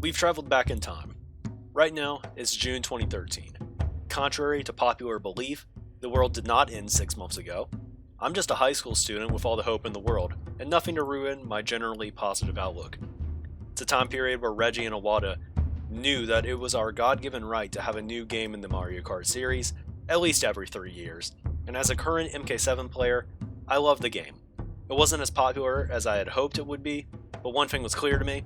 We've traveled back in time. Right now, it's June 2013. Contrary to popular belief, the world did not end 6 months ago. I'm just a high school student with all the hope in the world, and nothing to ruin my generally positive outlook. It's a time period where Reggie and Iwata knew that it was our God-given right to have a new game in the Mario Kart series at least every 3 years, and as a current MK7 player, I love the game. It wasn't as popular as I had hoped it would be, but one thing was clear to me.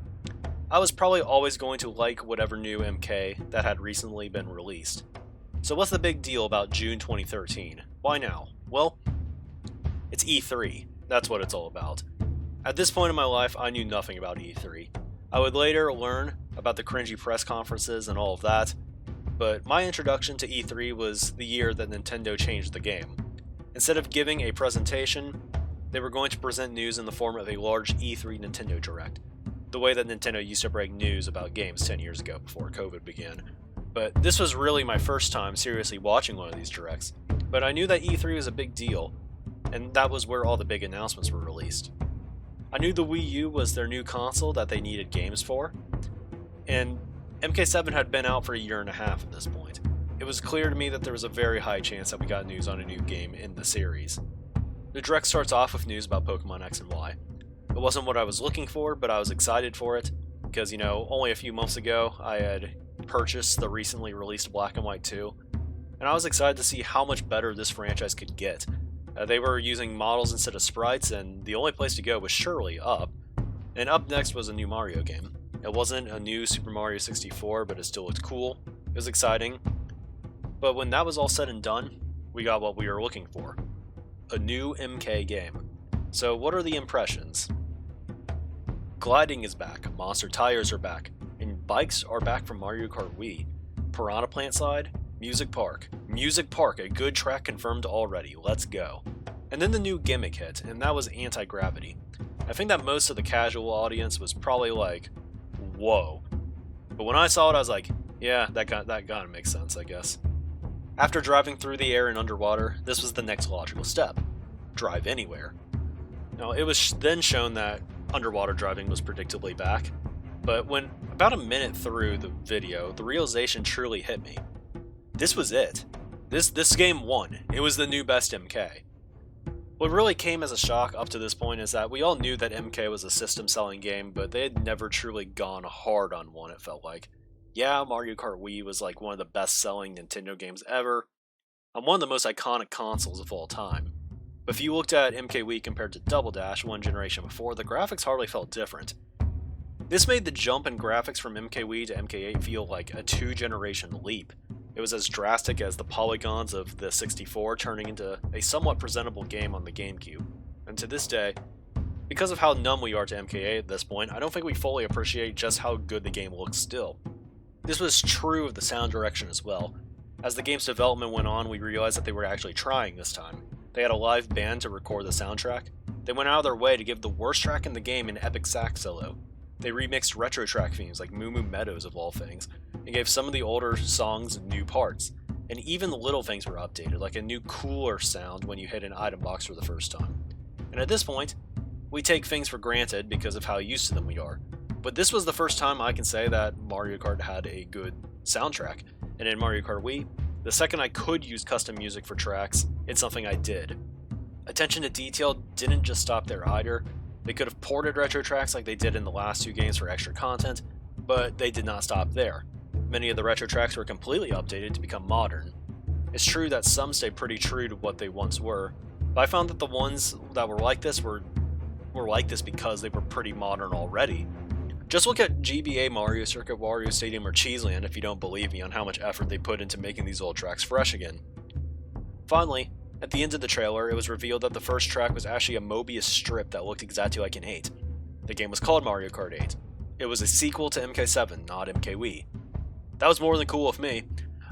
I was probably always going to like whatever new MK that had recently been released. So what's the big deal about June 2013? Why now? Well, it's E3. That's what it's all about. At this point in my life, I knew nothing about E3. I would later learn about the cringy press conferences and all of that, but my introduction to E3 was the year that Nintendo changed the game. Instead of giving a presentation, they were going to present news in the form of a large E3 Nintendo Direct, the way that Nintendo used to break news about games 10 years ago before COVID began. But this was really my first time seriously watching one of these Directs, but I knew that E3 was a big deal, and that was where all the big announcements were released. I knew the Wii U was their new console that they needed games for, and MK7 had been out for a year and a half at this point. It was clear to me that there was a very high chance that we got news on a new game in the series. The Direct starts off with news about Pokemon X and Y. It wasn't what I was looking for, but I was excited for it, because, only a few months ago I had purchased the recently released Black and White 2, and I was excited to see how much better this franchise could get. They were using models instead of sprites, and the only place to go was surely up. And up next was a new Mario game. It wasn't a new Super Mario 64, but it still looked cool. It was exciting. But when that was all said and done, we got what we were looking for. A new MK game. So what are the impressions? Gliding is back, monster tires are back, and bikes are back from Mario Kart Wii. Piranha Plant Slide, Music Park. Music Park, a good track confirmed already, let's go. And then the new gimmick hit, and that was Anti-Gravity. I think that most of the casual audience was probably like, whoa. But when I saw it, I was like, yeah, that kinda makes sense, I guess. After driving through the air and underwater, this was the next logical step. Drive anywhere. Now, it was then shown that underwater driving was predictably back, but when about a minute through the video, the realization truly hit me. This was it. This game won. It was the new best MK. What really came as a shock up to this point is that we all knew that MK was a system-selling game, but they had never truly gone hard on one, it felt like. Yeah, Mario Kart Wii was like one of the best-selling Nintendo games ever, on one of the most iconic consoles of all time. But if you looked at MK Wii compared to Double Dash one generation before, the graphics hardly felt different. This made the jump in graphics from MK Wii to MK8 feel like a 2-generation leap. It was as drastic as the polygons of the 64 turning into a somewhat presentable game on the GameCube. And to this day, because of how numb we are to MK8 at this point, I don't think we fully appreciate just how good the game looks still. This was true of the sound direction as well. As the game's development went on, we realized that they were actually trying this time. They had a live band to record the soundtrack. They went out of their way to give the worst track in the game an epic sax solo. They remixed retro track themes like Moo Moo Meadows of all things, and gave some of the older songs new parts. And even the little things were updated, like a new cooler sound when you hit an item box for the first time. And at this point, we take things for granted because of how used to them we are. But this was the first time I can say that Mario Kart had a good soundtrack. And in Mario Kart Wii, the second I could use custom music for tracks, it's something I did. Attention to detail didn't just stop there either. They could have ported retro tracks like they did in the last 2 games for extra content, but they did not stop there. Many of the retro tracks were completely updated to become modern. It's true that some stayed pretty true to what they once were, but I found that the ones that were like this were like this because they were pretty modern already. Just look at GBA Mario Circuit, Wario Stadium, or Cheeseland if you don't believe me on how much effort they put into making these old tracks fresh again. Finally, at the end of the trailer, it was revealed that the first track was actually a Mobius strip that looked exactly like an 8. The game was called Mario Kart 8. It was a sequel to MK7, not MK Wii. That was more than cool with me.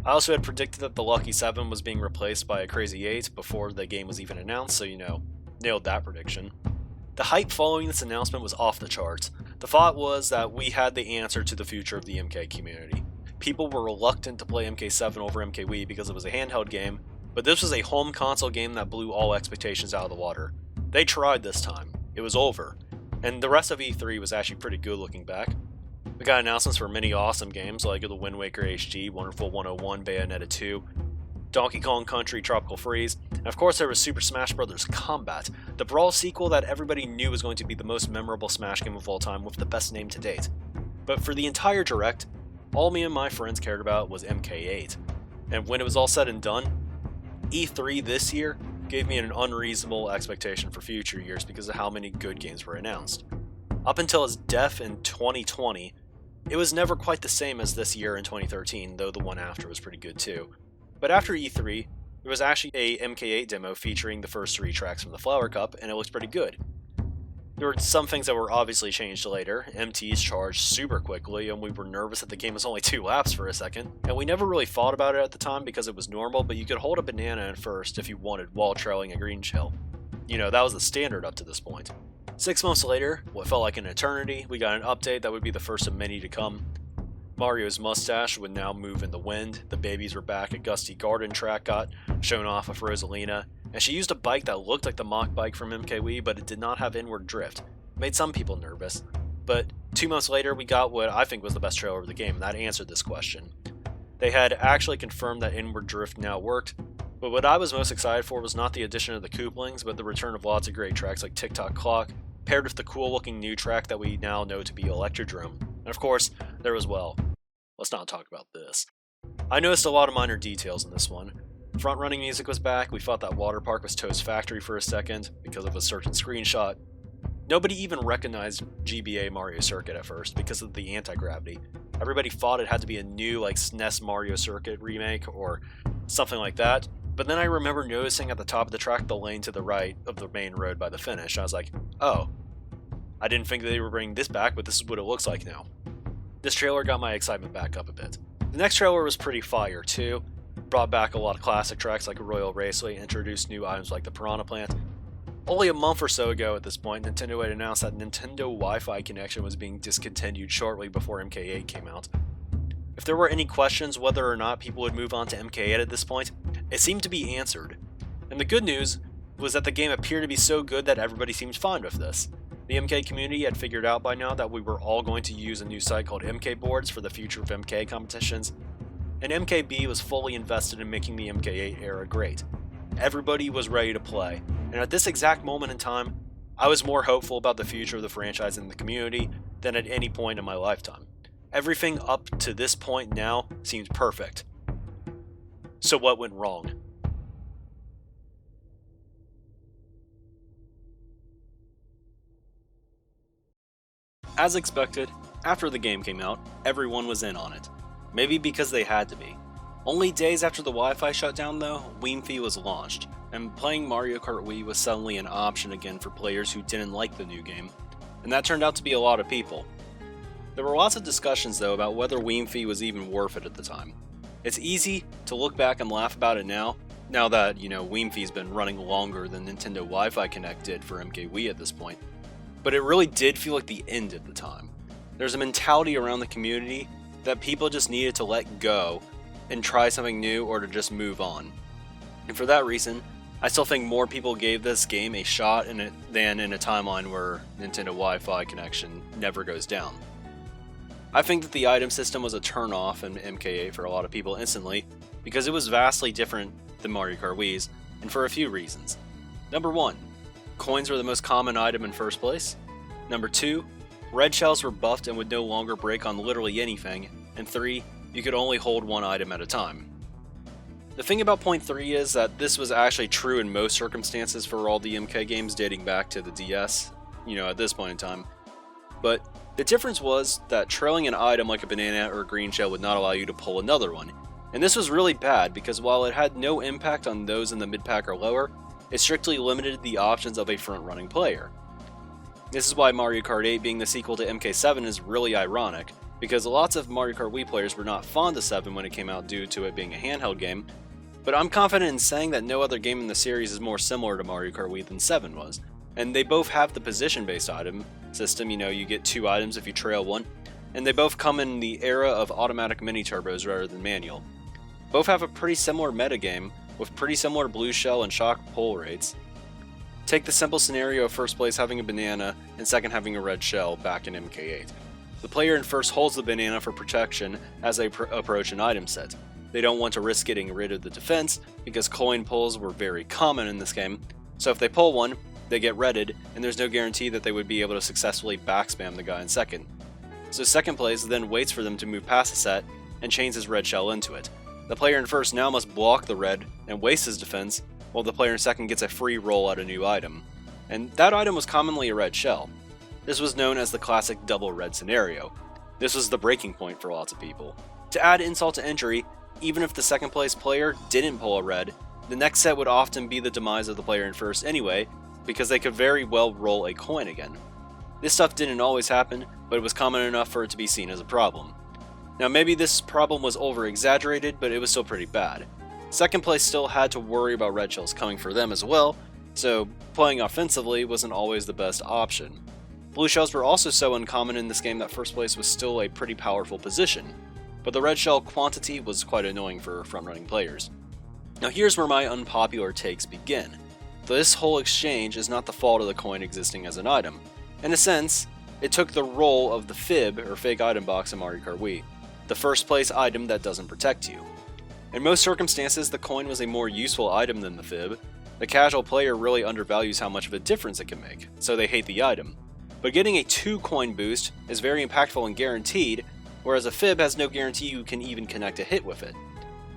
I also had predicted that the Lucky 7 was being replaced by a Crazy 8 before the game was even announced, so nailed that prediction. The hype following this announcement was off the charts. The thought was that we had the answer to the future of the MK community. People were reluctant to play MK7 over MK Wii because it was a handheld game, but this was a home console game that blew all expectations out of the water. They tried this time. It was over. And the rest of E3 was actually pretty good looking back. We got announcements for many awesome games like the Wind Waker HD, Wonderful 101, Bayonetta 2, Donkey Kong Country Tropical Freeze, and of course there was Super Smash Bros. Combat, the Brawl sequel that everybody knew was going to be the most memorable Smash game of all time with the best name to date. But for the entire Direct, all me and my friends cared about was MK8. And when it was all said and done, E3 this year gave me an unreasonable expectation for future years because of how many good games were announced. Up until its death in 2020, it was never quite the same as this year in 2013, though the one after was pretty good too. But after E3, there was actually a MK8 demo featuring the first 3 tracks from the Flower Cup, and it looked pretty good. There were some things that were obviously changed later. MTs charged super quickly, and we were nervous that the game was only 2 laps for a second. And we never really thought about it at the time because it was normal, but you could hold a banana at first if you wanted while trailing a green shell. You know, that was the standard up to this point. 6 months later, what felt like an eternity, we got an update that would be the first of many to come. Mario's mustache would now move in the wind, the babies were back, a Gusty Garden track got shown off with Rosalina, and she used a bike that looked like the mock bike from MKWii, but it did not have inward drift. It made some people nervous. But 2 months later, we got what I think was the best trailer of the game, and that answered this question. They had actually confirmed that inward drift now worked, but what I was most excited for was not the addition of the Kooplings, but the return of lots of great tracks like Tick-Tock Clock, paired with the cool-looking new track that we now know to be Electrodrome. And of course, there was, well, let's not talk about this. I noticed a lot of minor details in this one. Front-running music was back, we thought that Water Park was Toad's Factory for a second, because of a certain screenshot. Nobody even recognized GBA Mario Circuit at first, because of the anti-gravity. Everybody thought it had to be a new, like, SNES Mario Circuit remake, or something like that. But then I remember noticing at the top of the track the lane to the right of the main road by the finish. I was like, oh, I didn't think they were bringing this back, but this is what it looks like now. This trailer got my excitement back up a bit. The next trailer was pretty fire too. Brought back a lot of classic tracks like Royal Raceway, introduced new items like the Piranha Plant. Only a month or so ago at this point, Nintendo had announced that Nintendo Wi-Fi connection was being discontinued shortly before MK8 came out. If there were any questions whether or not people would move on to MK8 at this point, it seemed to be answered. And the good news was that the game appeared to be so good that everybody seemed fine with this. The MK community had figured out by now that we were all going to use a new site called MK Boards for the future of MK competitions, and MKB was fully invested in making the MK8 era great. Everybody was ready to play, and at this exact moment in time, I was more hopeful about the future of the franchise and the community than at any point in my lifetime. Everything up to this point now seems perfect. So what went wrong? As expected, after the game came out, everyone was in on it. Maybe because they had to be. Only days after the Wi-Fi shut down though, Wiimmfi was launched, and playing Mario Kart Wii was suddenly an option again for players who didn't like the new game, and that turned out to be a lot of people. There were lots of discussions though about whether Wiimmfi was even worth it at the time. It's easy to look back and laugh about it now that, Wiimmfi's been running longer than Nintendo Wi-Fi Connect did for MKWii at this point. But it really did feel like the end at the time. There's a mentality around the community that people just needed to let go and try something new or to just move on. And for that reason, I still think more people gave this game a shot than in a timeline where Nintendo Wi-Fi connection never goes down. I think that the item system was a turn-off in MK8 for a lot of people instantly, because it was vastly different than Mario Kart Wii's, and for a few reasons. Number 1, coins were the most common item in first place. Number 2, red shells were buffed and would no longer break on literally anything. And 3, you could only hold one item at a time. The thing about point 3 is that this was actually true in most circumstances for all the MK games dating back to the DS, at this point in time. But the difference was that trailing an item like a banana or a green shell would not allow you to pull another one. And this was really bad because while it had no impact on those in the mid-pack or lower, it strictly limited the options of a front-running player. This is why Mario Kart 8 being the sequel to MK7 is really ironic, because lots of Mario Kart Wii players were not fond of 7 when it came out due to it being a handheld game, but I'm confident in saying that no other game in the series is more similar to Mario Kart Wii than 7 was, and they both have the position-based item system, you get 2 items if you trail one, and they both come in the era of automatic mini-turbos rather than manual. Both have a pretty similar metagame, with pretty similar blue shell and shock pull rates. Take the simple scenario of first place having a banana and second having a red shell back in MK8. The player in first holds the banana for protection as they approach an item set. They don't want to risk getting rid of the defense because coin pulls were very common in this game, so if they pull one, they get redded, and there's no guarantee that they would be able to successfully backspam the guy in second. So second place then waits for them to move past the set and chains his red shell into it. The player in first now must block the red and waste his defense, while the player in second gets a free roll at a new item. And that item was commonly a red shell. This was known as the classic double red scenario. This was the breaking point for lots of people. To add insult to injury, even if the second place player didn't pull a red, the next set would often be the demise of the player in first anyway, because they could very well roll a coin again. This stuff didn't always happen, but it was common enough for it to be seen as a problem. Now maybe this problem was over-exaggerated, but it was still pretty bad. Second place still had to worry about red shells coming for them as well, so playing offensively wasn't always the best option. Blue shells were also so uncommon in this game that first place was still a pretty powerful position, but the red shell quantity was quite annoying for front-running players. Now here's where my unpopular takes begin. This whole exchange is not the fault of the coin existing as an item. In a sense, it took the role of the fib, or fake item box in Mario Kart Wii, the first place item that doesn't protect you. In most circumstances, the coin was a more useful item than the fib. The casual player really undervalues how much of a difference it can make, so they hate the item. But getting a 2 coin boost is very impactful and guaranteed, whereas a fib has no guarantee you can even connect a hit with it.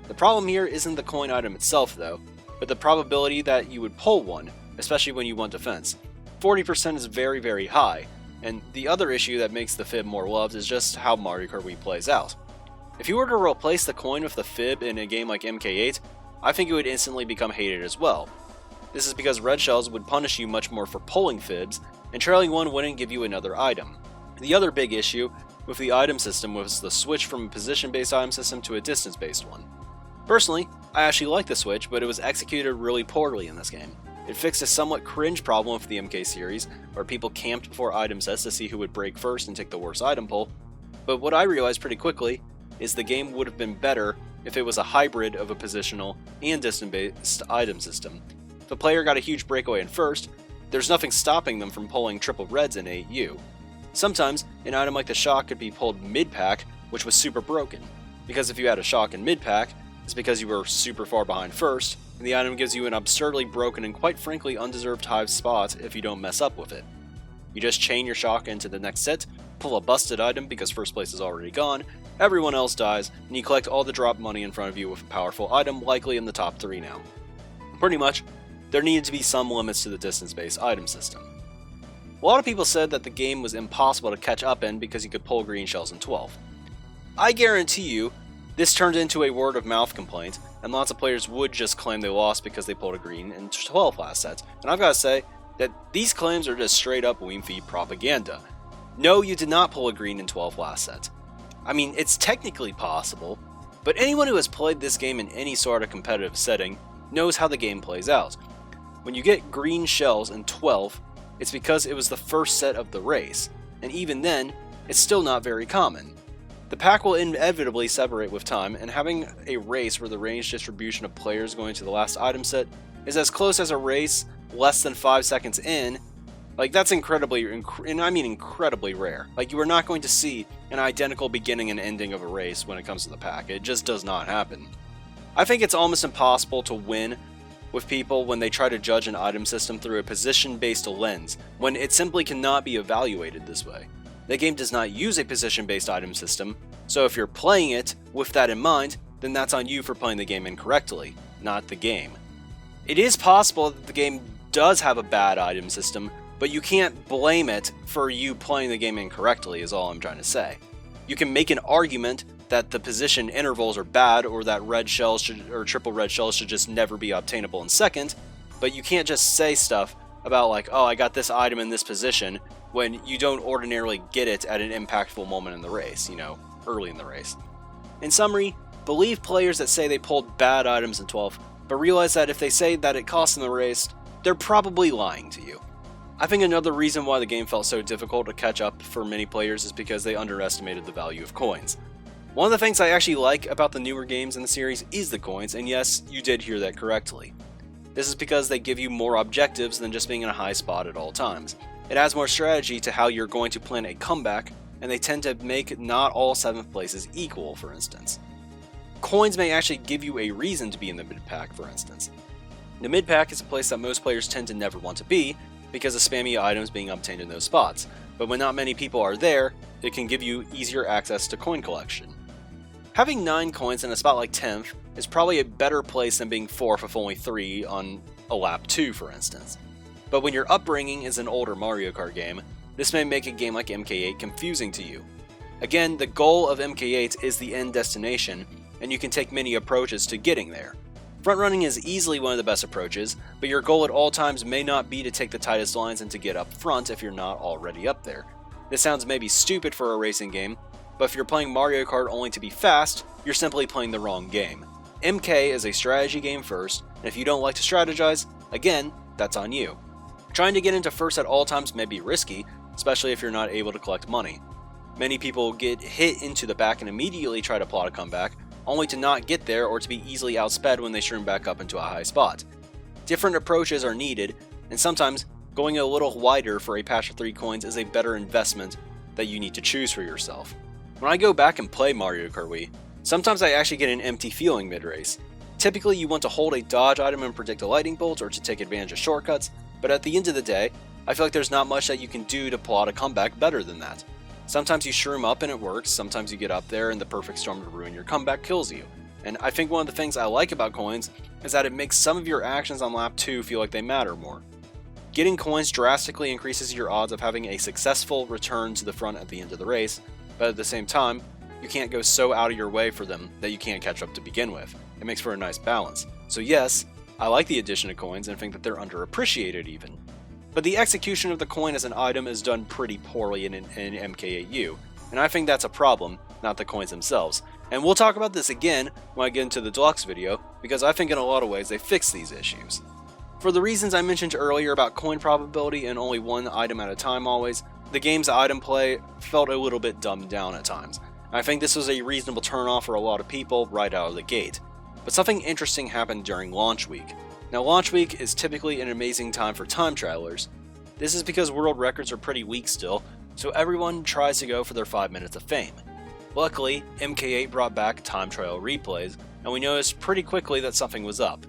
The problem here isn't the coin item itself though, but the probability that you would pull one, especially when you want defense. 40% is very, very high, and the other issue that makes the fib more loved is just how Mario Kart Wii plays out. If you were to replace the coin with the fib in a game like MK8, I think it would instantly become hated as well. This is because red shells would punish you much more for pulling fibs, and trailing one wouldn't give you another item. The other big issue with the item system was the switch from a position-based item system to a distance-based one. Personally, I actually like the switch, but it was executed really poorly in this game. It fixed a somewhat cringe problem with the MK series, where people camped before item sets to see who would break first and take the worst item pull, but what I realized pretty quickly is the game would have been better if it was a hybrid of a positional and distance-based item system. If a player got a huge breakaway in first, there's nothing stopping them from pulling triple reds in 8U. Sometimes, an item like the shock could be pulled mid-pack, which was super broken, because if you had a shock in mid-pack, it's because you were super far behind first, and the item gives you an absurdly broken and quite frankly undeserved high spot if you don't mess up with it. You just chain your shock into the next set, pull a busted item because first place is already gone, everyone else dies, and you collect all the drop money in front of you with a powerful item likely in the top 3 now. Pretty much, there needed to be some limits to the distance-based item system. A lot of people said that the game was impossible to catch up in because you could pull green shells in 12. I guarantee you, this turned into a word-of-mouth complaint, and lots of players would just claim they lost because they pulled a green in 12 last sets, and I've got to say that these claims are just straight-up Wii propaganda. No, you did not pull a green in 12 last set. I mean, it's technically possible, but anyone who has played this game in any sort of competitive setting knows how the game plays out. When you get green shells in 12, it's because it was the first set of the race, and even then, it's still not very common. The pack will inevitably separate with time, and having a race where the range distribution of players going to the last item set is as close as a race less than 5 seconds in, like that's incredibly rare. Like you are not going to see an identical beginning and ending of a race when it comes to the pack. It just does not happen. I think it's almost impossible to win with people when they try to judge an item system through a position-based lens, when it simply cannot be evaluated this way. The game does not use a position-based item system, so if you're playing it with that in mind, then that's on you for playing the game incorrectly, not the game. It is possible that the game does have a bad item system, but you can't blame it for you playing the game incorrectly, is all I'm trying to say. You can make an argument that the position intervals are bad, or that red shells or triple red shells should just never be obtainable in second, but you can't just say stuff about like, oh, I got this item in this position, when you don't ordinarily get it at an impactful moment in the race, early in the race. In summary, believe players that say they pulled bad items in 12, but realize that if they say that it cost them the race, they're probably lying to you. I think another reason why the game felt so difficult to catch up for many players is because they underestimated the value of coins. One of the things I actually like about the newer games in the series is the coins, and yes, you did hear that correctly. This is because they give you more objectives than just being in a high spot at all times. It adds more strategy to how you're going to plan a comeback, and they tend to make not all 7th places equal, for instance. Coins may actually give you a reason to be in the mid-pack, for instance. The mid-pack is a place that most players tend to never want to be because of spammy items being obtained in those spots, but when not many people are there, it can give you easier access to coin collection. Having 9 coins in a spot like 10th is probably a better place than being 4th with only 3 on a lap 2, for instance. But when your upbringing is an older Mario Kart game, this may make a game like MK8 confusing to you. Again, the goal of MK8 is the end destination, and you can take many approaches to getting there. Frontrunning is easily one of the best approaches, but your goal at all times may not be to take the tightest lines and to get up front if you're not already up there. This sounds maybe stupid for a racing game, but if you're playing Mario Kart only to be fast, you're simply playing the wrong game. MK is a strategy game first, and if you don't like to strategize, again, that's on you. Trying to get into first at all times may be risky, especially if you're not able to collect money. Many people get hit into the back and immediately try to plot a comeback, only to not get there or to be easily outsped when they shroom back up into a high spot. Different approaches are needed, and sometimes going a little wider for a patch of 3 coins is a better investment that you need to choose for yourself. When I go back and play Mario Kart Wii, sometimes I actually get an empty feeling mid-race. Typically you want to hold a dodge item and predict a lightning bolt or to take advantage of shortcuts, but at the end of the day, I feel like there's not much that you can do to plot a comeback better than that. Sometimes you shroom up and it works, sometimes you get up there and the perfect storm to ruin your comeback kills you. And I think one of the things I like about coins is that it makes some of your actions on lap 2 feel like they matter more. Getting coins drastically increases your odds of having a successful return to the front at the end of the race, but at the same time, you can't go so out of your way for them that you can't catch up to begin with. It makes for a nice balance. So yes, I like the addition of coins and think that they're underappreciated even. But the execution of the coin as an item is done pretty poorly in MK8U, and I think that's a problem, not the coins themselves. And we'll talk about this again when I get into the deluxe video, because I think in a lot of ways they fix these issues. For the reasons I mentioned earlier about coin probability and only one item at a time always, the game's item play felt a little bit dumbed down at times. I think this was a reasonable turnoff for a lot of people right out of the gate. But something interesting happened during launch week. Now launch week is typically an amazing time for time trialers. This is because world records are pretty weak still, so everyone tries to go for their 5 minutes of fame. Luckily, MK8 brought back time trial replays, and we noticed pretty quickly that something was up.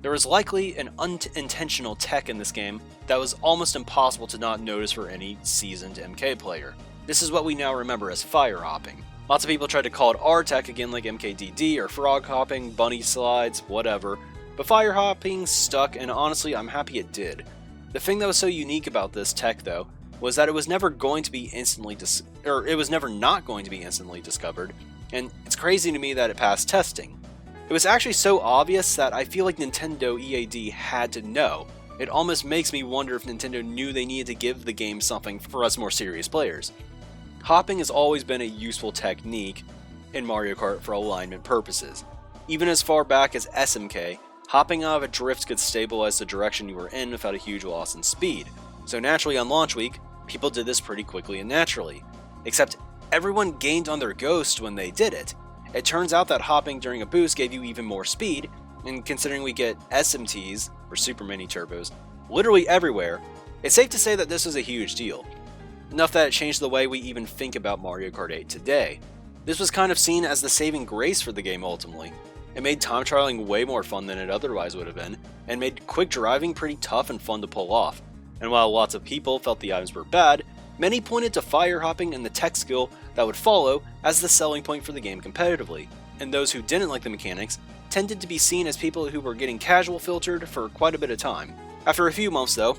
There was likely an unintentional tech in this game that was almost impossible to not notice for any seasoned MK player. This is what we now remember as fire hopping. Lots of people tried to call it R-Tech again like MKDD or frog hopping, bunny slides, whatever, but fire hopping stuck, and honestly I'm happy it did. The thing that was so unique about this tech though was that it was never not going to be instantly discovered, and it's crazy to me that it passed testing. It was actually so obvious that I feel like Nintendo EAD had to know. It almost makes me wonder if Nintendo knew they needed to give the game something for us more serious players. Hopping has always been a useful technique in Mario Kart for alignment purposes. Even as far back as SMK, hopping out of a drift could stabilize the direction you were in without a huge loss in speed. So naturally on launch week, people did this pretty quickly and naturally. Except everyone gained on their ghost when they did it. It turns out that hopping during a boost gave you even more speed, and considering we get SMTs, or Super Mini Turbos, literally everywhere, it's safe to say that this is a huge deal. Enough that it changed the way we even think about Mario Kart 8 today. This was kind of seen as the saving grace for the game ultimately. It made time trialing way more fun than it otherwise would have been, and made quick driving pretty tough and fun to pull off. And while lots of people felt the items were bad, many pointed to fire hopping and the tech skill that would follow as the selling point for the game competitively, and those who didn't like the mechanics tended to be seen as people who were getting casual filtered for quite a bit of time. After a few months though,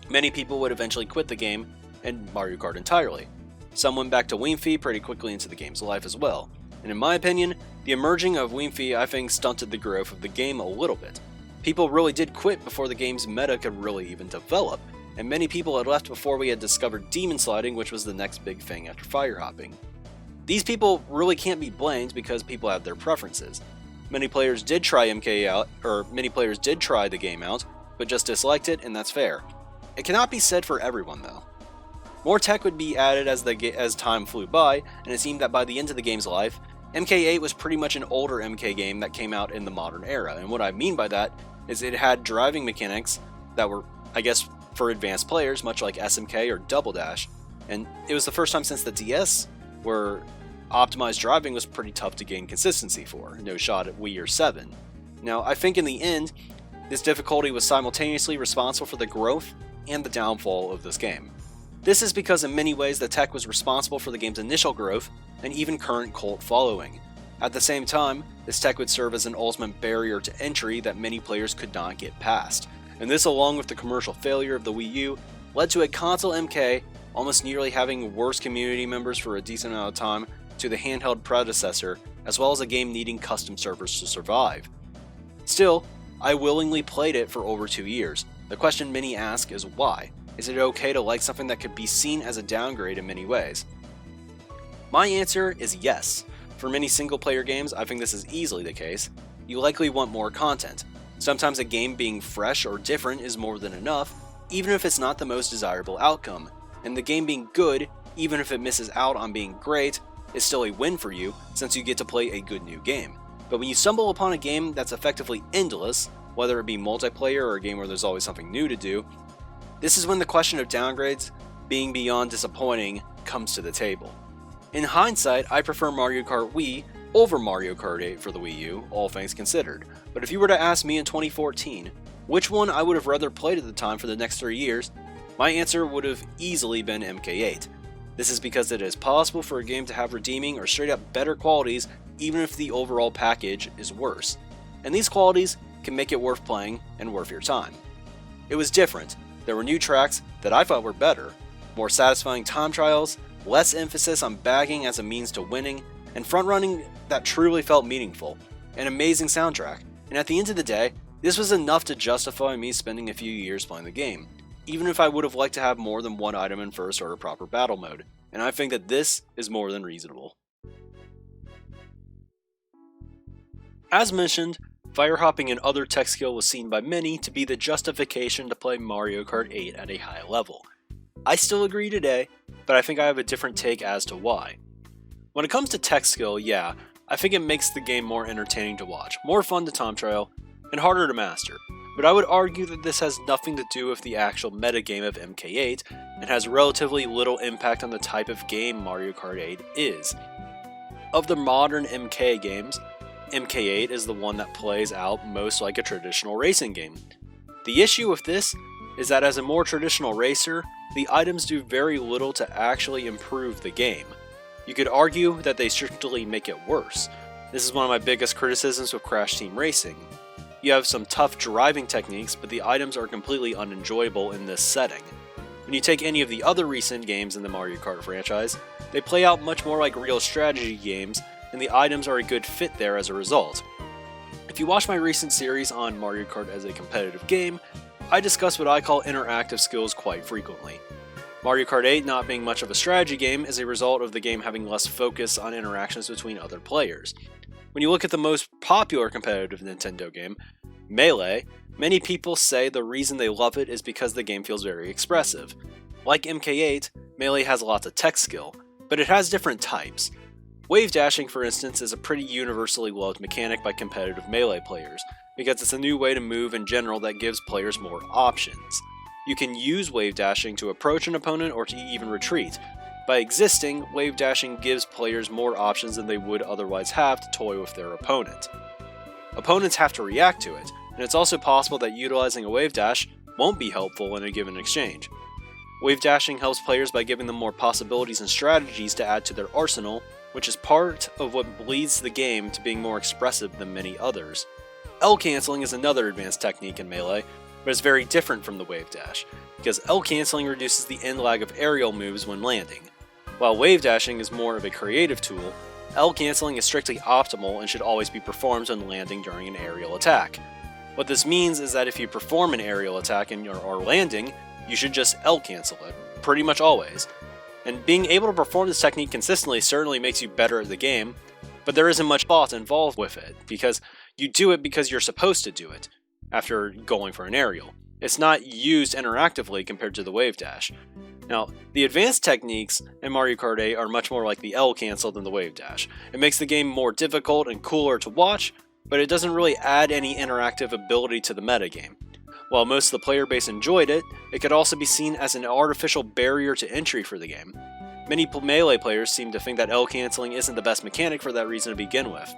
many people would eventually quit the game and Mario Kart entirely. Some went back to Wiimmfi pretty quickly into the game's life as well, and in my opinion, the emerging of Wiimmfi I think stunted the growth of the game a little bit. People really did quit before the game's meta could really even develop, and many people had left before we had discovered demon sliding, which was the next big thing after fire hopping. These people really can't be blamed because people have their preferences. Many players did try the game out, but just disliked it, and that's fair. It cannot be said for everyone though. More tech would be added as time flew by, and it seemed that by the end of the game's life, MK8 was pretty much an older MK game that came out in the modern era, and what I mean by that is it had driving mechanics that were, I guess, for advanced players, much like SMK or Double Dash, and it was the first time since the DS where optimized driving was pretty tough to gain consistency for, no shot at Wii or 7. Now, I think in the end, this difficulty was simultaneously responsible for the growth and the downfall of this game. This is because in many ways the tech was responsible for the game's initial growth and even current cult following. At the same time, this tech would serve as an ultimate barrier to entry that many players could not get past, and this, along with the commercial failure of the Wii U, led to a console MK almost nearly having worse community members for a decent amount of time to the handheld predecessor, as well as a game needing custom servers to survive. Still, I willingly played it for over 2 years. The question many ask is why? Is it okay to like something that could be seen as a downgrade in many ways? My answer is yes. For many single-player games, I think this is easily the case. You likely want more content. Sometimes a game being fresh or different is more than enough, even if it's not the most desirable outcome. And the game being good, even if it misses out on being great, is still a win for you, since you get to play a good new game. But when you stumble upon a game that's effectively endless, whether it be multiplayer or a game where there's always something new to do, this is when the question of downgrades being beyond disappointing comes to the table. In hindsight, I prefer Mario Kart Wii over Mario Kart 8 for the Wii U, all things considered. But if you were to ask me in 2014, which one I would have rather played at the time for the next 3 years, my answer would have easily been MK8. This is because it is possible for a game to have redeeming or straight up better qualities even if the overall package is worse. And these qualities can make it worth playing and worth your time. It was different. There were new tracks that I thought were better, more satisfying time trials, less emphasis on bagging as a means to winning, and front-running that truly felt meaningful, an amazing soundtrack, and at the end of the day, this was enough to justify me spending a few years playing the game, even if I would have liked to have more than one item in first or a proper battle mode, and I think that this is more than reasonable. As mentioned, firehopping and other tech skill was seen by many to be the justification to play Mario Kart 8 at a high level. I still agree today, but I think I have a different take as to why. When it comes to tech skill, yeah, I think it makes the game more entertaining to watch, more fun to time trial, and harder to master, but I would argue that this has nothing to do with the actual metagame of MK8 and has relatively little impact on the type of game Mario Kart 8 is. Of the modern MK games, MK8 is the one that plays out most like a traditional racing game. The issue with this is that as a more traditional racer, the items do very little to actually improve the game. You could argue that they strictly make it worse. This is one of my biggest criticisms with Crash Team Racing. You have some tough driving techniques, but the items are completely unenjoyable in this setting. When you take any of the other recent games in the Mario Kart franchise, they play out much more like real strategy games, and the items are a good fit there as a result. If you watch my recent series on Mario Kart as a competitive game, I discuss what I call interactive skills quite frequently. Mario Kart 8 not being much of a strategy game is a result of the game having less focus on interactions between other players. When you look at the most popular competitive Nintendo game, Melee, many people say the reason they love it is because the game feels very expressive. Like MK8, Melee has lots of tech skill, but it has different types. Wave dashing, for instance, is a pretty universally loved mechanic by competitive Melee players, because it's a new way to move in general that gives players more options. You can use wave dashing to approach an opponent or to even retreat. By existing, wave dashing gives players more options than they would otherwise have to toy with their opponent. Opponents have to react to it, and it's also possible that utilizing a wave dash won't be helpful in a given exchange. Wave dashing helps players by giving them more possibilities and strategies to add to their arsenal, which is part of what leads the game to being more expressive than many others. L-canceling is another advanced technique in Melee, but it's very different from the wave dash, because L-canceling reduces the end lag of aerial moves when landing. While wave dashing is more of a creative tool, L-canceling is strictly optimal and should always be performed when landing during an aerial attack. What this means is that if you perform an aerial attack and are landing, you should just L-cancel it, pretty much always. And being able to perform this technique consistently certainly makes you better at the game, but there isn't much thought involved with it, because you do it because you're supposed to do it, after going for an aerial. It's not used interactively compared to the wave dash. Now, the advanced techniques in Mario Kart 8 are much more like the L cancel than the wave dash. It makes the game more difficult and cooler to watch, but it doesn't really add any interactive ability to the metagame. While most of the player base enjoyed it, it could also be seen as an artificial barrier to entry for the game. Many Melee players seem to think that L canceling isn't the best mechanic for that reason to begin with.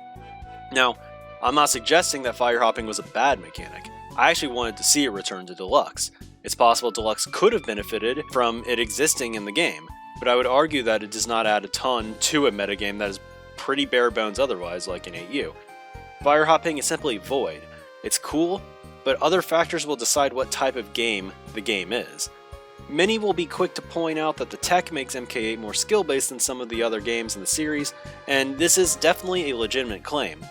Now, I'm not suggesting that fire hopping was a bad mechanic. I actually wanted to see it return to Deluxe. It's possible Deluxe could have benefited from it existing in the game, but I would argue that it does not add a ton to a metagame that is pretty bare bones otherwise, like in 8U. Fire hopping is simply void. It's cool, but other factors will decide what type of game the game is. Many will be quick to point out that the tech makes MK8 more skill-based than some of the other games in the series, and this is definitely a legitimate claim.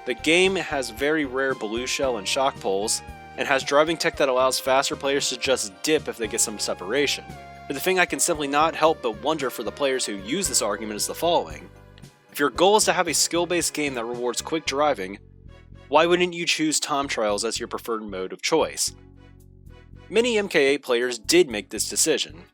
The game has very rare blue shell and shock pulls, and has driving tech that allows faster players to just dip if they get some separation. But the thing I can simply not help but wonder for the players who use this argument is the following. If your goal is to have a skill-based game that rewards quick driving, why wouldn't you choose time trials as your preferred mode of choice? Many MK8 players did make this decision.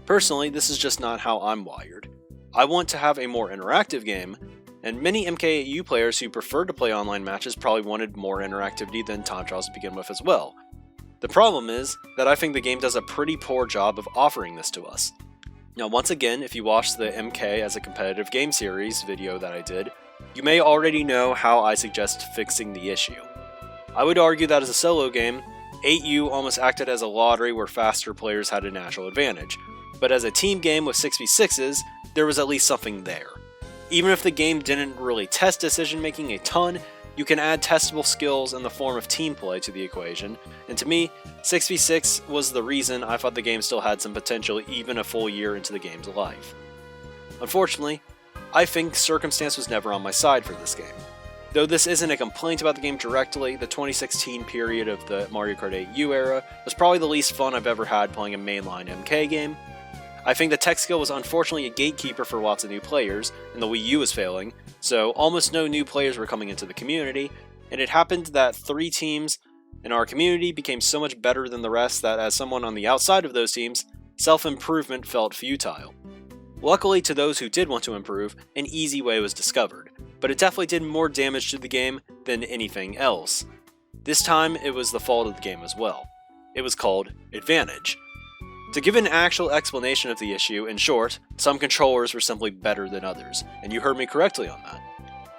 Personally, this is just not how I'm wired. I want to have a more interactive game, and many MK8U players who preferred to play online matches probably wanted more interactivity than time trials to begin with as well. The problem is that I think the game does a pretty poor job of offering this to us. Now once again, if you watched the MK as a competitive game series video that I did, you may already know how I suggest fixing the issue. I would argue that as a solo game, 8U almost acted as a lottery where faster players had a natural advantage, but as a team game with 6v6s, there was at least something there. Even if the game didn't really test decision making a ton, you can add testable skills in the form of team play to the equation, and to me, 6v6 was the reason I thought the game still had some potential even a full year into the game's life. Unfortunately, I think circumstance was never on my side for this game. Though this isn't a complaint about the game directly, the 2016 period of the Mario Kart 8U era was probably the least fun I've ever had playing a mainline MK game. I think the tech skill was unfortunately a gatekeeper for lots of new players, and the Wii U was failing, so almost no new players were coming into the community, and it happened that 3 teams in our community became so much better than the rest that as someone on the outside of those teams, self-improvement felt futile. Luckily to those who did want to improve, an easy way was discovered, but it definitely did more damage to the game than anything else. This time it was the fault of the game as well. It was called Advantage. To give an actual explanation of the issue, in short, some controllers were simply better than others, and you heard me correctly on that.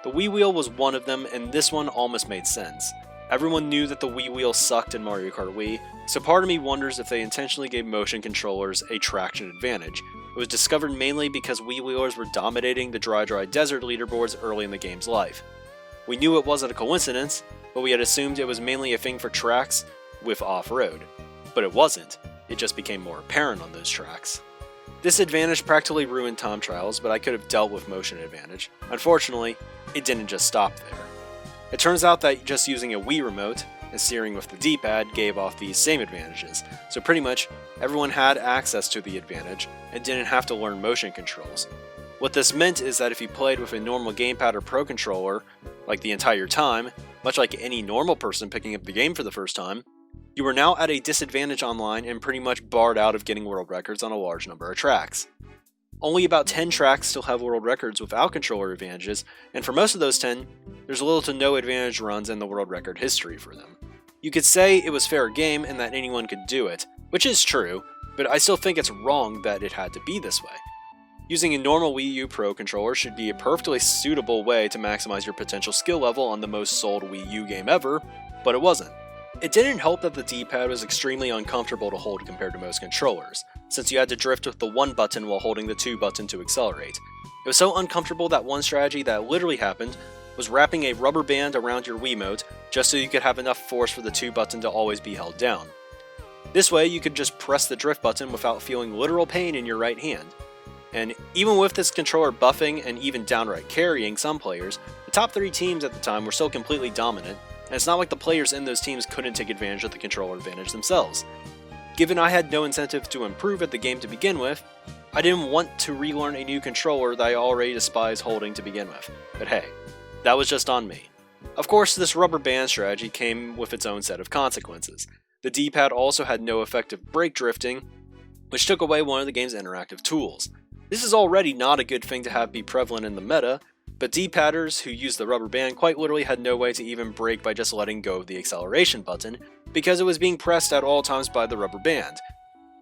The Wii Wheel was one of them, and this one almost made sense. Everyone knew that the Wii Wheel sucked in Mario Kart Wii, so part of me wonders if they intentionally gave motion controllers a traction advantage. It was discovered mainly because Wii Wheelers were dominating the Dry Desert leaderboards early in the game's life. We knew it wasn't a coincidence, but we had assumed it was mainly a thing for tracks with off-road. But it wasn't. It just became more apparent on those tracks. This advantage practically ruined time trials, but I could have dealt with motion advantage. Unfortunately, it didn't just stop there. It turns out that just using a Wii remote and steering with the D-pad gave off these same advantages, so pretty much everyone had access to the advantage and didn't have to learn motion controls. What this meant is that if you played with a normal gamepad or Pro Controller, like the entire time, much like any normal person picking up the game for the first time, you were now at a disadvantage online and pretty much barred out of getting world records on a large number of tracks. Only about 10 tracks still have world records without controller advantages, and for most of those 10, there's little to no advantage runs in the world record history for them. You could say it was fair game and that anyone could do it, which is true, but I still think it's wrong that it had to be this way. Using a normal Wii U Pro controller should be a perfectly suitable way to maximize your potential skill level on the most sold Wii U game ever, but it wasn't. It didn't help that the D-pad was extremely uncomfortable to hold compared to most controllers, since you had to drift with the 1 button while holding the 2 button to accelerate. It was so uncomfortable that one strategy that literally happened was wrapping a rubber band around your Wiimote just so you could have enough force for the 2 button to always be held down. This way you could just press the drift button without feeling literal pain in your right hand. And even with this controller buffing and even downright carrying some players, the top 3 teams at the time were still completely dominant, and it's not like the players in those teams couldn't take advantage of the controller advantage themselves. Given I had no incentive to improve at the game to begin with, I didn't want to relearn a new controller that I already despise holding to begin with. But hey, that was just on me. Of course, this rubber band strategy came with its own set of consequences. The D-pad also had no effective brake drifting, which took away one of the game's interactive tools. This is already not a good thing to have be prevalent in the meta, But D-padders who used the rubber band quite literally had no way to even brake by just letting go of the acceleration button, because it was being pressed at all times by the rubber band.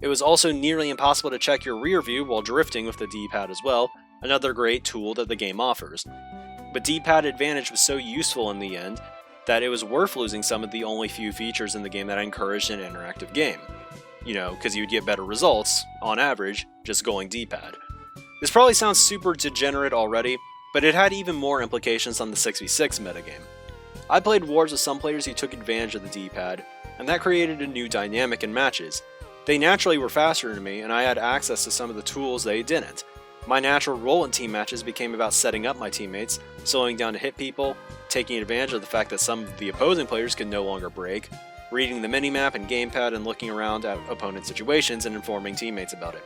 It was also nearly impossible to check your rear view while drifting with the D-pad as well, another great tool that the game offers. But D-pad advantage was so useful in the end that it was worth losing some of the only few features in the game that encouraged an interactive game. Because you'd get better results, on average, just going D-pad. This probably sounds super degenerate already, but it had even more implications on the 6v6 metagame. I played wars with some players who took advantage of the D-pad, and that created a new dynamic in matches. They naturally were faster than me, and I had access to some of the tools they didn't. My natural role in team matches became about setting up my teammates, slowing down to hit people, taking advantage of the fact that some of the opposing players could no longer brake, reading the minimap and gamepad and looking around at opponent situations and informing teammates about it.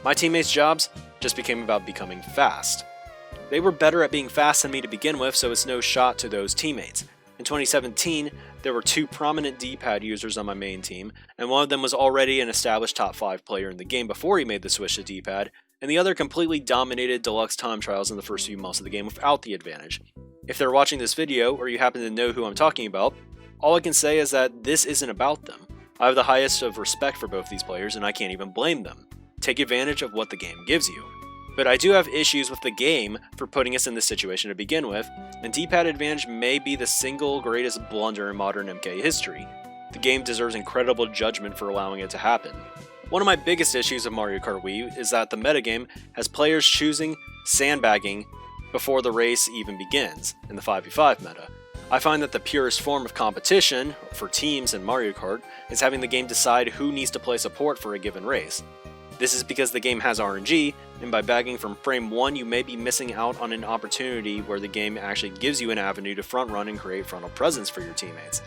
My teammates' jobs just became about becoming fast. They were better at being fast than me to begin with, so it's no shot to those teammates. In 2017, there were 2 prominent D-pad users on my main team, and one of them was already an established top 5 player in the game before he made the switch to D-pad, and the other completely dominated deluxe time trials in the first few months of the game without the advantage. If they're watching this video, or you happen to know who I'm talking about, all I can say is that this isn't about them. I have the highest of respect for both these players, and I can't even blame them. Take advantage of what the game gives you. But I do have issues with the game for putting us in this situation to begin with, and D-pad advantage may be the single greatest blunder in modern MK history. The game deserves incredible judgment for allowing it to happen. One of my biggest issues of Mario Kart Wii is that the metagame has players choosing sandbagging before the race even begins in the 5v5 meta. I find that the purest form of competition for teams in Mario Kart is having the game decide who needs to play support for a given race. This is because the game has RNG, and by bagging from frame 1 you may be missing out on an opportunity where the game actually gives you an avenue to front run and create frontal presence for your teammates.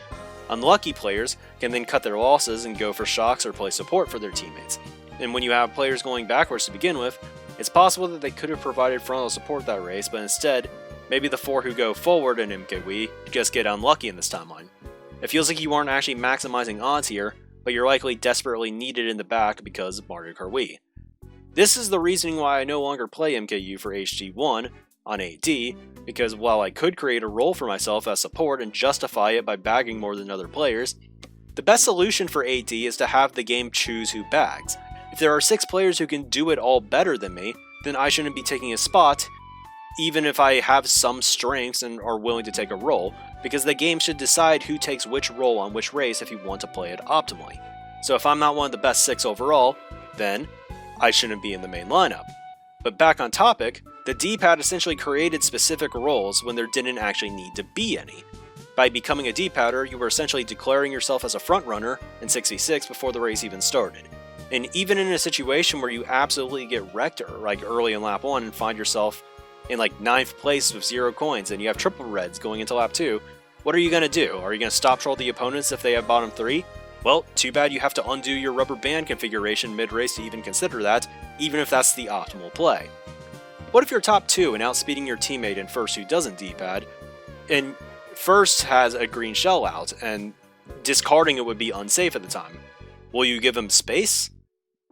Unlucky players can then cut their losses and go for shocks or play support for their teammates. And when you have players going backwards to begin with, it's possible that they could have provided frontal support that race, but instead, maybe the 4 who go forward in MKWii just get unlucky in this timeline. It feels like you aren't actually maximizing odds here, but you're likely desperately needed in the back because of Mario Kart Wii. This is the reasoning why I no longer play MKU for HG1 on 8D, because while I could create a role for myself as support and justify it by bagging more than other players, the best solution for 8D is to have the game choose who bags. If there are 6 players who can do it all better than me, then I shouldn't be taking a spot, even if I have some strengths and are willing to take a role, because the game should decide who takes which role on which race if you want to play it optimally. So if I'm not one of the best 6 overall, then I shouldn't be in the main lineup. But back on topic, the D-pad essentially created specific roles when there didn't actually need to be any. By becoming a D-padder, you were essentially declaring yourself as a frontrunner in 6v6 before the race even started. And even in a situation where you absolutely get wrecked like early in lap 1 and find yourself in like 9th place with 0 coins and you have triple reds going into lap 2, what are you going to do? Are you going to stop troll the opponents if they have bottom 3? Well, too bad you have to undo your rubber band configuration mid-race to even consider that, even if that's the optimal play. What if you're top 2 and outspeeding your teammate in first who doesn't D-pad, and first has a green shell out, and discarding it would be unsafe at the time? Will you give him space?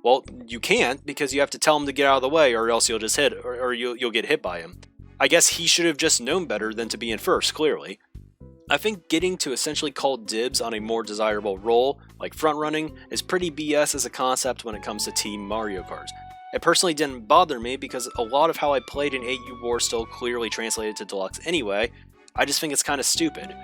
Well, you can't, because you have to tell him to get out of the way, or else you'll just hit, or you'll get hit by him. I guess he should have just known better than to be in first, clearly. I think getting to essentially call dibs on a more desirable role, like front running, is pretty BS as a concept when it comes to Team Mario Kart. It personally didn't bother me because a lot of how I played in 8U War still clearly translated to Deluxe anyway. I just think it's kind of stupid.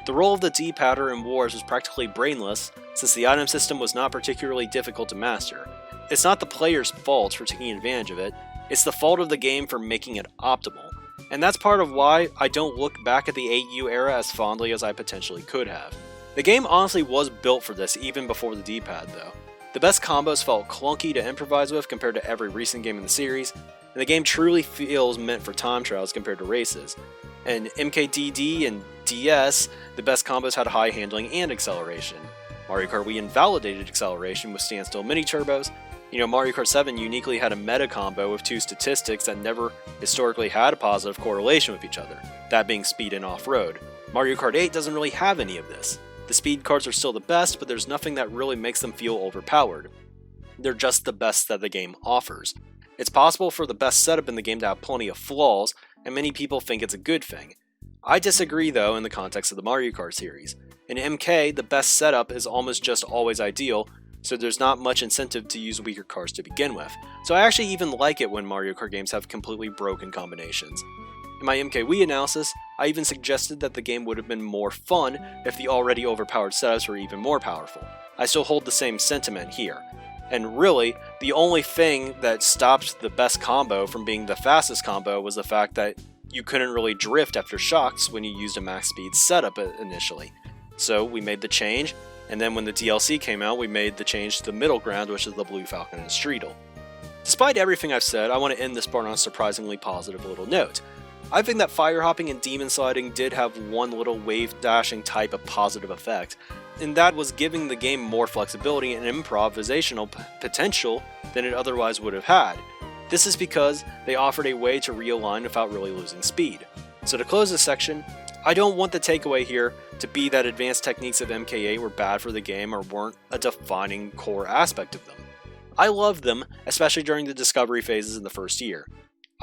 The role of the D-padder in Wars was practically brainless, since the item system was not particularly difficult to master. It's not the player's fault for taking advantage of it, it's the fault of the game for making it optimal. And that's part of why I don't look back at the 8U era as fondly as I potentially could have. The game honestly was built for this even before the D-pad though. The best combos felt clunky to improvise with compared to every recent game in the series, and the game truly feels meant for time trials compared to races. In MKDD and DS, the best combos had high handling and acceleration. Mario Kart Wii invalidated acceleration with standstill mini-turbos. Mario Kart 7 uniquely had a meta combo with 2 statistics that never historically had a positive correlation with each other, that being speed and off-road. Mario Kart 8 doesn't really have any of this. The speed cards are still the best, but there's nothing that really makes them feel overpowered. They're just the best that the game offers. It's possible for the best setup in the game to have plenty of flaws, and many people think it's a good thing. I disagree though in the context of the Mario Kart series. In MK, the best setup is almost just always ideal, so there's not much incentive to use weaker cars to begin with. So I actually even like it when Mario Kart games have completely broken combinations. In my MKWii analysis, I even suggested that the game would have been more fun if the already overpowered setups were even more powerful. I still hold the same sentiment here. And really, the only thing that stopped the best combo from being the fastest combo was the fact that you couldn't really drift after shocks when you used a max speed setup initially. So we made the change, and then when the DLC came out, we made the change to the middle ground, which is the Blue Falcon and Streetle. Despite everything I've said, I want to end this part on a surprisingly positive little note. I think that fire hopping and demon sliding did have one little wave dashing type of positive effect, and that was giving the game more flexibility and improvisational potential than it otherwise would have had. This is because they offered a way to realign without really losing speed. So to close this section, I don't want the takeaway here to be that advanced techniques of MK8 were bad for the game or weren't a defining core aspect of them. I loved them, especially during the discovery phases in the first year.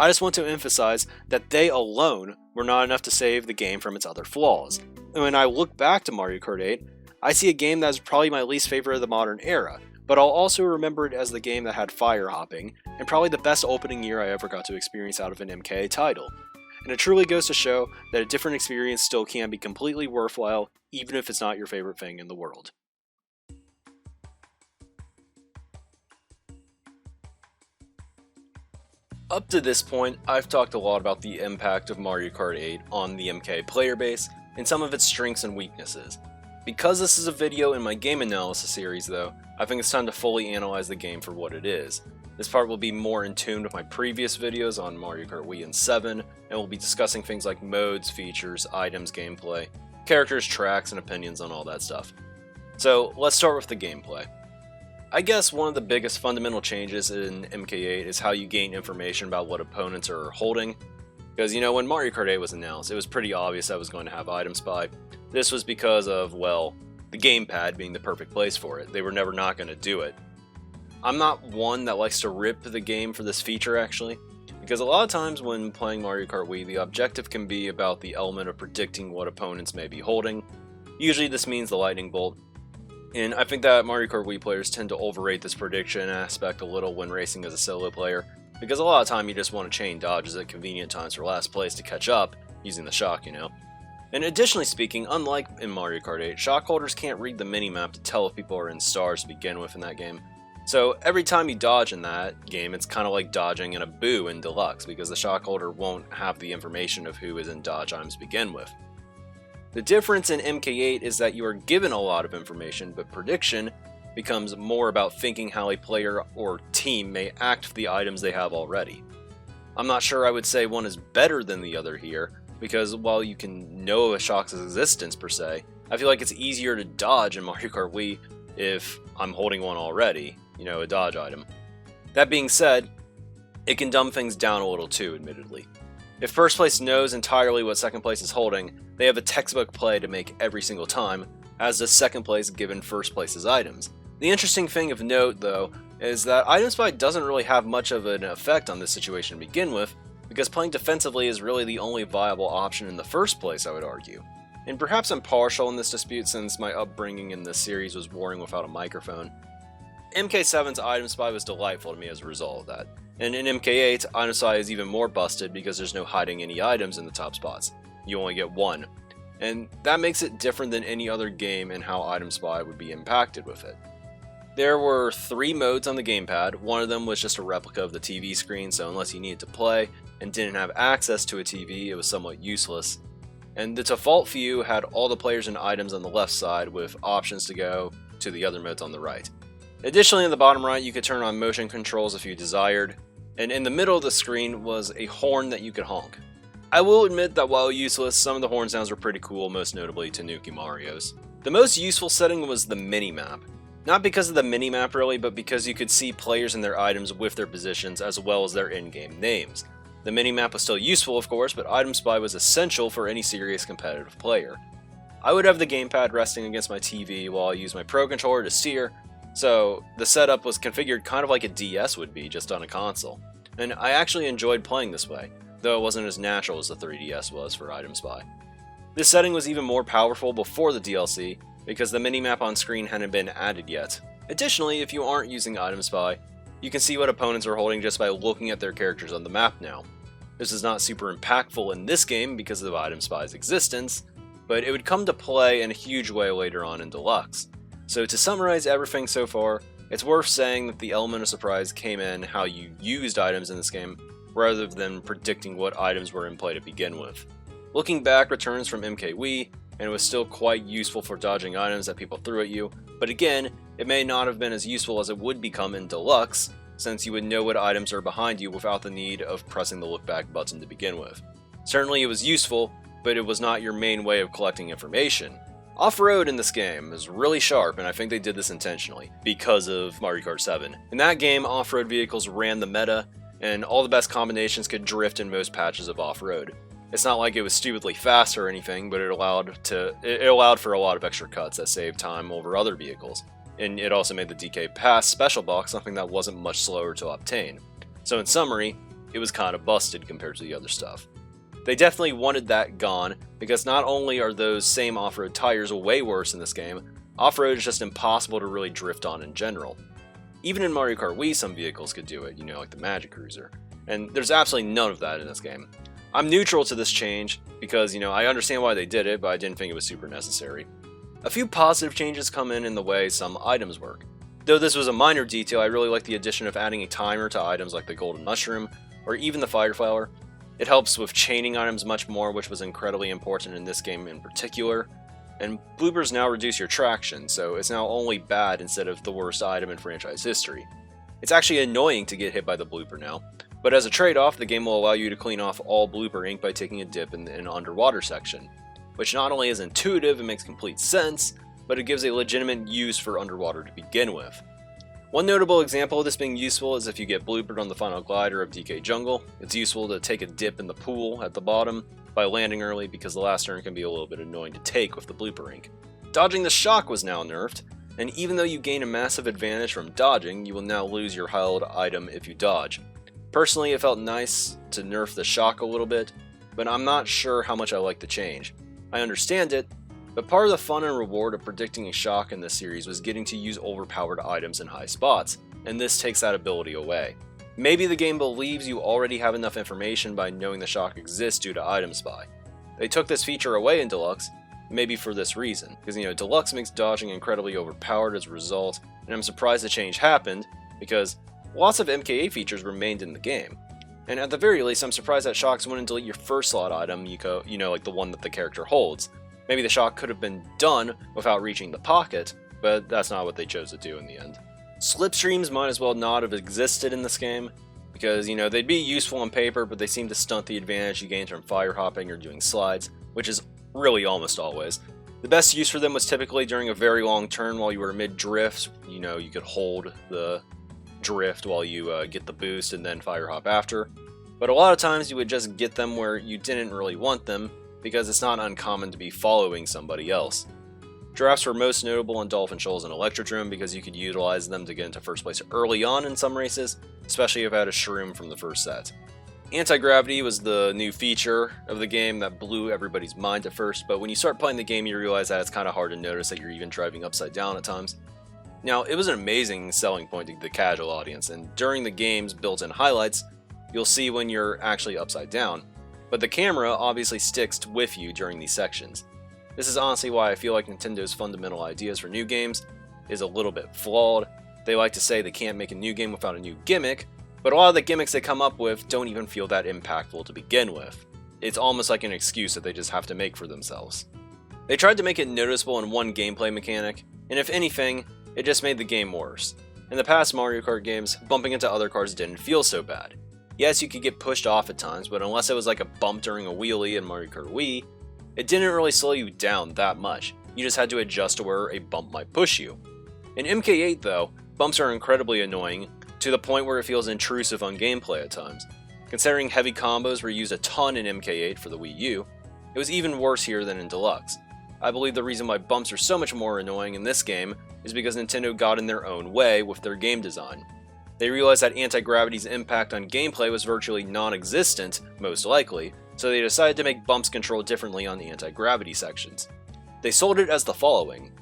I just want to emphasize that they alone were not enough to save the game from its other flaws. And when I look back to Mario Kart 8, I see a game that is probably my least favorite of the modern era, but I'll also remember it as the game that had fire hopping, and probably the best opening year I ever got to experience out of an MK title. And it truly goes to show that a different experience still can be completely worthwhile, even if it's not your favorite thing in the world. Up to this point, I've talked a lot about the impact of Mario Kart 8 on the MK player base, and some of its strengths and weaknesses. Because this is a video in my game analysis series though, I think it's time to fully analyze the game for what it is. This part will be more in tune with my previous videos on Mario Kart Wii and 7, and we'll be discussing things like modes, features, items, gameplay, characters, tracks, and opinions on all that stuff. So let's start with the gameplay. I guess one of the biggest fundamental changes in MK8 is how you gain information about what opponents are holding. Because, when Mario Kart 8 was announced, it was pretty obvious I was going to have Item Spy. This was because of, well, the gamepad being the perfect place for it. They were never not going to do it. I'm not one that likes to rip the game for this feature, actually. Because a lot of times when playing Mario Kart Wii, the objective can be about the element of predicting what opponents may be holding. Usually this means the Lightning Bolt. And I think that Mario Kart Wii players tend to overrate this prediction aspect a little when racing as a solo player, because a lot of time you just want to chain dodges at convenient times for last place to catch up, using the shock, And additionally speaking, unlike in Mario Kart 8, shock holders can't read the minimap to tell if people are in stars to begin with in that game. So every time you dodge in that game, it's kind of like dodging in a Boo in Deluxe, because the shock holder won't have the information of who is in dodge items to begin with. The difference in MK8 is that you are given a lot of information, but prediction becomes more about thinking how a player or team may act with the items they have already. I'm not sure I would say one is better than the other here, because while you can know a shock's existence per se, I feel like it's easier to dodge in Mario Kart Wii if I'm holding one already, a dodge item. That being said, it can dumb things down a little too, admittedly. If first place knows entirely what second place is holding, they have a textbook play to make every single time, as does second place given first place's items. The interesting thing of note, though, is that Item Spy doesn't really have much of an effect on this situation to begin with, because playing defensively is really the only viable option in the first place, I would argue. And perhaps I'm partial in this dispute since my upbringing in this series was warring without a microphone. MK7's Item Spy was delightful to me as a result of that. And in MK8, Item Spy is even more busted because there's no hiding any items in the top spots. You only get one. And that makes it different than any other game in how Item Spy would be impacted with it. There were 3 modes on the gamepad. One of them was just a replica of the TV screen, so unless you needed to play and didn't have access to a TV, it was somewhat useless. And the default view had all the players and items on the left side with options to go to the other modes on the right. Additionally, in the bottom right, you could turn on motion controls if you desired, and in the middle of the screen was a horn that you could honk. I will admit that while useless, some of the horn sounds were pretty cool, most notably Tanuki Mario's. The most useful setting was the minimap. Not because of the minimap really, but because you could see players and their items with their positions as well as their in-game names. The minimap was still useful of course, but Item Spy was essential for any serious competitive player. I would have the gamepad resting against my TV while I used my Pro Controller to steer, so the setup was configured kind of like a DS would be, just on a console. And I actually enjoyed playing this way. though it wasn't as natural as the 3DS was for Item Spy. This setting was even more powerful before the DLC, because the minimap on screen hadn't been added yet. Additionally, if you aren't using Item Spy, you can see what opponents are holding just by looking at their characters on the map now. This is not super impactful in this game because of Item Spy's existence, but it would come to play in a huge way later on in Deluxe. So to summarize everything so far, it's worth saying that the element of surprise came in how you used items in this game, rather than predicting what items were in play to begin with. Looking back, Returns from MKWii, and it was still quite useful for dodging items that people threw at you, but again, it may not have been as useful as it would become in Deluxe, since you would know what items are behind you without the need of pressing the look back button to begin with. Certainly it was useful, but it was not your main way of collecting information. Off-road in this game is really sharp, and I think they did this intentionally, because of Mario Kart 7. In that game, off-road vehicles ran the meta, and all the best combinations could drift in most patches of off-road. It's not like it was stupidly fast or anything, but it allowed for a lot of extra cuts that saved time over other vehicles. And it also made the DK Pass special box something that wasn't much slower to obtain. So in summary, it was kind of busted compared to the other stuff. They definitely wanted that gone, because not only are those same off-road tires way worse in this game, off-road is just impossible to really drift on in general. Even in Mario Kart Wii, some vehicles could do it, like the Magic Cruiser. And there's absolutely none of that in this game. I'm neutral to this change, because, I understand why they did it, but I didn't think it was super necessary. A few positive changes come in the way some items work. Though this was a minor detail, I really like the addition of adding a timer to items like the Golden Mushroom, or even the Fire Flower. It helps with chaining items much more, which was incredibly important in this game in particular. And bloopers now reduce your traction, so it's now only bad instead of the worst item in franchise history. It's actually annoying to get hit by the blooper now, but as a trade-off, the game will allow you to clean off all blooper ink by taking a dip in an underwater section, which not only is intuitive and makes complete sense, but it gives a legitimate use for underwater to begin with. One notable example of this being useful is if you get bloopered on the final glider of DK Jungle. It's useful to take a dip in the pool at the bottom by landing early, because the last turn can be a little bit annoying to take with the blooper ink. Dodging the shock was now nerfed, and even though you gain a massive advantage from dodging, you will now lose your held item if you dodge. Personally, it felt nice to nerf the shock a little bit, but I'm not sure how much I like the change. I understand it, but part of the fun and reward of predicting a shock in this series was getting to use overpowered items in high spots, and this takes that ability away. Maybe the game believes you already have enough information by knowing the shock exists due to Item Spy. They took this feature away in Deluxe, maybe for this reason, because Deluxe makes dodging incredibly overpowered as a result, and I'm surprised the change happened, because lots of MKA features remained in the game. And at the very least, I'm surprised that shocks wouldn't delete your first slot item, like the one that the character holds. Maybe the shock could have been done without reaching the pocket, but that's not what they chose to do in the end. Slipstreams might as well not have existed in this game, because, they'd be useful on paper, but they seem to stunt the advantage you gain from fire hopping or doing slides, which is really almost always. The best use for them was typically during a very long turn while you were mid-drift. You could hold the drift while you get the boost and then fire hop after. But a lot of times you would just get them where you didn't really want them, because it's not uncommon to be following somebody else. Drafts were most notable in Dolphin Shoals and Electrodrome because you could utilize them to get into first place early on in some races, especially if you had a shroom from the first set. Anti-gravity was the new feature of the game that blew everybody's mind at first, but when you start playing the game you realize that it's kind of hard to notice that you're even driving upside down at times. Now, it was an amazing selling point to the casual audience, and during the game's built-in highlights, you'll see when you're actually upside down. But the camera obviously sticks with you during these sections. This is honestly why I feel like Nintendo's fundamental ideas for new games is a little bit flawed. They like to say they can't make a new game without a new gimmick, but a lot of the gimmicks they come up with don't even feel that impactful to begin with. It's almost like an excuse that they just have to make for themselves. They tried to make it noticeable in one gameplay mechanic, and if anything, it just made the game worse. In the past Mario Kart games, bumping into other cars didn't feel so bad. Yes, you could get pushed off at times, but unless it was like a bump during a wheelie in Mario Kart Wii, it didn't really slow you down that much. You just had to adjust to where a bump might push you. In MK8 though, bumps are incredibly annoying, to the point where it feels intrusive on gameplay at times. Considering heavy combos were used a ton in MK8 for the Wii U, it was even worse here than in Deluxe. I believe the reason why bumps are so much more annoying in this game is because Nintendo got in their own way with their game design. They realized that anti-gravity's impact on gameplay was virtually non-existent, most likely, so they decided to make bumps controlled differently on the anti-gravity sections. They sold it as the following: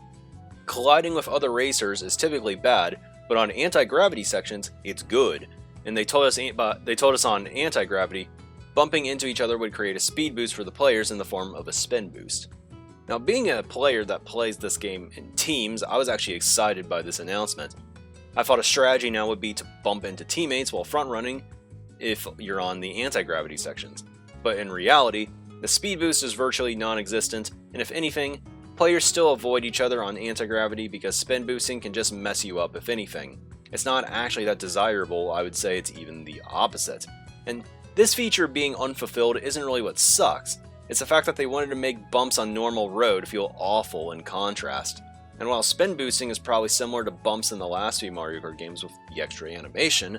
colliding with other racers is typically bad, but on anti-gravity sections, it's good. And they told us on anti-gravity, bumping into each other would create a speed boost for the players in the form of a spin boost. Now, being a player that plays this game in teams, I was actually excited by this announcement. I thought a strategy now would be to bump into teammates while front running if you're on the anti-gravity sections. But in reality, the speed boost is virtually non-existent, and if anything, players still avoid each other on anti-gravity because spin boosting can just mess you up if anything. It's not actually that desirable, I would say it's even the opposite. And this feature being unfulfilled isn't really what sucks, it's the fact that they wanted to make bumps on normal road feel awful in contrast. And while spin boosting is probably similar to bumps in the last few Mario Kart games with the extra animation,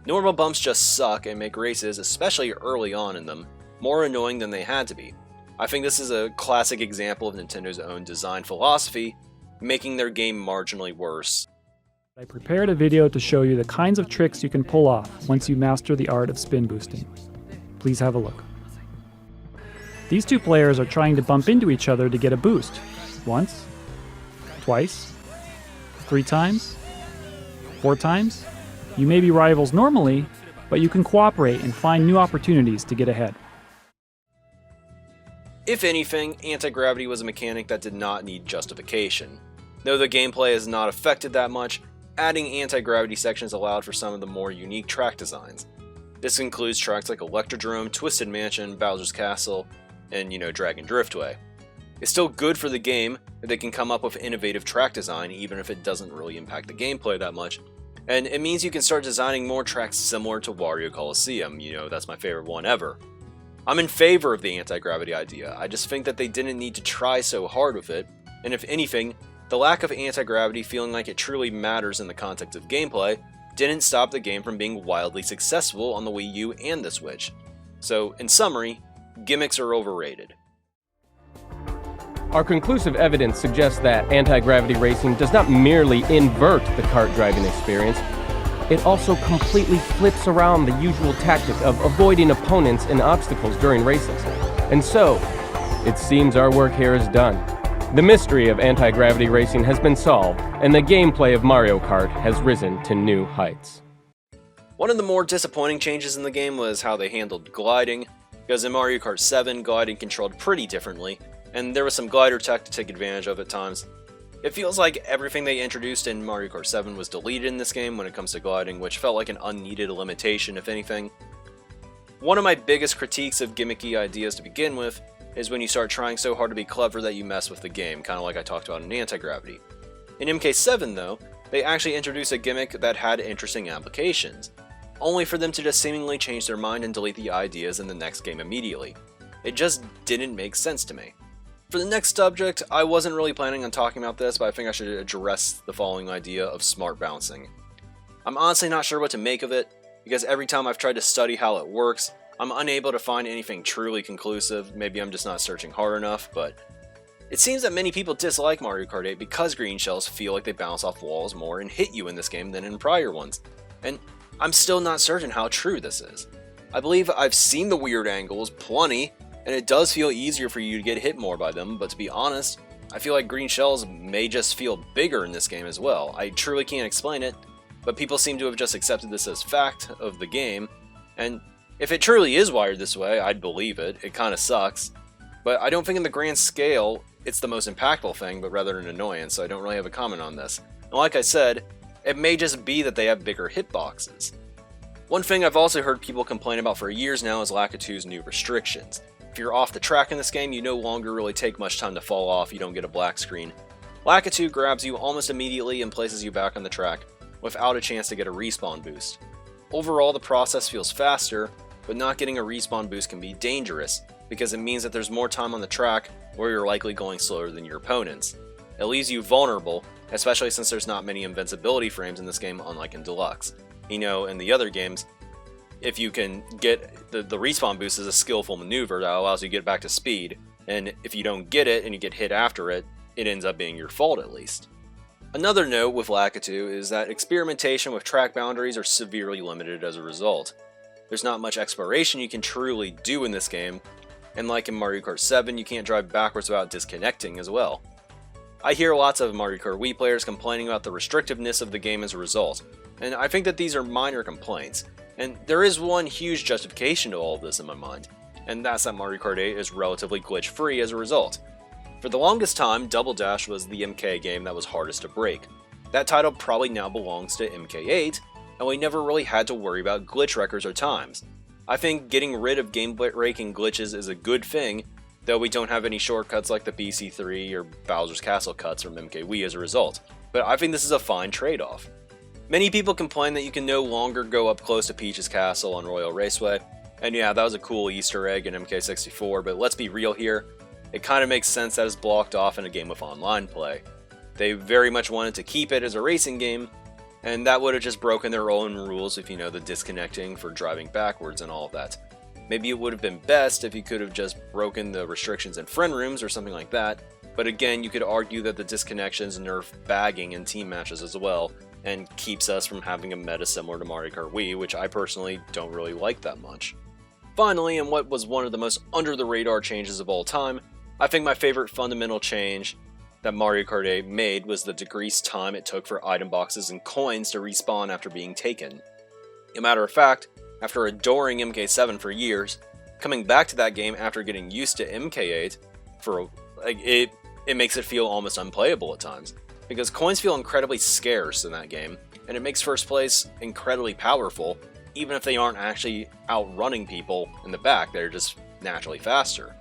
normal bumps just suck and make races, especially early on in them, more annoying than they had to be. I think this is a classic example of Nintendo's own design philosophy, making their game marginally worse. I prepared a video to show you the kinds of tricks you can pull off once you master the art of spin boosting. Please have a look. These two players are trying to bump into each other to get a boost. Once, twice, 3 times, 4 times. You may be rivals normally, but you can cooperate and find new opportunities to get ahead. If anything, anti-gravity was a mechanic that did not need justification. Though the gameplay is not affected that much, adding anti-gravity sections allowed for some of the more unique track designs. This includes tracks like Electrodrome, Twisted Mansion, Bowser's Castle, and Dragon Driftway. It's still good for the game that they can come up with innovative track design even if it doesn't really impact the gameplay that much, and it means you can start designing more tracks similar to Wario Coliseum, that's my favorite one ever. I'm in favor of the anti-gravity idea, I just think that they didn't need to try so hard with it, and if anything, the lack of anti-gravity feeling like it truly matters in the context of gameplay didn't stop the game from being wildly successful on the Wii U and the Switch. So, in summary, gimmicks are overrated. Our conclusive evidence suggests that anti-gravity racing does not merely invert the kart driving experience, it also completely flips around the usual tactic of avoiding opponents and obstacles during races. And so, it seems our work here is done. The mystery of anti-gravity racing has been solved, and the gameplay of Mario Kart has risen to new heights. One of the more disappointing changes in the game was how they handled gliding, because in Mario Kart 7, gliding controlled pretty differently, and there was some glider tech to take advantage of at times. It feels like everything they introduced in Mario Kart 7 was deleted in this game when it comes to gliding, which felt like an unneeded limitation if anything. One of my biggest critiques of gimmicky ideas to begin with is when you start trying so hard to be clever that you mess with the game, kind of like I talked about in Anti-Gravity. In MK7 though, they actually introduced a gimmick that had interesting applications, only for them to just seemingly change their mind and delete the ideas in the next game immediately. It just didn't make sense to me. For the next subject, I wasn't really planning on talking about this, but I think I should address the following idea of smart bouncing. I'm honestly not sure what to make of it, because every time I've tried to study how it works, I'm unable to find anything truly conclusive. Maybe I'm just not searching hard enough, but it seems that many people dislike Mario Kart 8 because green shells feel like they bounce off walls more and hit you in this game than in prior ones, and I'm still not certain how true this is. I believe I've seen the weird angles plenty, and it does feel easier for you to get hit more by them, but to be honest, I feel like green shells may just feel bigger in this game as well. I truly can't explain it, but people seem to have just accepted this as fact of the game, and if it truly is wired this way, I'd believe it. It kinda sucks, but I don't think in the grand scale it's the most impactful thing, but rather an annoyance, so I don't really have a comment on this. And like I said, it may just be that they have bigger hitboxes. One thing I've also heard people complain about for years now is Lakitu's new restrictions. If you're off the track in this game, you no longer really take much time to fall off, you don't get a black screen. Lakitu grabs you almost immediately and places you back on the track, without a chance to get a respawn boost. Overall, the process feels faster, but not getting a respawn boost can be dangerous, because it means that there's more time on the track where you're likely going slower than your opponents. It leaves you vulnerable, especially since there's not many invincibility frames in this game unlike in Deluxe. In the other games, if you can get the respawn boost is a skillful maneuver that allows you to get back to speed, and if you don't get it and you get hit after it, it ends up being your fault at least. Another note with Lakitu is that experimentation with track boundaries are severely limited as a result. There's not much exploration you can truly do in this game, and like in Mario Kart 7, you can't drive backwards without disconnecting as well. I hear lots of Mario Kart Wii players complaining about the restrictiveness of the game as a result, and I think that these are minor complaints, and there is one huge justification to all of this in my mind, and that's that Mario Kart 8 is relatively glitch-free as a result. For the longest time, Double Dash was the MK game that was hardest to break. That title probably now belongs to MK8, and we never really had to worry about glitch records or times. I think getting rid of game-breaking glitches is a good thing, though we don't have any shortcuts like the BC3 or Bowser's Castle cuts from MK Wii as a result. But I think this is a fine trade-off. Many people complain that you can no longer go up close to Peach's Castle on Royal Raceway, and yeah, that was a cool Easter egg in MK64, but let's be real here, it kind of makes sense that it's blocked off in a game with online play. They very much wanted to keep it as a racing game, and that would have just broken their own rules if you know the disconnecting for driving backwards and all of that. Maybe it would have been best if you could have just broken the restrictions in friend rooms or something like that, but again, you could argue that the disconnections nerf bagging in team matches as well, and keeps us from having a meta similar to Mario Kart Wii, which I personally don't really like that much. Finally, and what was one of the most under-the-radar changes of all time, I think my favorite fundamental change that Mario Kart 8 made was the decreased time it took for item boxes and coins to respawn after being taken. A matter of fact, after adoring MK7 for years, coming back to that game after getting used to MK8, it makes it feel almost unplayable at times, because coins feel incredibly scarce in that game, and it makes first place incredibly powerful, even if they aren't actually outrunning people in the back, they're just naturally faster.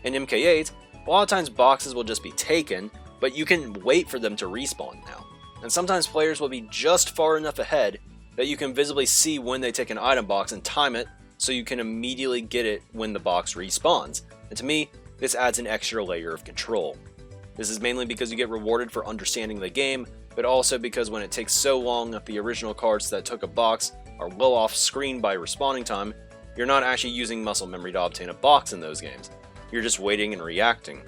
In MK8, a lot of times boxes will just be taken, but you can wait for them to respawn now. And sometimes players will be just far enough ahead that you can visibly see when they take an item box and time it so you can immediately get it when the box respawns. And to me, this adds an extra layer of control. This is mainly because you get rewarded for understanding the game, but also because when it takes so long that the original cards that took a box are well off screen by respawning time, you're not actually using muscle memory to obtain a box in those games. You're just waiting and reacting.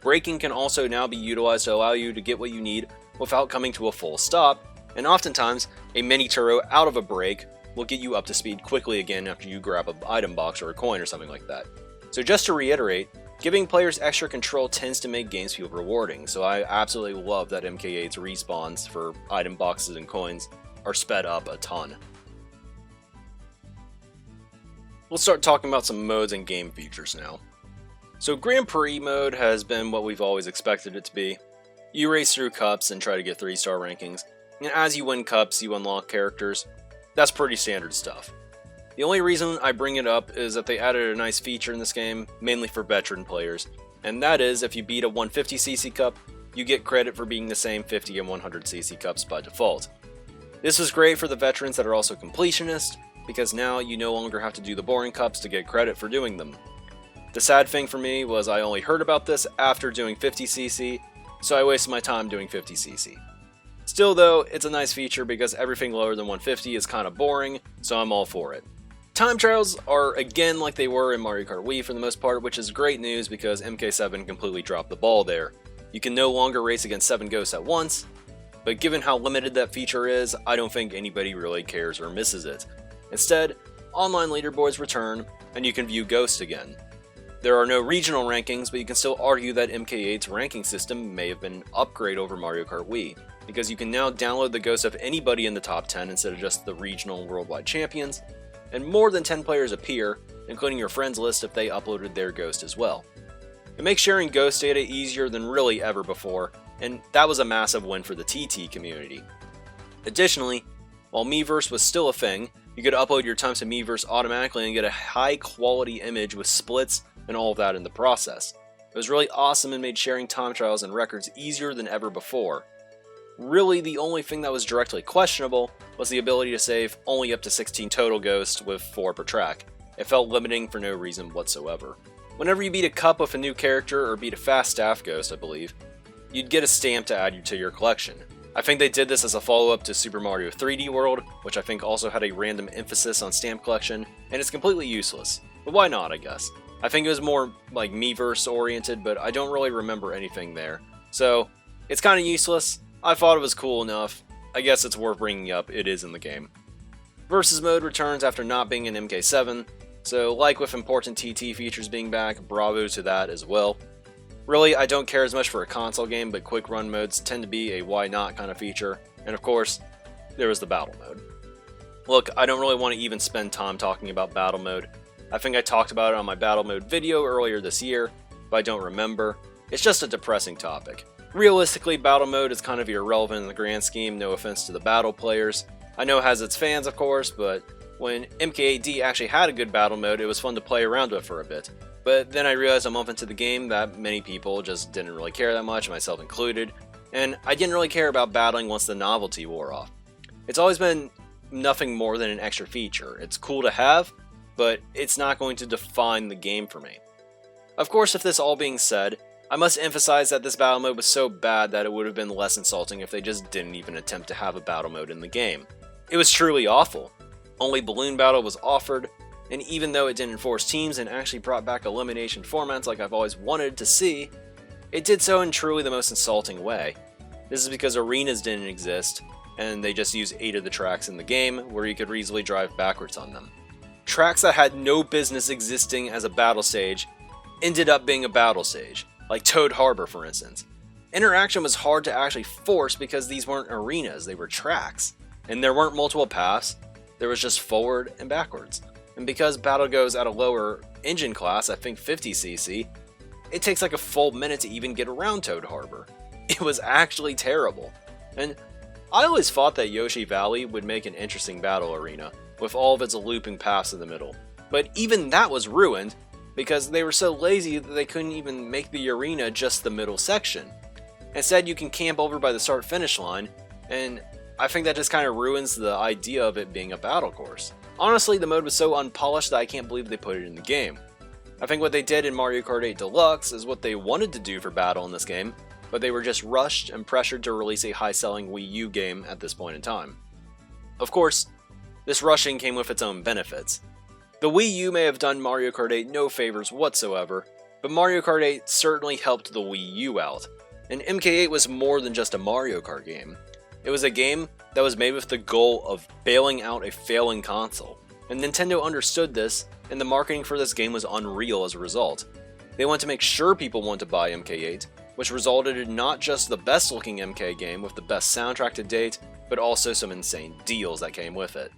Braking can also now be utilized to allow you to get what you need without coming to a full stop, and oftentimes, a mini turbo out of a brake will get you up to speed quickly again after you grab an item box or a coin or something like that. So just to reiterate, giving players extra control tends to make games feel rewarding, so I absolutely love that MK8's respawns for item boxes and coins are sped up a ton. We'll start talking about some modes and game features now. So Grand Prix mode has been what we've always expected it to be. You race through cups and try to get 3-star rankings, and as you win cups, you unlock characters. That's pretty standard stuff. The only reason I bring it up is that they added a nice feature in this game, mainly for veteran players, and that is if you beat a 150cc cup, you get credit for being the same 50 and 100cc cups by default. This is great for the veterans that are also completionists, because now you no longer have to do the boring cups to get credit for doing them. The sad thing for me was I only heard about this after doing 50cc, so I wasted my time doing 50cc. Still though, it's a nice feature because everything lower than 150 is kind of boring, so I'm all for it. Time trials are again like they were in Mario Kart Wii for the most part, which is great news because MK7 completely dropped the ball there. You can no longer race against 7 ghosts at once, but given how limited that feature is, I don't think anybody really cares or misses it. Instead, online leaderboards return, and you can view ghosts again. There are no regional rankings, but you can still argue that MK8's ranking system may have been an upgrade over Mario Kart Wii, because you can now download the ghost of anybody in the top 10 instead of just the regional worldwide champions, and more than 10 players appear, including your friends list if they uploaded their ghost as well. It makes sharing ghost data easier than really ever before, and that was a massive win for the TT community. Additionally, while Miiverse was still a thing, you could upload your times to Miiverse automatically and get a high quality image with splits and all of that in the process. It was really awesome and made sharing time trials and records easier than ever before. Really, the only thing that was directly questionable was the ability to save only up to 16 total ghosts with 4 per track. It felt limiting for no reason whatsoever. Whenever you beat a cup with a new character or beat a fast staff ghost, I believe, you'd get a stamp to add to your collection. I think they did this as a follow-up to Super Mario 3D World, which I think also had a random emphasis on stamp collection, and it's completely useless. But why not, I guess? I think it was more like Miiverse oriented, but I don't really remember anything there. So, it's kind of useless. I thought it was cool enough. I guess it's worth bringing up, it is in the game. Versus mode returns after not being in MK7, so like with important TT features being back, bravo to that as well. Really, I don't care as much for a console game, but quick run modes tend to be a why not kind of feature, and of course, there was the battle mode. Look, I don't really want to even spend time talking about battle mode. I think I talked about it on my battle mode video earlier this year, but I don't remember. It's just a depressing topic. Realistically, battle mode is kind of irrelevant in the grand scheme, no offense to the battle players. I know it has its fans, of course, but when MK8D actually had a good battle mode, it was fun to play around with for a bit. But then I realized a month into the game that many people just didn't really care that much, myself included, and I didn't really care about battling once the novelty wore off. It's always been nothing more than an extra feature. It's cool to have, but it's not going to define the game for me. Of course, with this all being said, I must emphasize that this battle mode was so bad that it would have been less insulting if they just didn't even attempt to have a battle mode in the game. It was truly awful. Only Balloon Battle was offered, and even though it didn't force teams and actually brought back elimination formats like I've always wanted to see, it did so in truly the most insulting way. This is because arenas didn't exist, and they just used 8 of the tracks in the game where you could easily drive backwards on them. Tracks that had no business existing as a battle stage ended up being a battle stage, like Toad Harbor for instance. Interaction was hard to actually force because these weren't arenas, they were tracks. And there weren't multiple paths, there was just forward and backwards. And because battle goes at a lower engine class, I think 50cc, it takes like a full minute to even get around Toad Harbor. It was actually terrible. And I always thought that Yoshi Valley would make an interesting battle arena, with all of its looping paths in the middle. But even that was ruined, because they were so lazy that they couldn't even make the arena just the middle section. Instead, you can camp over by the start-finish line, and I think that just kind of ruins the idea of it being a battle course. Honestly, the mode was so unpolished that I can't believe they put it in the game. I think what they did in Mario Kart 8 Deluxe is what they wanted to do for battle in this game, but they were just rushed and pressured to release a high-selling Wii U game at this point in time. Of course, this rushing came with its own benefits. The Wii U may have done Mario Kart 8 no favors whatsoever, but Mario Kart 8 certainly helped the Wii U out, and MK8 was more than just a Mario Kart game. It was a game that was made with the goal of bailing out a failing console, and Nintendo understood this, and the marketing for this game was unreal as a result. They wanted to make sure people wanted to buy MK8, which resulted in not just the best looking MK game with the best soundtrack to date, but also some insane deals that came with it.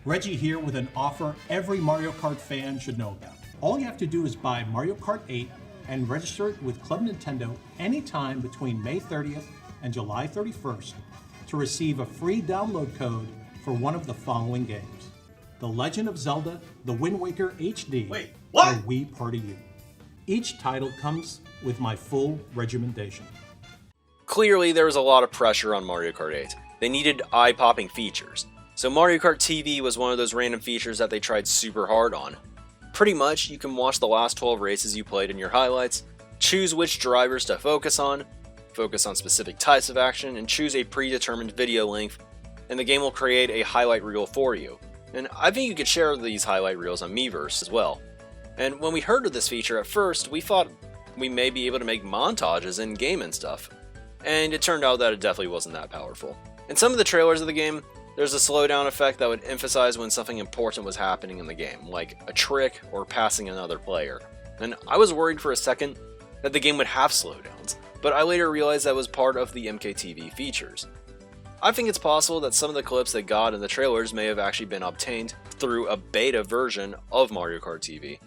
Reggie here with an offer every Mario Kart fan should know about. All you have to do is buy Mario Kart 8 and register it with Club Nintendo anytime between May 30th and July 31st to receive a free download code for one of the following games: The Legend of Zelda, The Wind Waker HD, Wait, what? or Wii Party U. Each title comes with my full recommendation. Clearly, there was a lot of pressure on Mario Kart 8. They needed eye-popping features. So Mario Kart TV was one of those random features that they tried super hard on. Pretty much, you can watch the last 12 races you played in your highlights, choose which drivers to focus on specific types of action, and choose a predetermined video length, and the game will create a highlight reel for you. And I think you could share these highlight reels on Miiverse as well. And when we heard of this feature at first, we thought we may be able to make montages in-game and stuff. And it turned out that it definitely wasn't that powerful. In some of the trailers of the game, there's a slowdown effect that would emphasize when something important was happening in the game, like a trick or passing another player. And I was worried for a second that the game would have slowdowns, but I later realized that was part of the MKTV features. I think it's possible that some of the clips they got in the trailers may have actually been obtained through a beta version of Mario Kart TV.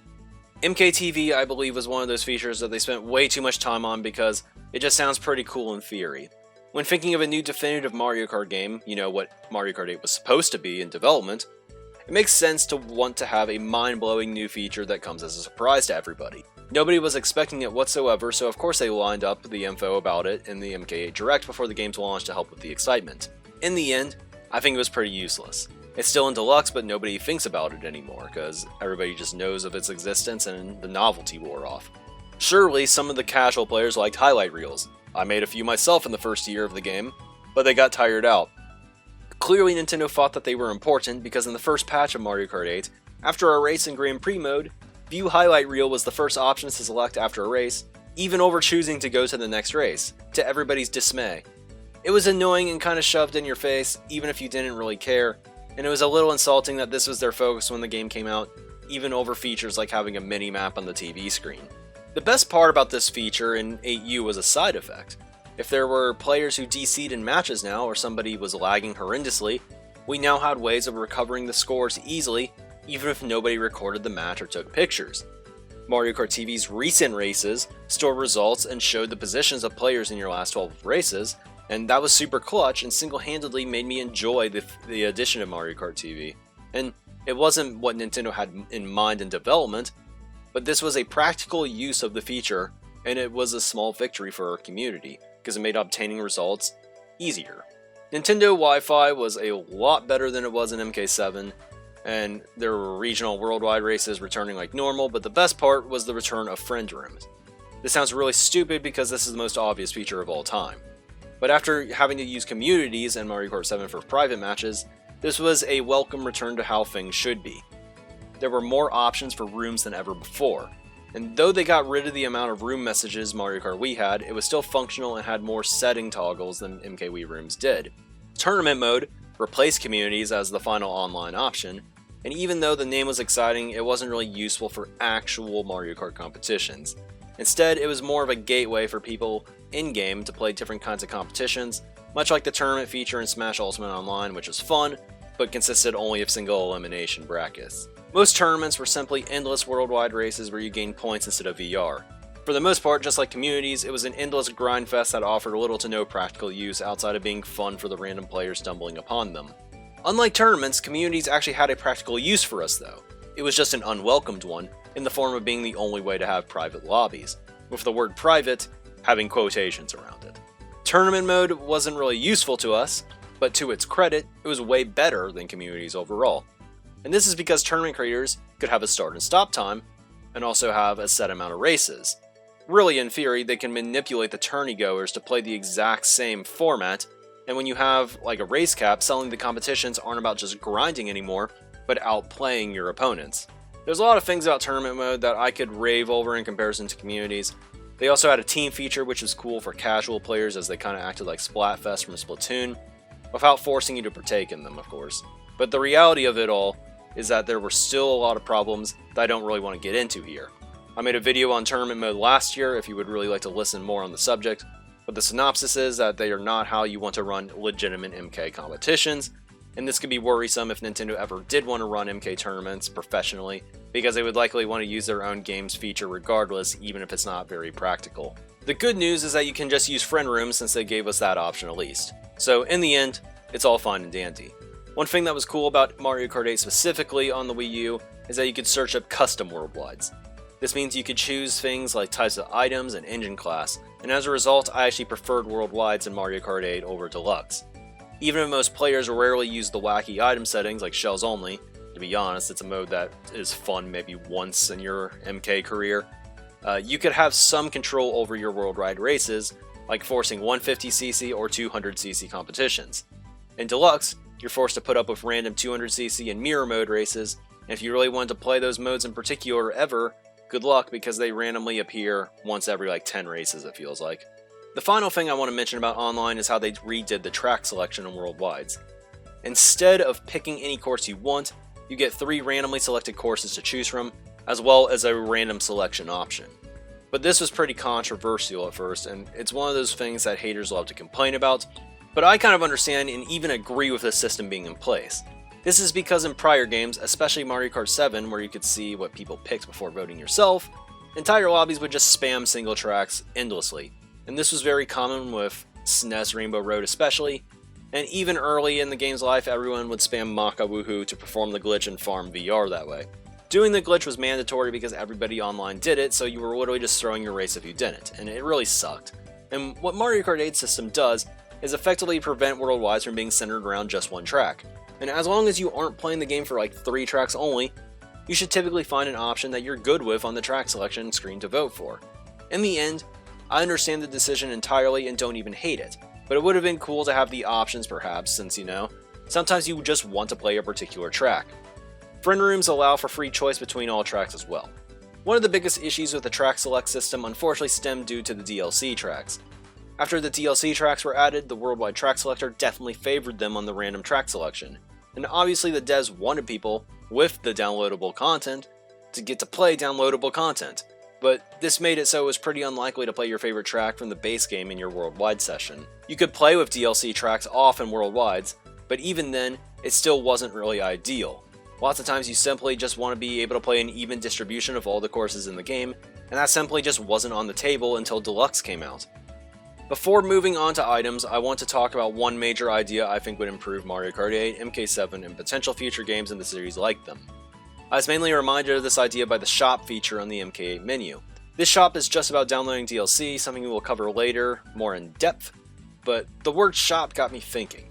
MKTV, I believe, was one of those features that they spent way too much time on because it just sounds pretty cool in theory. When thinking of a new definitive Mario Kart game, you know, what Mario Kart 8 was supposed to be in development, it makes sense to want to have a mind-blowing new feature that comes as a surprise to everybody. Nobody was expecting it whatsoever, so of course they lined up the info about it in the MK8 Direct before the game's launch to help with the excitement. In the end, I think it was pretty useless. It's still in Deluxe, but nobody thinks about it anymore, because everybody just knows of its existence and the novelty wore off. Surely, some of the casual players liked highlight reels. I made a few myself in the first year of the game, but they got tired out. Clearly Nintendo thought that they were important because in the first patch of Mario Kart 8, after a race in Grand Prix mode, View Highlight Reel was the first option to select after a race, even over choosing to go to the next race, to everybody's dismay. It was annoying and kind of shoved in your face, even if you didn't really care, and it was a little insulting that this was their focus when the game came out, even over features like having a mini-map on the TV screen. The best part about this feature in 8U was a side effect. If there were players who DC'd in matches now, or somebody was lagging horrendously, we now had ways of recovering the scores easily, even if nobody recorded the match or took pictures. Mario Kart TV's recent races stored results and showed the positions of players in your last 12 races, and that was super clutch and single-handedly made me enjoy the addition of Mario Kart TV. And it wasn't what Nintendo had in mind in development, but this was a practical use of the feature, and it was a small victory for our community, because it made obtaining results easier. Nintendo Wi-Fi was a lot better than it was in MK7, and there were regional worldwide races returning like normal, but the best part was the return of friend rooms. This sounds really stupid because this is the most obvious feature of all time. But after having to use communities and Mario Kart 7 for private matches, this was a welcome return to how things should be. There were more options for rooms than ever before, and though they got rid of the amount of room messages Mario Kart Wii had, it was still functional and had more setting toggles than MK Wii rooms did. Tournament mode replaced communities as the final online option, and even though the name was exciting, it wasn't really useful for actual Mario Kart competitions. Instead, it was more of a gateway for people in-game to play different kinds of competitions, much like the tournament feature in Smash Ultimate Online, which was fun, but consisted only of single elimination brackets. Most tournaments were simply endless worldwide races where you gained points instead of VR. For the most part, just like communities, it was an endless grind fest that offered little to no practical use outside of being fun for the random players stumbling upon them. Unlike tournaments, communities actually had a practical use for us though. It was just an unwelcomed one, in the form of being the only way to have private lobbies, with the word private having quotations around it. Tournament mode wasn't really useful to us, but to its credit, it was way better than communities overall. And this is because tournament creators could have a start and stop time, and also have a set amount of races. Really, in theory, they can manipulate the tourney goers to play the exact same format, and when you have like a race cap, suddenly the competitions aren't about just grinding anymore, but outplaying your opponents. There's a lot of things about tournament mode that I could rave over in comparison to communities. They also had a team feature which was cool for casual players as they kind of acted like Splatfest from Splatoon, without forcing you to partake in them, of course. But the reality of it all is that there were still a lot of problems that I don't really want to get into here. I made a video on tournament mode last year if you would really like to listen more on the subject, but the synopsis is that they are not how you want to run legitimate MK competitions, and this could be worrisome if Nintendo ever did want to run MK tournaments professionally, because they would likely want to use their own game's feature regardless, even if it's not very practical. The good news is that you can just use friend rooms since they gave us that option at least. So in the end, it's all fine and dandy. One thing that was cool about Mario Kart 8 specifically on the Wii U is that you could search up custom worldwides. This means you could choose things like types of items and engine class, and as a result, I actually preferred worldwides in Mario Kart 8 over Deluxe. Even if most players rarely use the wacky item settings like shells only, to be honest, it's a mode that is fun maybe once in your MK career, you could have some control over your worldwide races, like forcing 150cc or 200cc competitions. In Deluxe, you're forced to put up with random 200cc and mirror mode races, and if you really wanted to play those modes in particular ever, good luck because they randomly appear once every like 10 races it feels like. The final thing I want to mention about online is how they redid the track selection in worldwides. Instead of picking any course you want, you get 3 randomly selected courses to choose from, as well as a random selection option. But this was pretty controversial at first, and it's one of those things that haters love to complain about, but I kind of understand and even agree with the system being in place. This is because in prior games, especially Mario Kart 7, where you could see what people picked before voting yourself, entire lobbies would just spam single tracks endlessly, and this was very common with SNES Rainbow Road especially, and even early in the game's life everyone would spam Maka Woohoo to perform the glitch and farm VR that way. Doing the glitch was mandatory because everybody online did it, so you were literally just throwing your race if you didn't, and it really sucked. And what Mario Kart 8's system does is effectively prevent worldwides from being centered around just one track. And as long as you aren't playing the game for like 3 tracks only, you should typically find an option that you're good with on the track selection screen to vote for. In the end, I understand the decision entirely and don't even hate it, but it would have been cool to have the options perhaps, since sometimes you just want to play a particular track. Friend rooms allow for free choice between all tracks as well. One of the biggest issues with the track select system unfortunately stemmed due to the DLC tracks. After the DLC tracks were added, the worldwide track selector definitely favored them on the random track selection, and obviously the devs wanted people with the downloadable content to get to play downloadable content, but this made it so it was pretty unlikely to play your favorite track from the base game in your worldwide session. You could play with DLC tracks off in worldwides, but even then, it still wasn't really ideal. Lots of times you simply just want to be able to play an even distribution of all the courses in the game, and that simply just wasn't on the table until Deluxe came out. Before moving on to items, I want to talk about one major idea I think would improve Mario Kart 8, MK7, and potential future games in the series like them. I was mainly reminded of this idea by the shop feature on the MK8 menu. This shop is just about downloading DLC, something we will cover later, more in depth, but the word shop got me thinking.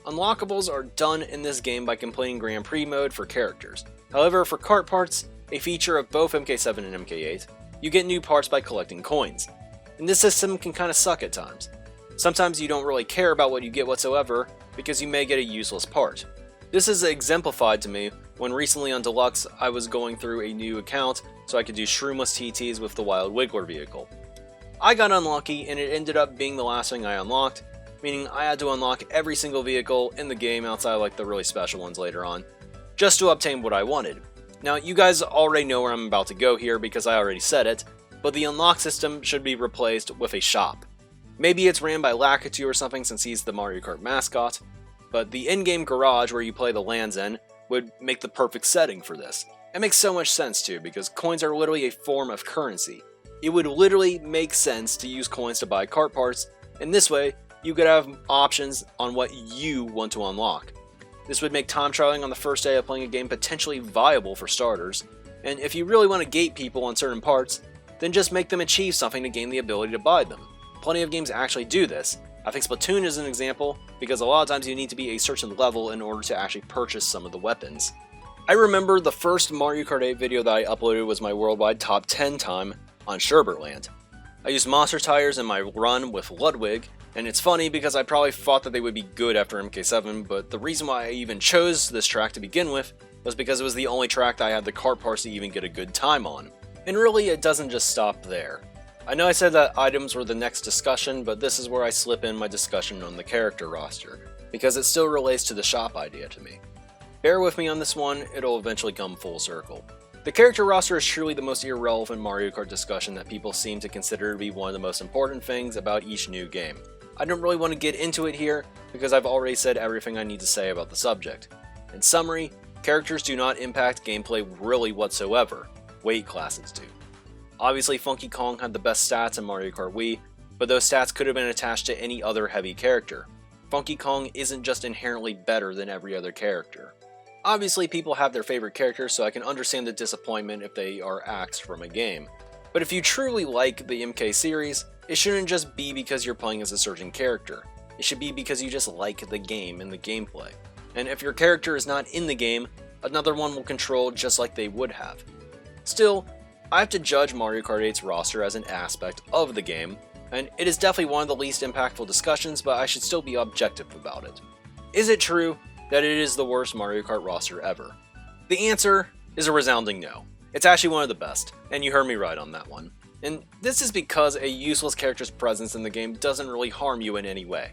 Unlockables are done in this game by completing Grand Prix mode for characters. However, for kart parts, a feature of both MK7 and MK8, you get new parts by collecting coins. And this system can kinda suck at times. Sometimes you don't really care about what you get whatsoever, because you may get a useless part. This is exemplified to me when recently on Deluxe I was going through a new account so I could do shroomless TTs with the Wild Wiggler vehicle. I got unlucky and it ended up being the last thing I unlocked, meaning I had to unlock every single vehicle in the game outside of like the really special ones later on, just to obtain what I wanted. Now you guys already know where I'm about to go here because I already said it, but the unlock system should be replaced with a shop. Maybe it's ran by Lakitu or something since he's the Mario Kart mascot, but the in-game garage where you play the Land's End would make the perfect setting for this. It makes so much sense too, because coins are literally a form of currency. It would literally make sense to use coins to buy kart parts, and this way, you could have options on what you want to unlock. This would make time traveling on the first day of playing a game potentially viable for starters, and if you really want to gate people on certain parts, then just make them achieve something to gain the ability to buy them. Plenty of games actually do this. I think Splatoon is an example, because a lot of times you need to be a certain level in order to actually purchase some of the weapons. I remember the first Mario Kart 8 video that I uploaded was my worldwide top 10 time on Sherbertland. I used monster tires in my run with Ludwig, and it's funny because I probably thought that they would be good after MK7, but the reason why I even chose this track to begin with was because it was the only track that I had the kart parts to even get a good time on. And really, it doesn't just stop there. I know I said that items were the next discussion, but this is where I slip in my discussion on the character roster, because it still relates to the shop idea to me. Bear with me on this one, it'll eventually come full circle. The character roster is truly the most irrelevant Mario Kart discussion that people seem to consider to be one of the most important things about each new game. I don't really want to get into it here, because I've already said everything I need to say about the subject. In summary, characters do not impact gameplay really whatsoever. Weight classes do. Obviously Funky Kong had the best stats in Mario Kart Wii, but those stats could have been attached to any other heavy character. Funky Kong isn't just inherently better than every other character. Obviously people have their favorite characters, so I can understand the disappointment if they are axed from a game. But if you truly like the MK series, it shouldn't just be because you're playing as a certain character. It should be because you just like the game and the gameplay. And if your character is not in the game, another one will control just like they would have. Still, I have to judge Mario Kart 8's roster as an aspect of the game, and it is definitely one of the least impactful discussions, but I should still be objective about it. Is it true that it is the worst Mario Kart roster ever? The answer is a resounding no. It's actually one of the best, and you heard me right on that one. And this is because a useless character's presence in the game doesn't really harm you in any way.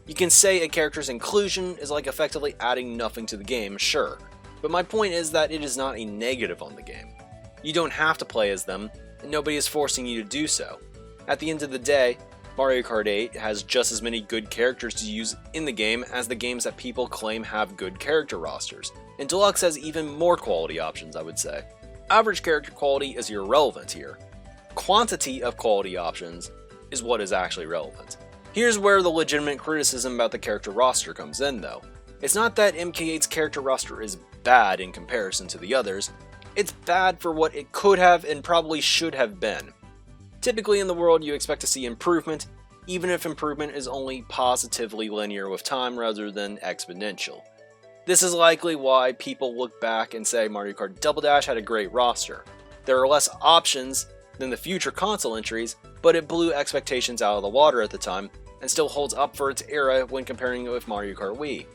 You can say a character's inclusion is like effectively adding nothing to the game, sure, but my point is that it is not a negative on the game. You don't have to play as them, and nobody is forcing you to do so. At the end of the day, Mario Kart 8 has just as many good characters to use in the game as the games that people claim have good character rosters, and Deluxe has even more quality options, I would say. Average character quality is irrelevant here. Quantity of quality options is what is actually relevant. Here's where the legitimate criticism about the character roster comes in though. It's not that MK8's character roster is bad in comparison to the others, it's bad for what it could have and probably should have been. Typically in the world you expect to see improvement, even if improvement is only positively linear with time rather than exponential. This is likely why people look back and say Mario Kart Double Dash had a great roster. There are less options than the future console entries, but it blew expectations out of the water at the time, and still holds up for its era when comparing it with Mario Kart Wii.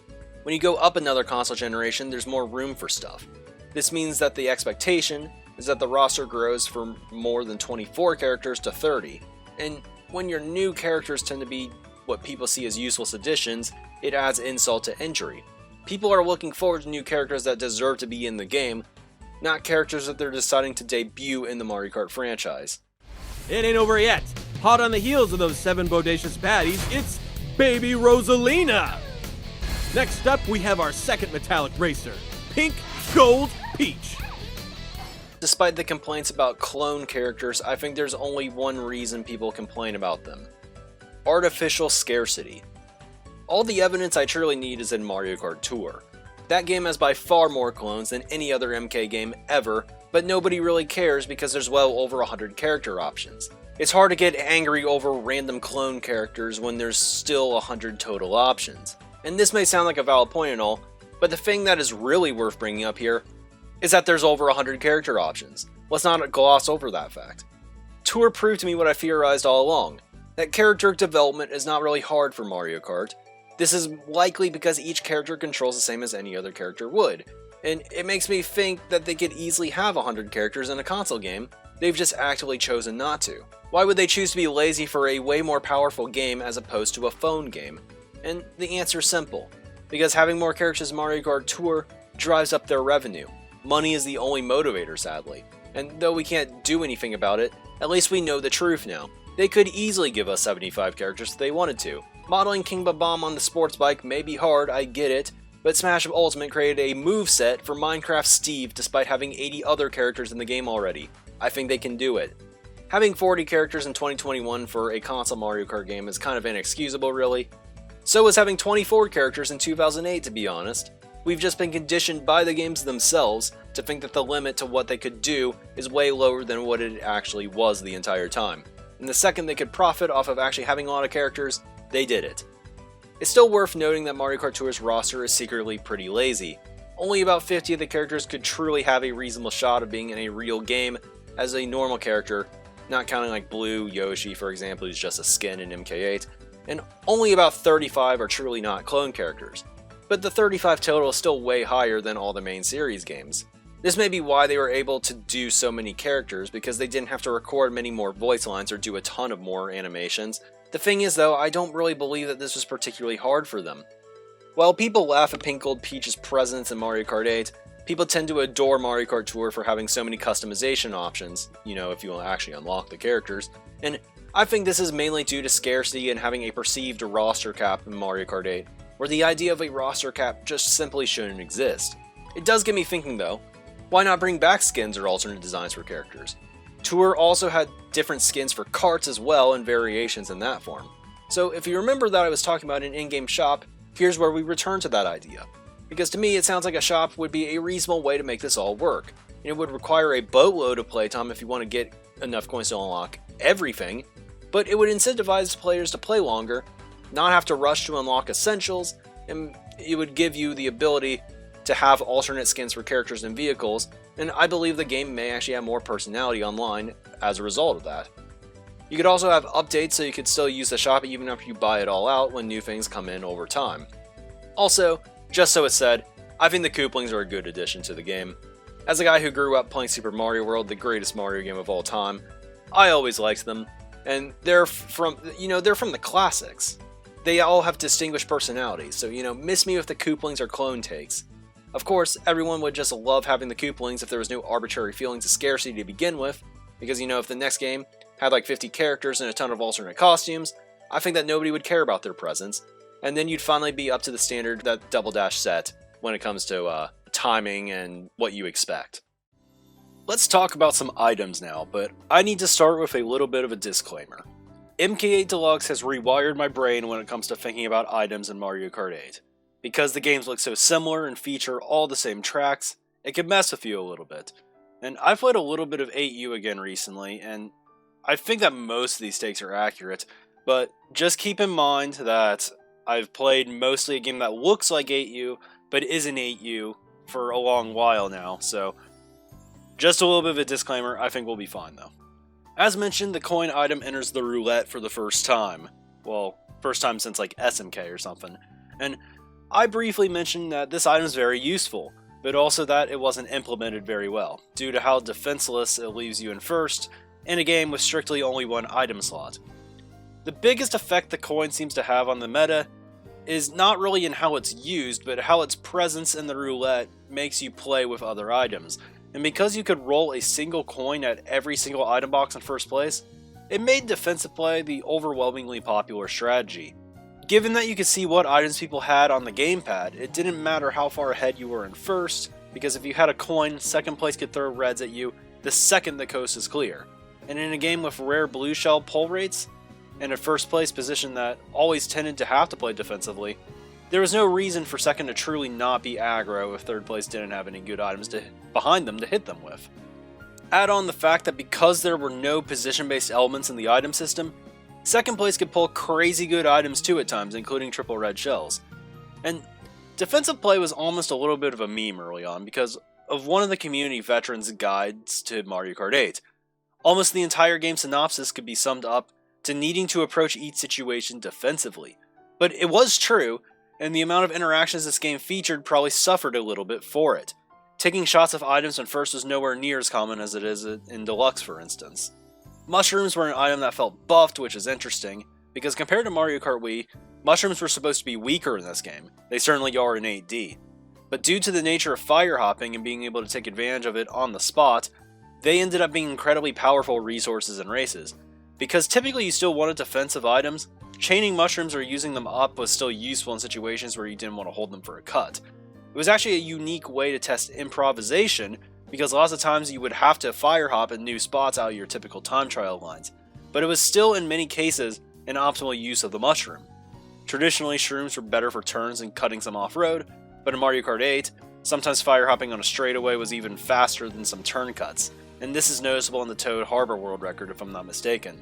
When you go up another console generation, there's more room for stuff. This means that the expectation is that the roster grows from more than 24 characters to 30, and when your new characters tend to be what people see as useless additions, it adds insult to injury. People are looking forward to new characters that deserve to be in the game, not characters that they're deciding to debut in the Mario Kart franchise. It ain't over yet. Hot on the heels of those 7 bodacious baddies, it's Baby Rosalina! Next up, we have our second metallic racer, Pink Gold Peach. Despite the complaints about clone characters, I think there's only one reason people complain about them. Artificial scarcity. All the evidence I truly need is in Mario Kart Tour. That game has by far more clones than any other MK game ever, but nobody really cares because there's well over 100 character options. It's hard to get angry over random clone characters when there's still 100 total options. And this may sound like a valid point and all, but the thing that is really worth bringing up here is that there's over 100 character options. Let's not gloss over that fact. Tour proved to me what I theorized all along, that character development is not really hard for Mario Kart. This is likely because each character controls the same as any other character would, and it makes me think that they could easily have 100 characters in a console game, they've just actively chosen not to. Why would they choose to be lazy for a way more powerful game as opposed to a phone game? And the answer is simple, because having more characters in Mario Kart Tour drives up their revenue. Money is the only motivator, sadly, and though we can't do anything about it, at least we know the truth now. They could easily give us 75 characters if they wanted to. Modeling King Bob-omb on the sports bike may be hard, I get it, but Smash Ultimate created a moveset for Minecraft Steve despite having 80 other characters in the game already. I think they can do it. Having 40 characters in 2021 for a console Mario Kart game is kind of inexcusable, really. So was having 24 characters in 2008, to be honest. We've just been conditioned by the games themselves to think that the limit to what they could do is way lower than what it actually was the entire time. And the second they could profit off of actually having a lot of characters, they did it. It's still worth noting that Mario Kart Tour's roster is secretly pretty lazy. Only about 50 of the characters could truly have a reasonable shot of being in a real game as a normal character, not counting like Blue Yoshi, for example, who's just a skin in MK8, and only about 35 are truly not clone characters. But the 35 total is still way higher than all the main series games. This may be why they were able to do so many characters, because they didn't have to record many more voice lines or do a ton of more animations. The thing is though, I don't really believe that this was particularly hard for them. While people laugh at Pink Gold Peach's presence in Mario Kart 8, people tend to adore Mario Kart Tour for having so many customization options, if you will actually unlock the characters, and I think this is mainly due to scarcity and having a perceived roster cap in Mario Kart 8, where the idea of a roster cap just simply shouldn't exist. It does get me thinking though, why not bring back skins or alternate designs for characters? Tour also had different skins for carts as well and variations in that form. So if you remember that I was talking about an in-game shop, here's where we return to that idea. Because to me it sounds like a shop would be a reasonable way to make this all work. And it would require a boatload of playtime if you want to get enough coins to unlock everything, but it would incentivize players to play longer, not have to rush to unlock essentials, and it would give you the ability to have alternate skins for characters and vehicles, and I believe the game may actually have more personality online as a result of that. You could also have updates so you could still use the shop even after you buy it all out when new things come in over time. Also, just so it's said, I think the Kooplings are a good addition to the game. As a guy who grew up playing Super Mario World, the greatest Mario game of all time, I always liked them, and they're from the classics. They all have distinguished personalities, so miss me with the Kooplings or clone takes. Of course, everyone would just love having the Kooplings if there was no arbitrary feelings of scarcity to begin with, because if the next game had like 50 characters and a ton of alternate costumes, I think that nobody would care about their presence, and then you'd finally be up to the standard that Double Dash set when it comes to timing and what you expect. Let's talk about some items now, but I need to start with a little bit of a disclaimer. MK8 Deluxe has rewired my brain when it comes to thinking about items in Mario Kart 8. Because the games look so similar and feature all the same tracks, it can mess with you a little bit. And I've played a little bit of 8U again recently, and I think that most of these takes are accurate, but just keep in mind that I've played mostly a game that looks like 8U, but isn't 8U for a long while now, so just a little bit of a disclaimer, I think we'll be fine though. As mentioned, the coin item enters the roulette for the first time. Well, first time since like SMK or something. And I briefly mentioned that this item is very useful, but also that it wasn't implemented very well, due to how defenseless it leaves you in first in a game with strictly only one item slot. The biggest effect the coin seems to have on the meta is not really in how it's used, but how its presence in the roulette makes you play with other items. And because you could roll a single coin at every single item box in first place, it made defensive play the overwhelmingly popular strategy. Given that you could see what items people had on the gamepad, it didn't matter how far ahead you were in first, because if you had a coin, second place could throw reds at you the second the coast is clear. And in a game with rare blue shell pull rates, and a first place position that always tended to have to play defensively, there was no reason for second to truly not be aggro if third place didn't have any good items behind them to hit them with. Add on the fact that because there were no position-based elements in the item system, second place could pull crazy good items too at times, including triple red shells. And defensive play was almost a little bit of a meme early on because of one of the community veterans' guides to Mario Kart 8. Almost the entire game synopsis could be summed up to needing to approach each situation defensively. But it was true, and the amount of interactions this game featured probably suffered a little bit for it. Taking shots of items when first was nowhere near as common as it is in Deluxe, for instance. Mushrooms were an item that felt buffed, which is interesting, because compared to Mario Kart Wii, mushrooms were supposed to be weaker in this game. They certainly are in 8D. But due to the nature of fire hopping and being able to take advantage of it on the spot, they ended up being incredibly powerful resources in races. Because typically you still wanted defensive items, chaining mushrooms or using them up was still useful in situations where you didn't want to hold them for a cut. It was actually a unique way to test improvisation, because lots of times you would have to fire hop in new spots out of your typical time trial lines, but it was still in many cases an optimal use of the mushroom. Traditionally, shrooms were better for turns and cutting some off-road, but in Mario Kart 8, sometimes fire hopping on a straightaway was even faster than some turn cuts, and this is noticeable in the Toad Harbor world record if I'm not mistaken.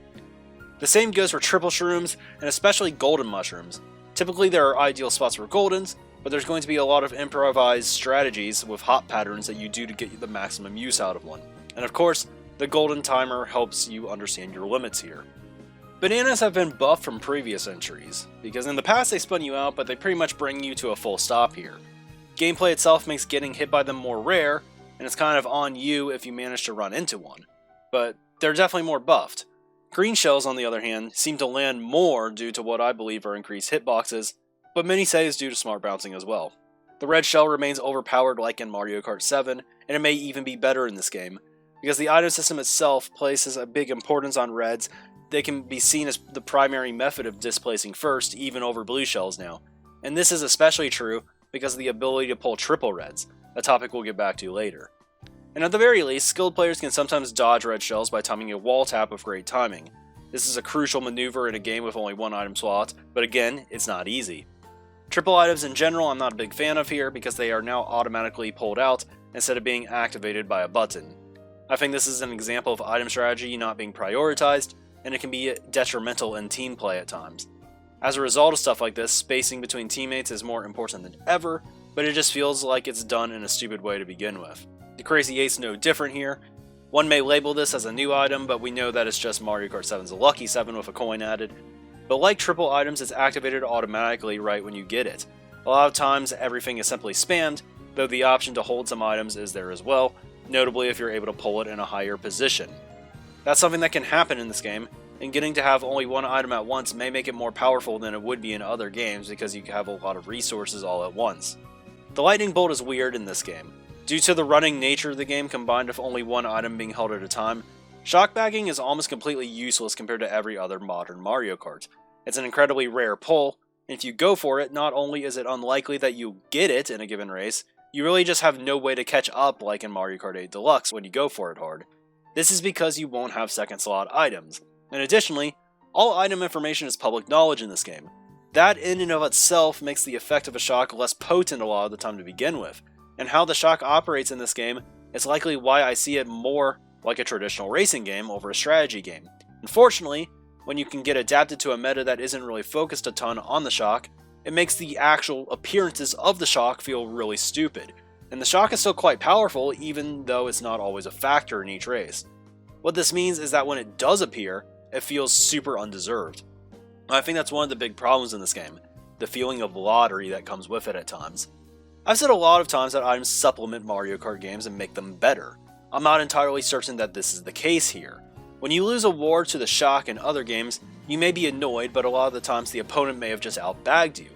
The same goes for triple shrooms, and especially golden mushrooms. Typically there are ideal spots for goldens, but there's going to be a lot of improvised strategies with hop patterns that you do to get the maximum use out of one. And of course, the golden timer helps you understand your limits here. Bananas have been buffed from previous entries, because in the past they spun you out, but they pretty much bring you to a full stop here. Gameplay itself makes getting hit by them more rare, and it's kind of on you if you manage to run into one. But they're definitely more buffed. Green shells, on the other hand, seem to land more due to what I believe are increased hitboxes, but many say is due to smart bouncing as well. The red shell remains overpowered like in Mario Kart 7, and it may even be better in this game, because the item system itself places a big importance on reds. They can be seen as the primary method of displacing first, even over blue shells now. And this is especially true because of the ability to pull triple reds, a topic we'll get back to later. And at the very least, skilled players can sometimes dodge red shells by timing a wall tap with great timing. This is a crucial maneuver in a game with only one item slot, but again, it's not easy. Triple items in general I'm not a big fan of here because they are now automatically pulled out instead of being activated by a button. I think this is an example of item strategy not being prioritized, and it can be detrimental in team play at times. As a result of stuff like this, spacing between teammates is more important than ever, but it just feels like it's done in a stupid way to begin with. The Crazy 8's no different here. One may label this as a new item, but we know that it's just Mario Kart 7's Lucky 7 with a coin added. But like triple items, it's activated automatically right when you get it. A lot of times everything is simply spammed, though the option to hold some items is there as well, notably if you're able to pull it in a higher position. That's something that can happen in this game, and getting to have only one item at once may make it more powerful than it would be in other games because you have a lot of resources all at once. The lightning bolt is weird in this game. Due to the running nature of the game combined with only one item being held at a time, shock bagging is almost completely useless compared to every other modern Mario Kart. It's an incredibly rare pull, and if you go for it, not only is it unlikely that you get it in a given race, you really just have no way to catch up like in Mario Kart 8 Deluxe when you go for it hard. This is because you won't have second slot items, and additionally, all item information is public knowledge in this game. That in and of itself makes the effect of a shock less potent a lot of the time to begin with, and how the shock operates in this game is likely why I see it more like a traditional racing game over a strategy game. Unfortunately, when you can get adapted to a meta that isn't really focused a ton on the shock, it makes the actual appearances of the shock feel really stupid. And the shock is still quite powerful even though it's not always a factor in each race. What this means is that when it does appear, it feels super undeserved. I think that's one of the big problems in this game, the feeling of lottery that comes with it at times. I've said a lot of times that items supplement Mario Kart games and make them better. I'm not entirely certain that this is the case here. When you lose a war to the shock in other games, you may be annoyed, but a lot of the times the opponent may have just outbagged you.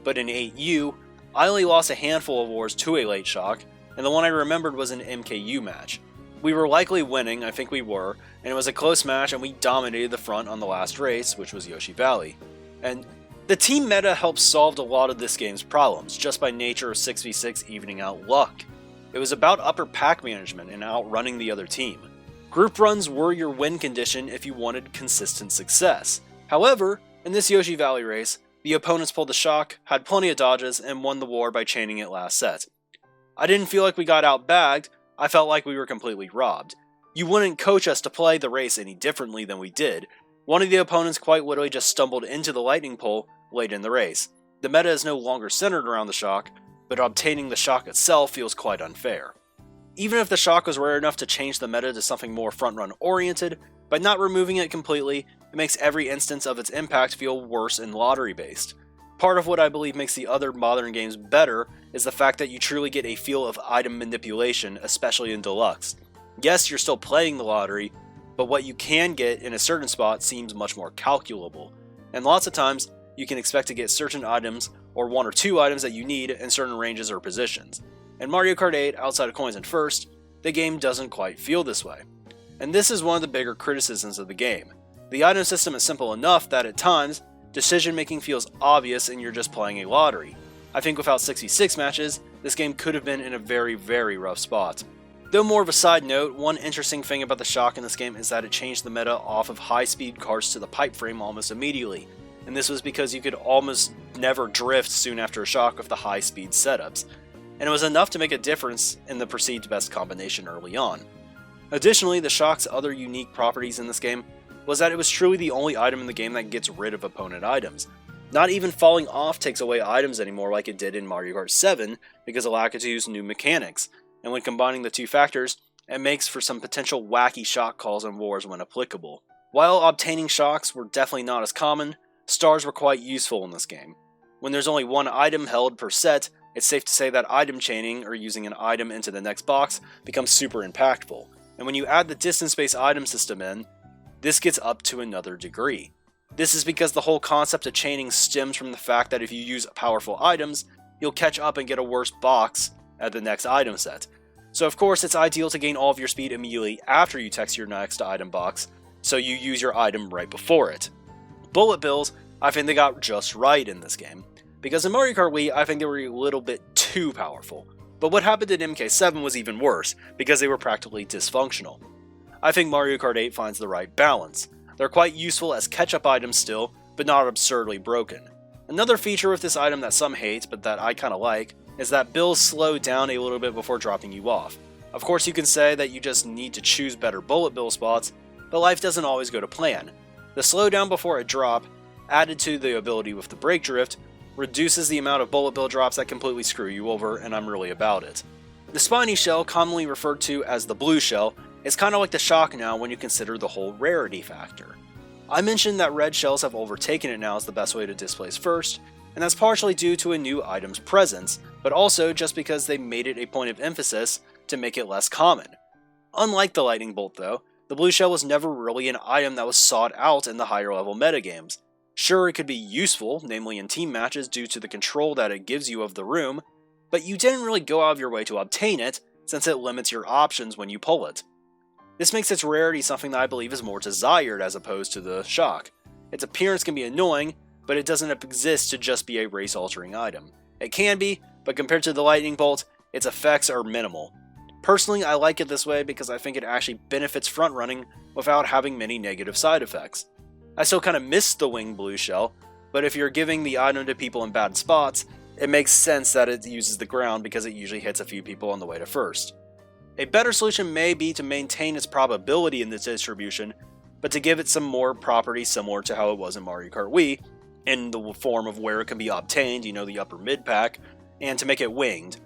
But in 8U, I only lost a handful of wars to a late shock, and the one I remembered was an MKU match. We were likely winning, I think we were, and it was a close match and we dominated the front on the last race, which was Yoshi Valley. And the team meta helped solve a lot of this game's problems, just by nature of 6v6 evening out luck. It was about upper pack management and outrunning the other team. Group runs were your win condition if you wanted consistent success. However, in this Yoshi Valley race, the opponents pulled the shock, had plenty of dodges, and won the war by chaining it last set. I didn't feel like we got outbagged, I felt like we were completely robbed. You wouldn't coach us to play the race any differently than we did. One of the opponents quite literally just stumbled into the lightning pole late in the race. The meta is no longer centered around the shock, but obtaining the shock itself feels quite unfair. Even if the shock was rare enough to change the meta to something more front-run oriented, by not removing it completely, it makes every instance of its impact feel worse and lottery-based. Part of what I believe makes the other modern games better is the fact that you truly get a feel of item manipulation, especially in Deluxe. Yes, you're still playing the lottery, but what you can get in a certain spot seems much more calculable. And lots of times, you can expect to get certain items, or one or two items that you need in certain ranges or positions. In Mario Kart 8, outside of coins and first, the game doesn't quite feel this way. And this is one of the bigger criticisms of the game. The item system is simple enough that at times, decision making feels obvious and you're just playing a lottery. I think without 66 matches, this game could have been in a very, very rough spot. Though more of a side note, one interesting thing about the shock in this game is that it changed the meta off of high-speed cars to the pipe frame almost immediately, and this was because you could almost never drift soon after a shock with the high-speed setups, and it was enough to make a difference in the perceived best combination early on. Additionally, the shock's other unique properties in this game was that it was truly the only item in the game that gets rid of opponent items. Not even falling off takes away items anymore like it did in Mario Kart 7 because of Lakitu's new mechanics, and when combining the two factors, it makes for some potential wacky shock calls and wars when applicable. While obtaining shocks were definitely not as common, stars were quite useful in this game. When there's only one item held per set, it's safe to say that item chaining, or using an item into the next box, becomes super impactful. And when you add the distance-based item system in, this gets up to another degree. This is because the whole concept of chaining stems from the fact that if you use powerful items, you'll catch up and get a worse box at the next item set. So of course it's ideal to gain all of your speed immediately after you text your next item box, so you use your item right before it. Bullet bills, I think they got just right in this game, because in Mario Kart Wii I think they were a little bit too powerful. But what happened in MK7 was even worse, because they were practically dysfunctional. I think Mario Kart 8 finds the right balance. They're quite useful as catch-up items still, but not absurdly broken. Another feature with this item that some hate, but that I kinda like, is that bills slow down a little bit before dropping you off. Of course you can say that you just need to choose better bullet bill spots, but life doesn't always go to plan. The slowdown before a drop, added to the ability with the brake drift, reduces the amount of bullet bill drops that completely screw you over, and I'm really about it. The spiny shell, commonly referred to as the blue shell, is kinda like the shock now when you consider the whole rarity factor. I mentioned that red shells have overtaken it now as the best way to displace first, and that's partially due to a new item's presence, but also just because they made it a point of emphasis to make it less common. Unlike the lightning bolt though, the blue shell was never really an item that was sought out in the higher level metagames. Sure, it could be useful, namely in team matches due to the control that it gives you of the room, but you didn't really go out of your way to obtain it, since it limits your options when you pull it. This makes its rarity something that I believe is more desired as opposed to the shock. Its appearance can be annoying, but it doesn't exist to just be a race-altering item. It can be, but compared to the lightning bolt, its effects are minimal. Personally, I like it this way because I think it actually benefits front-running without having many negative side effects. I still kinda miss the winged blue shell, but if you're giving the item to people in bad spots, it makes sense that it uses the ground because it usually hits a few people on the way to first. A better solution may be to maintain its probability in this distribution, but to give it some more properties similar to how it was in Mario Kart Wii, in the form of where it can be obtained, the upper mid-pack, and to make it winged.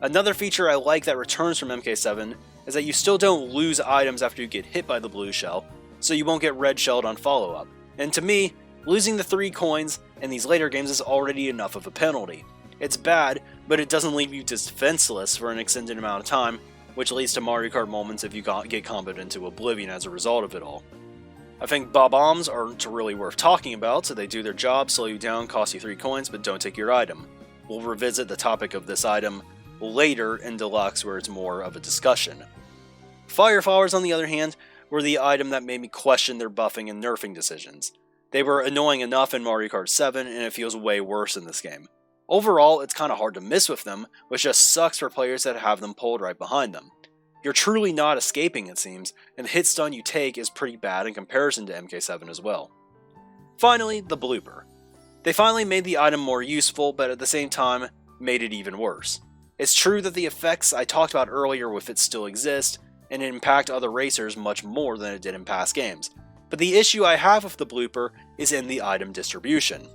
Another feature I like that returns from MK7 is that you still don't lose items after you get hit by the blue shell, so you won't get red shelled on follow-up. And to me, losing the 3 coins in these later games is already enough of a penalty. It's bad, but it doesn't leave you defenseless for an extended amount of time, which leads to Mario Kart moments if you get comboed into oblivion as a result of it all. I think Bob-ombs aren't really worth talking about, so they do their job, slow you down, cost you 3 coins, but don't take your item. We'll revisit the topic of this item later in Deluxe, where it's more of a discussion. Fire Flowers, on the other hand, were the item that made me question their buffing and nerfing decisions. They were annoying enough in Mario Kart 7, and it feels way worse in this game. Overall, it's kinda hard to miss with them, which just sucks for players that have them pulled right behind them. You're truly not escaping, it seems, and the hit stun you take is pretty bad in comparison to MK7 as well. Finally, the blooper. They finally made the item more useful, but at the same time, made it even worse. It's true that the effects I talked about earlier with it still exist, and impact other racers much more than it did in past games, but the issue I have with the blooper is in the item distribution.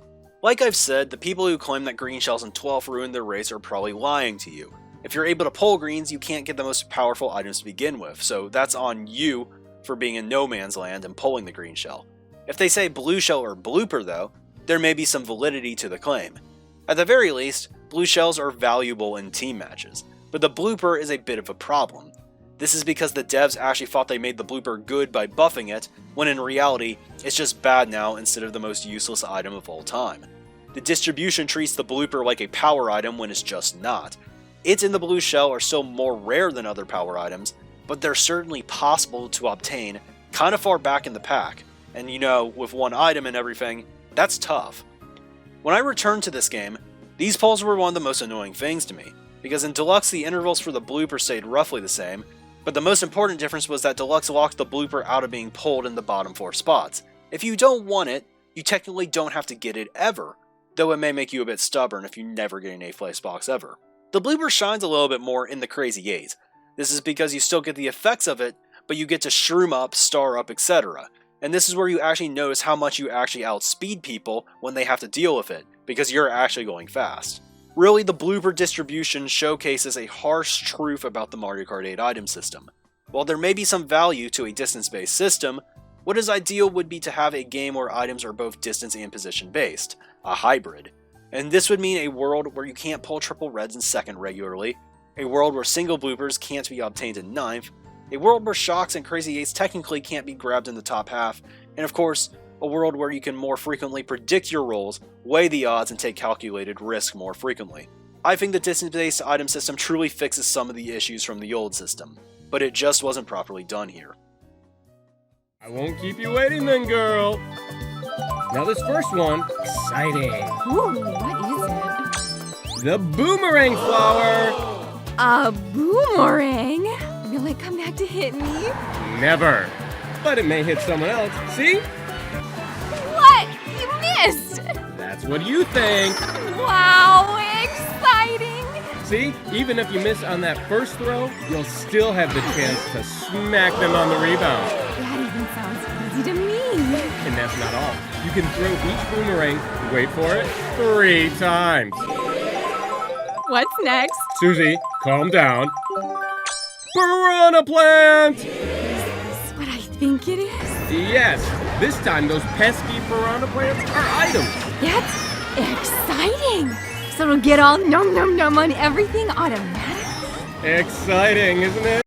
Like I've said, the people who claim that green shells in 12th ruined their race are probably lying to you. If you're able to pull greens, you can't get the most powerful items to begin with, so that's on you for being in no man's land and pulling the green shell. If they say blue shell or blooper though, there may be some validity to the claim. At the very least, blue shells are valuable in team matches, but the blooper is a bit of a problem. This is because the devs actually thought they made the blooper good by buffing it, when in reality, it's just bad now instead of the most useless item of all time. The distribution treats the blooper like a power item when it's just not. It and the blue shell are still more rare than other power items, but they're certainly possible to obtain kinda far back in the pack, and you know, with one item and everything, that's tough. When I returned to this game, these pulls were one of the most annoying things to me, because in Deluxe the intervals for the blooper stayed roughly the same, but the most important difference was that Deluxe locked the blooper out of being pulled in the bottom 4 spots. If you don't want it, you technically don't have to get it ever, though it may make you a bit stubborn if you never get an 8th place box ever. The blooper shines a little bit more in the Crazy 8. This is because you still get the effects of it, but you get to shroom up, star up, etc. And this is where you actually notice how much you actually outspeed people when they have to deal with it, because you're actually going fast. Really, the blooper distribution showcases a harsh truth about the Mario Kart 8 item system. While there may be some value to a distance-based system, what is ideal would be to have a game where items are both distance and position-based, a hybrid. And this would mean a world where you can't pull triple reds in 2nd regularly, a world where single bloopers can't be obtained in 9th, a world where shocks and Crazy 8s technically can't be grabbed in the top half, and of course, a world where you can more frequently predict your rolls, weigh the odds, and take calculated risk more frequently. I think the distance-based item system truly fixes some of the issues from the old system, but it just wasn't properly done here. I won't keep you waiting then, girl. Now this first one, exciting. Ooh, what is it? The boomerang flower. A boomerang? Will it come back to hit me? Never. But it may hit someone else. See? What? You missed! That's what you think. Wow, exciting! See? Even if you miss on that first throw, you'll still have the chance to smack them on the rebound. That even sounds easy to me. And that's not all. You can throw each boomerang, wait for it, 3 times. What's next? Susie, calm down. Piranha plant! Is this what I think it is? Yes, this time those pesky piranha plants are items. That's exciting! So it'll get all nom nom nom on everything automatically? Exciting, isn't it?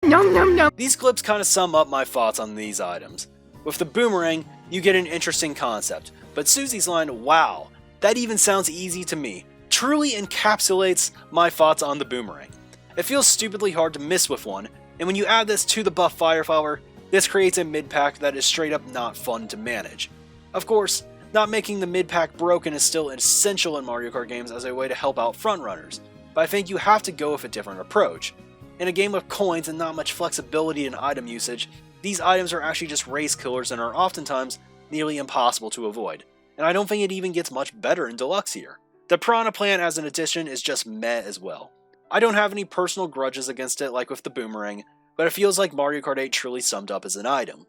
Nom nom nom. These clips kind of sum up my thoughts on these items. With the boomerang, you get an interesting concept, but Susie's line, "Wow, that even sounds easy to me," truly encapsulates my thoughts on the boomerang. It feels stupidly hard to miss with one, and when you add this to the buff Fire Flower, this creates a mid-pack that is straight up not fun to manage. Of course, not making the mid-pack broken is still essential in Mario Kart games as a way to help out frontrunners, but I think you have to go with a different approach. In a game with coins and not much flexibility in item usage, these items are actually just race killers and are oftentimes nearly impossible to avoid, and I don't think it even gets much better in Deluxe here. The Piranha Plant as an addition is just meh as well. I don't have any personal grudges against it like with the boomerang, but it feels like Mario Kart 8 truly summed up as an item.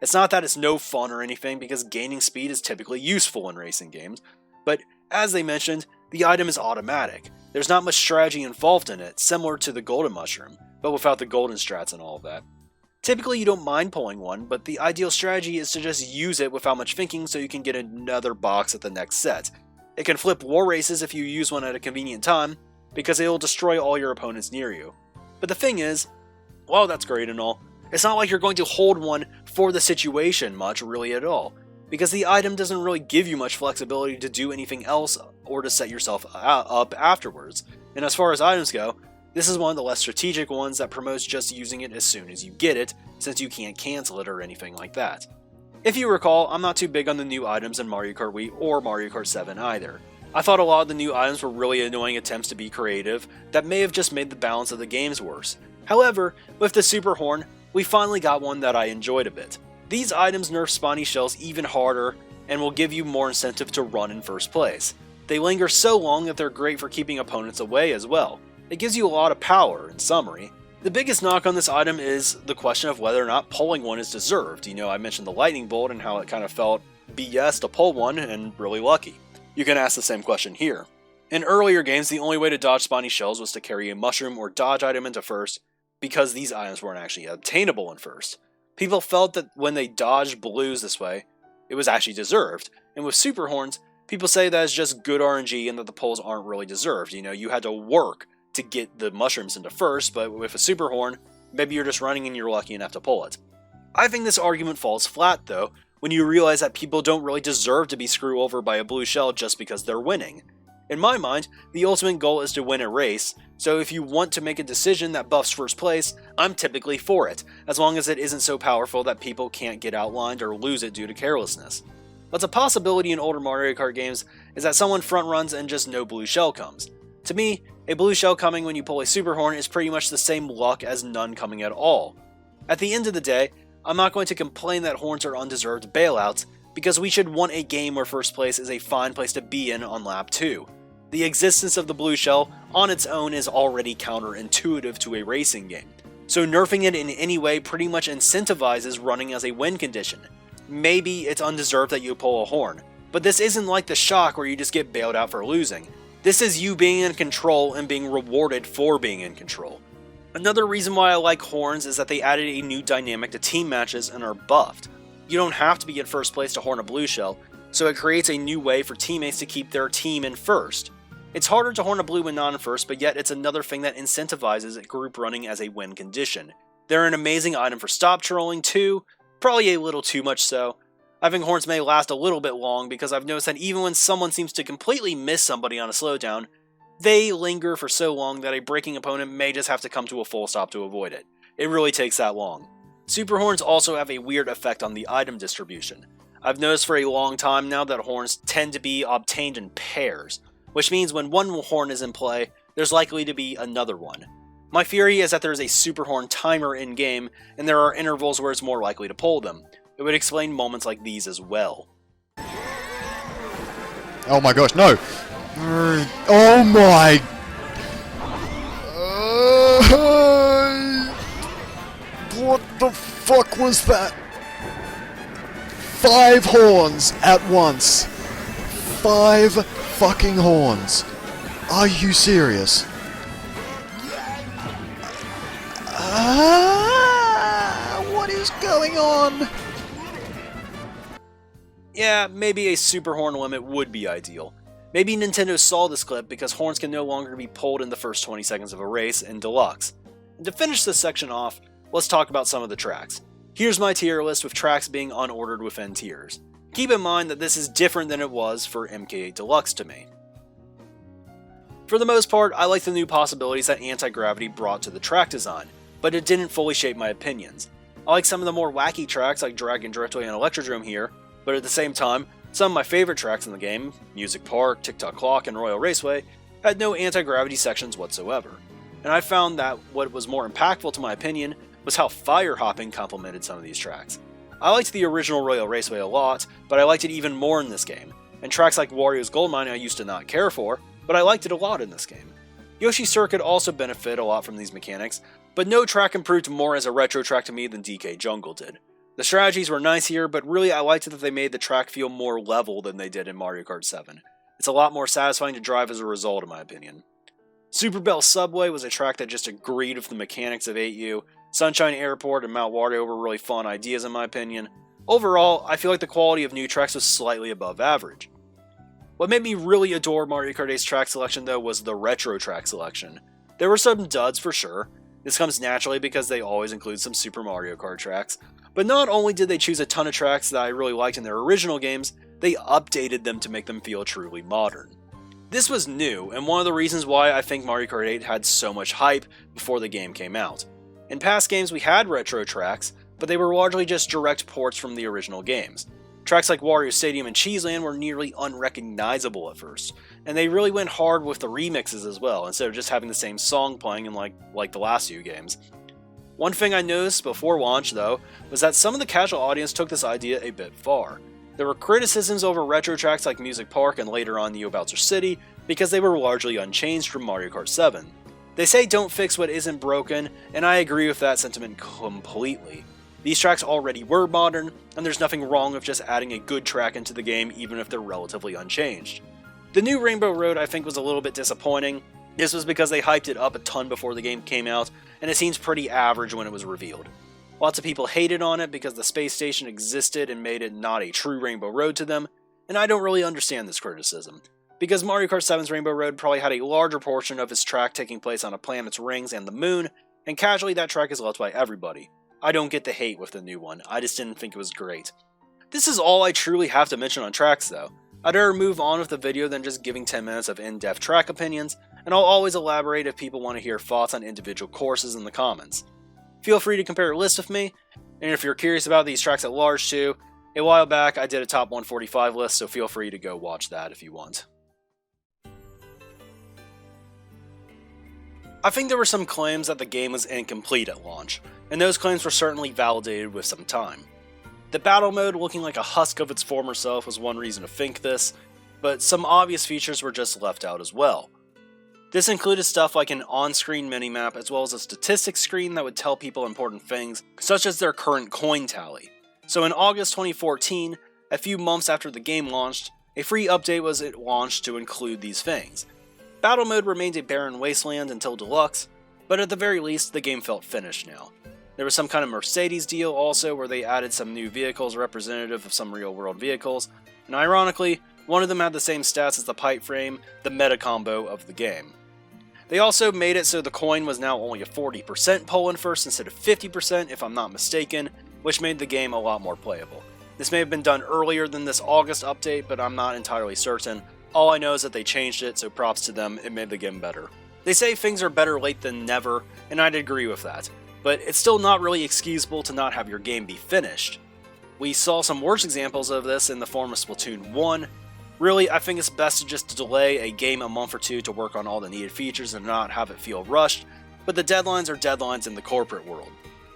It's not that it's no fun or anything, because gaining speed is typically useful in racing games, but as they mentioned, the item is automatic. There's not much strategy involved in it, similar to the Golden Mushroom, but without the golden strats and all of that. Typically you don't mind pulling one, but the ideal strategy is to just use it without much thinking so you can get another box at the next set. It can flip war races if you use one at a convenient time, because it will destroy all your opponents near you. But the thing is, while that's great and all, it's not like you're going to hold one for the situation much really at all, because the item doesn't really give you much flexibility to do anything else or to set yourself up afterwards. And as far as items go, this is one of the less strategic ones that promotes just using it as soon as you get it, since you can't cancel it or anything like that. If you recall, I'm not too big on the new items in Mario Kart Wii or Mario Kart 7 either. I thought a lot of the new items were really annoying attempts to be creative that may have just made the balance of the games worse. However, with the Super Horn, we finally got one that I enjoyed a bit. These items nerf spiny shells even harder and will give you more incentive to run in first place. They linger so long that they're great for keeping opponents away as well. It gives you a lot of power, in summary. The biggest knock on this item is the question of whether or not pulling one is deserved. I mentioned the lightning bolt and how it kind of felt BS to pull one and really lucky. You can ask the same question here. In earlier games, the only way to dodge spiny shells was to carry a mushroom or dodge item into first, because these items weren't actually obtainable in first. People felt that when they dodged blues this way, it was actually deserved, and with Super Horns, people say that it's just good RNG and that the pulls aren't really deserved. You had to work to get the mushrooms into first, but with a Super Horn, maybe you're just running and you're lucky enough to pull it. I think this argument falls flat though, when you realize that people don't really deserve to be screwed over by a blue shell just because they're winning. In my mind, the ultimate goal is to win a race, so if you want to make a decision that buffs first place, I'm typically for it, as long as it isn't so powerful that people can't get outlined or lose it due to carelessness. But a possibility in older Mario Kart games is that someone front runs and just no blue shell comes. To me, a blue shell coming when you pull a Super Horn is pretty much the same luck as none coming at all. At the end of the day, I'm not going to complain that horns are undeserved bailouts, because we should want a game where first place is a fine place to be in on lap 2. The existence of the blue shell on its own is already counterintuitive to a racing game, so nerfing it in any way pretty much incentivizes running as a win condition. Maybe it's undeserved that you pull a horn, but this isn't like the shock where you just get bailed out for losing. This is you being in control and being rewarded for being in control. Another reason why I like horns is that they added a new dynamic to team matches and are buffed. You don't have to be in first place to horn a blue shell, so it creates a new way for teammates to keep their team in first. It's harder to horn a blue when not in first, but yet it's another thing that incentivizes group running as a win condition. They're an amazing item for stop trolling too, probably a little too much so. I think horns may last a little bit long because I've noticed that even when someone seems to completely miss somebody on a slowdown, they linger for so long that a braking opponent may just have to come to a full stop to avoid it. It really takes that long. Super horns also have a weird effect on the item distribution. I've noticed for a long time now that horns tend to be obtained in pairs, which means when one horn is in play, there's likely to be another one. My theory is that there's a super horn timer in-game, and there are intervals where it's more likely to pull them. It would explain moments like these as well. Oh my gosh, no! Oh my... What the fuck was that? 5 horns at once. 5 fucking horns. Are you serious? What is going on? Yeah, maybe a super horn limit would be ideal. Maybe Nintendo saw this clip because horns can no longer be pulled in the first 20 seconds of a race in Deluxe. And to finish this section off, let's talk about some of the tracks. Here's my tier list with tracks being unordered within tiers. Keep in mind that this is different than it was for MK8 Deluxe to me. For the most part, I like the new possibilities that Anti-Gravity brought to the track design, but it didn't fully shape my opinions. I like some of the more wacky tracks like Dragon Driftway and Electrodrome here, but at the same time, some of my favorite tracks in the game, Music Park, Tick-Tock Clock, and Royal Raceway, had no anti-gravity sections whatsoever. And I found that what was more impactful to my opinion was how fire hopping complemented some of these tracks. I liked the original Royal Raceway a lot, but I liked it even more in this game, and tracks like Wario's Gold Mine I used to not care for, but I liked it a lot in this game. Yoshi Circuit also benefited a lot from these mechanics, but no track improved more as a retro track to me than DK Jungle did. The strategies were nice here, but really I liked it that they made the track feel more level than they did in Mario Kart 7. It's a lot more satisfying to drive as a result, in my opinion. Super Bell Subway was a track that just agreed with the mechanics of 8U. Sunshine Airport and Mount Wario were really fun ideas in my opinion. Overall, I feel like the quality of new tracks was slightly above average. What made me really adore Mario Kart 8's track selection though was the retro track selection. There were some duds for sure. This comes naturally because they always include some Super Mario Kart tracks. But not only did they choose a ton of tracks that I really liked in their original games, they updated them to make them feel truly modern. This was new, and one of the reasons why I think Mario Kart 8 had so much hype before the game came out. In past games we had retro tracks, but they were largely just direct ports from the original games. Tracks like Wario Stadium and Cheeseland were nearly unrecognizable at first, and they really went hard with the remixes as well, instead of just having the same song playing in like the last few games. One thing I noticed before launch though, was that some of the casual audience took this idea a bit far. There were criticisms over retro tracks like Music Park and later on Neo Bowser City, because they were largely unchanged from Mario Kart 7. They say don't fix what isn't broken, and I agree with that sentiment completely. These tracks already were modern, and there's nothing wrong with just adding a good track into the game even if they're relatively unchanged. The new Rainbow Road I think was a little bit disappointing. This was because they hyped it up a ton before the game came out, and it seems pretty average when it was revealed. Lots of people hated on it because the space station existed and made it not a true Rainbow Road to them, and I don't really understand this criticism. Because Mario Kart 7's Rainbow Road probably had a larger portion of its track taking place on a planet's rings and the moon, and casually that track is loved by everybody. I don't get the hate with the new one, I just didn't think it was great. This is all I truly have to mention on tracks though. I'd rather move on with the video than just giving 10 minutes of in-depth track opinions, and I'll always elaborate if people want to hear thoughts on individual courses in the comments. Feel free to compare a list with me, and if you're curious about these tracks at large too, a while back I did a top 145 list, so feel free to go watch that if you want. I think there were some claims that the game was incomplete at launch, and those claims were certainly validated with some time. The battle mode looking like a husk of its former self was one reason to think this, but some obvious features were just left out as well. This included stuff like an on-screen minimap as well as a statistics screen that would tell people important things, such as their current coin tally. So in August 2014, a few months after the game launched, a free update was launched to include these things. Battle mode remained a barren wasteland until Deluxe, but at the very least, the game felt finished now. There was some kind of Mercedes deal also where they added some new vehicles representative of some real-world vehicles, and ironically, one of them had the same stats as the pipe frame, the meta combo of the game. They also made it so the coin was now only a 40% pull-in first instead of 50% if I'm not mistaken, which made the game a lot more playable. This may have been done earlier than this August update, but I'm not entirely certain. All I know is that they changed it, so props to them, it made the game better. They say things are better late than never, and I'd agree with that, but it's still not really excusable to not have your game be finished. We saw some worse examples of this in the form of Splatoon 1. Really, I think it's best to just delay a game a month or two to work on all the needed features and not have it feel rushed, but the deadlines are deadlines in the corporate world.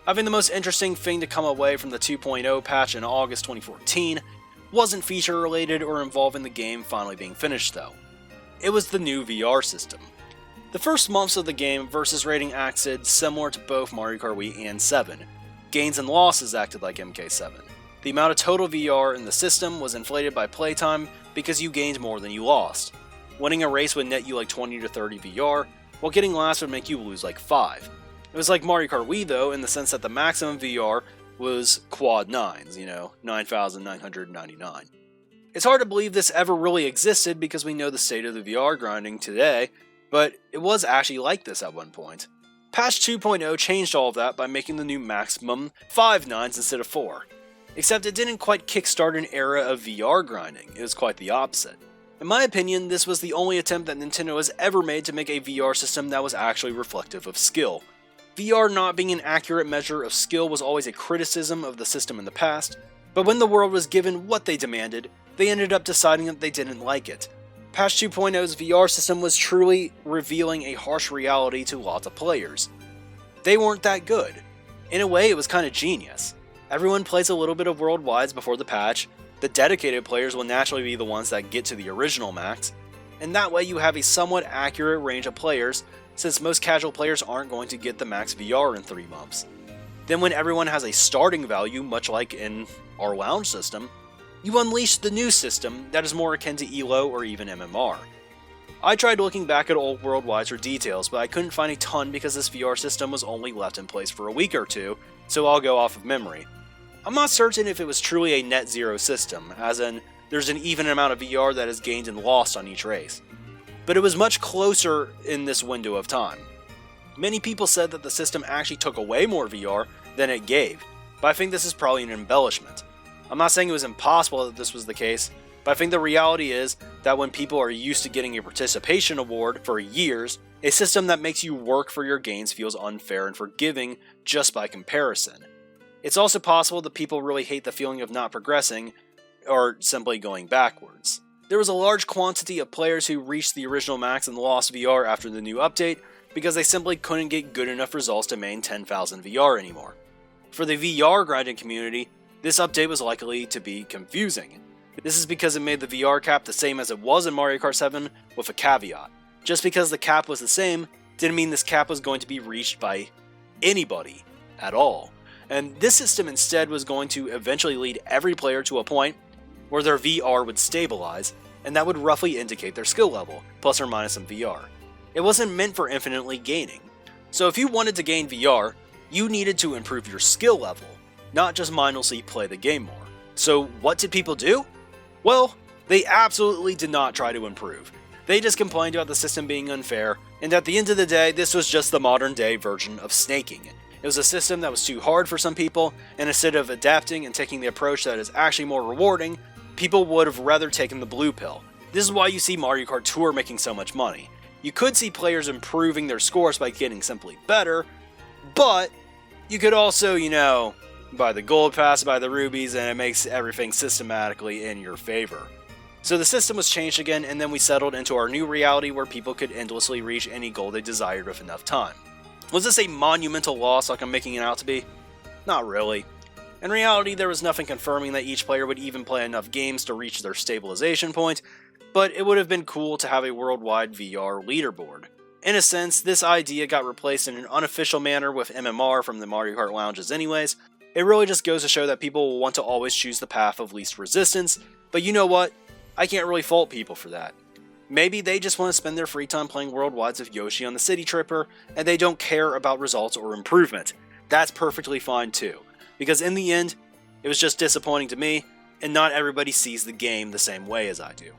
I think the most interesting thing to come away from the 2.0 patch in August 2014 wasn't feature related or involving the game finally being finished though. It was the new VR system. The first months of the game versus rating acted similar to both Mario Kart Wii and 7. Gains and losses acted like MK7. The amount of total VR in the system was inflated by playtime because you gained more than you lost. Winning a race would net you like 20 to 30 VR, while getting last would make you lose like 5. It was like Mario Kart Wii though, in the sense that the maximum VR was quad 9s, 9,999. It's hard to believe this ever really existed because we know the state of the VR grinding today, but it was actually like this at one point. Patch 2.0 changed all of that by making the new maximum 5 9s instead of 4. Except it didn't quite kickstart an era of VR grinding, it was quite the opposite. In my opinion, this was the only attempt that Nintendo has ever made to make a VR system that was actually reflective of skill. VR not being an accurate measure of skill was always a criticism of the system in the past, but when the world was given what they demanded, they ended up deciding that they didn't like it. Patch 2.0's VR system was truly revealing a harsh reality to lots of players. They weren't that good. In a way, it was kind of genius. Everyone plays a little bit of Worldwides before the patch, the dedicated players will naturally be the ones that get to the original max, and that way you have a somewhat accurate range of players since most casual players aren't going to get the max VR in 3 months. Then when everyone has a starting value, much like in our lounge system, you unleash the new system that is more akin to ELO or even MMR. I tried looking back at old Worldwides for details, but I couldn't find a ton because this VR system was only left in place for a week or two, so I'll go off of memory. I'm not certain if it was truly a net zero system, as in, there's an even amount of VR that is gained and lost on each race. But it was much closer in this window of time. Many people said that the system actually took away more VR than it gave, but I think this is probably an embellishment. I'm not saying it was impossible that this was the case, but I think the reality is that when people are used to getting a participation award for years, a system that makes you work for your gains feels unfair and forgiving just by comparison. It's also possible that people really hate the feeling of not progressing, or simply going backwards. There was a large quantity of players who reached the original max and lost VR after the new update because they simply couldn't get good enough results to maintain 10,000 VR anymore. For the VR grinding community, this update was likely to be confusing. This is because it made the VR cap the same as it was in Mario Kart 7 with a caveat. Just because the cap was the same didn't mean this cap was going to be reached by anybody at all. And this system instead was going to eventually lead every player to a point where their VR would stabilize, and that would roughly indicate their skill level, plus or minus some VR. It wasn't meant for infinitely gaining. So if you wanted to gain VR, you needed to improve your skill level, not just mindlessly play the game more. So what did people do? Well, they absolutely did not try to improve. They just complained about the system being unfair, and at the end of the day, this was just the modern day version of snaking. It was a system that was too hard for some people, and instead of adapting and taking the approach that is actually more rewarding, people would have rather taken the blue pill. This is why you see Mario Kart Tour making so much money. You could see players improving their scores by getting simply better, but you could also, buy the gold pass, buy the rubies, and it makes everything systematically in your favor. So the system was changed again, and then we settled into our new reality where people could endlessly reach any goal they desired with enough time. Was this a monumental loss like I'm making it out to be? Not really. In reality, there was nothing confirming that each player would even play enough games to reach their stabilization point, but it would have been cool to have a worldwide VR leaderboard. In a sense, this idea got replaced in an unofficial manner with MMR from the Mario Kart lounges anyways. It really just goes to show that people will want to always choose the path of least resistance, but you know what? I can't really fault people for that. Maybe they just want to spend their free time playing worldwides with Yoshi on the City Tripper, and they don't care about results or improvement. That's perfectly fine too, because in the end, it was just disappointing to me, and not everybody sees the game the same way as I do.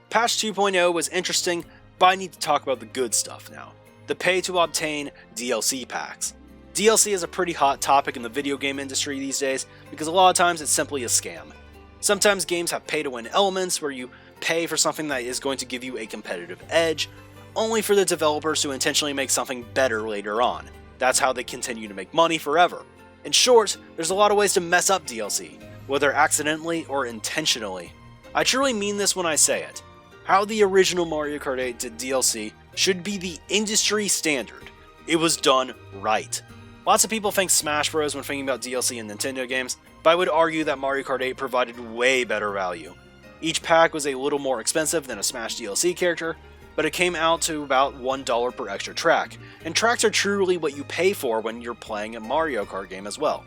Patch 2.0 was interesting, but I need to talk about the good stuff now. The pay-to-obtain DLC packs. DLC is a pretty hot topic in the video game industry these days, because a lot of times it's simply a scam. Sometimes games have pay-to-win elements where you pay for something that is going to give you a competitive edge, only for the developers to intentionally make something better later on. That's how they continue to make money forever. In short, there's a lot of ways to mess up DLC, whether accidentally or intentionally. I truly mean this when I say it. How the original Mario Kart 8 did DLC should be the industry standard. It was done right. Lots of people think Smash Bros. When thinking about DLC in Nintendo games, but I would argue that Mario Kart 8 provided way better value. Each pack was a little more expensive than a Smash DLC character, but it came out to about $1 per extra track, and tracks are truly what you pay for when you're playing a Mario Kart game as well.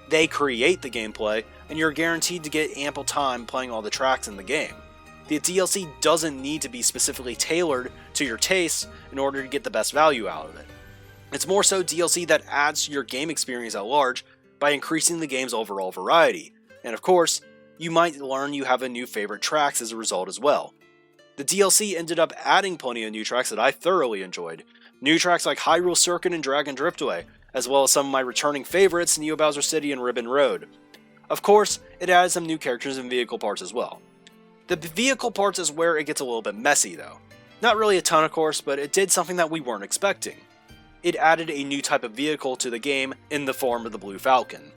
They create the gameplay, and you're guaranteed to get ample time playing all the tracks in the game. The DLC doesn't need to be specifically tailored to your tastes in order to get the best value out of it. It's more so DLC that adds to your game experience at large by increasing the game's overall variety, and of course, you might learn you have a new favorite tracks as a result as well. The DLC ended up adding plenty of new tracks that I thoroughly enjoyed. New tracks like Hyrule Circuit and Dragon Driftway, as well as some of my returning favorites, Neo Bowser City and Ribbon Road. Of course, it added some new characters and vehicle parts as well. The vehicle parts is where it gets a little bit messy though. Not really a ton of course, but it did something that we weren't expecting. It added a new type of vehicle to the game in the form of the Blue Falcon.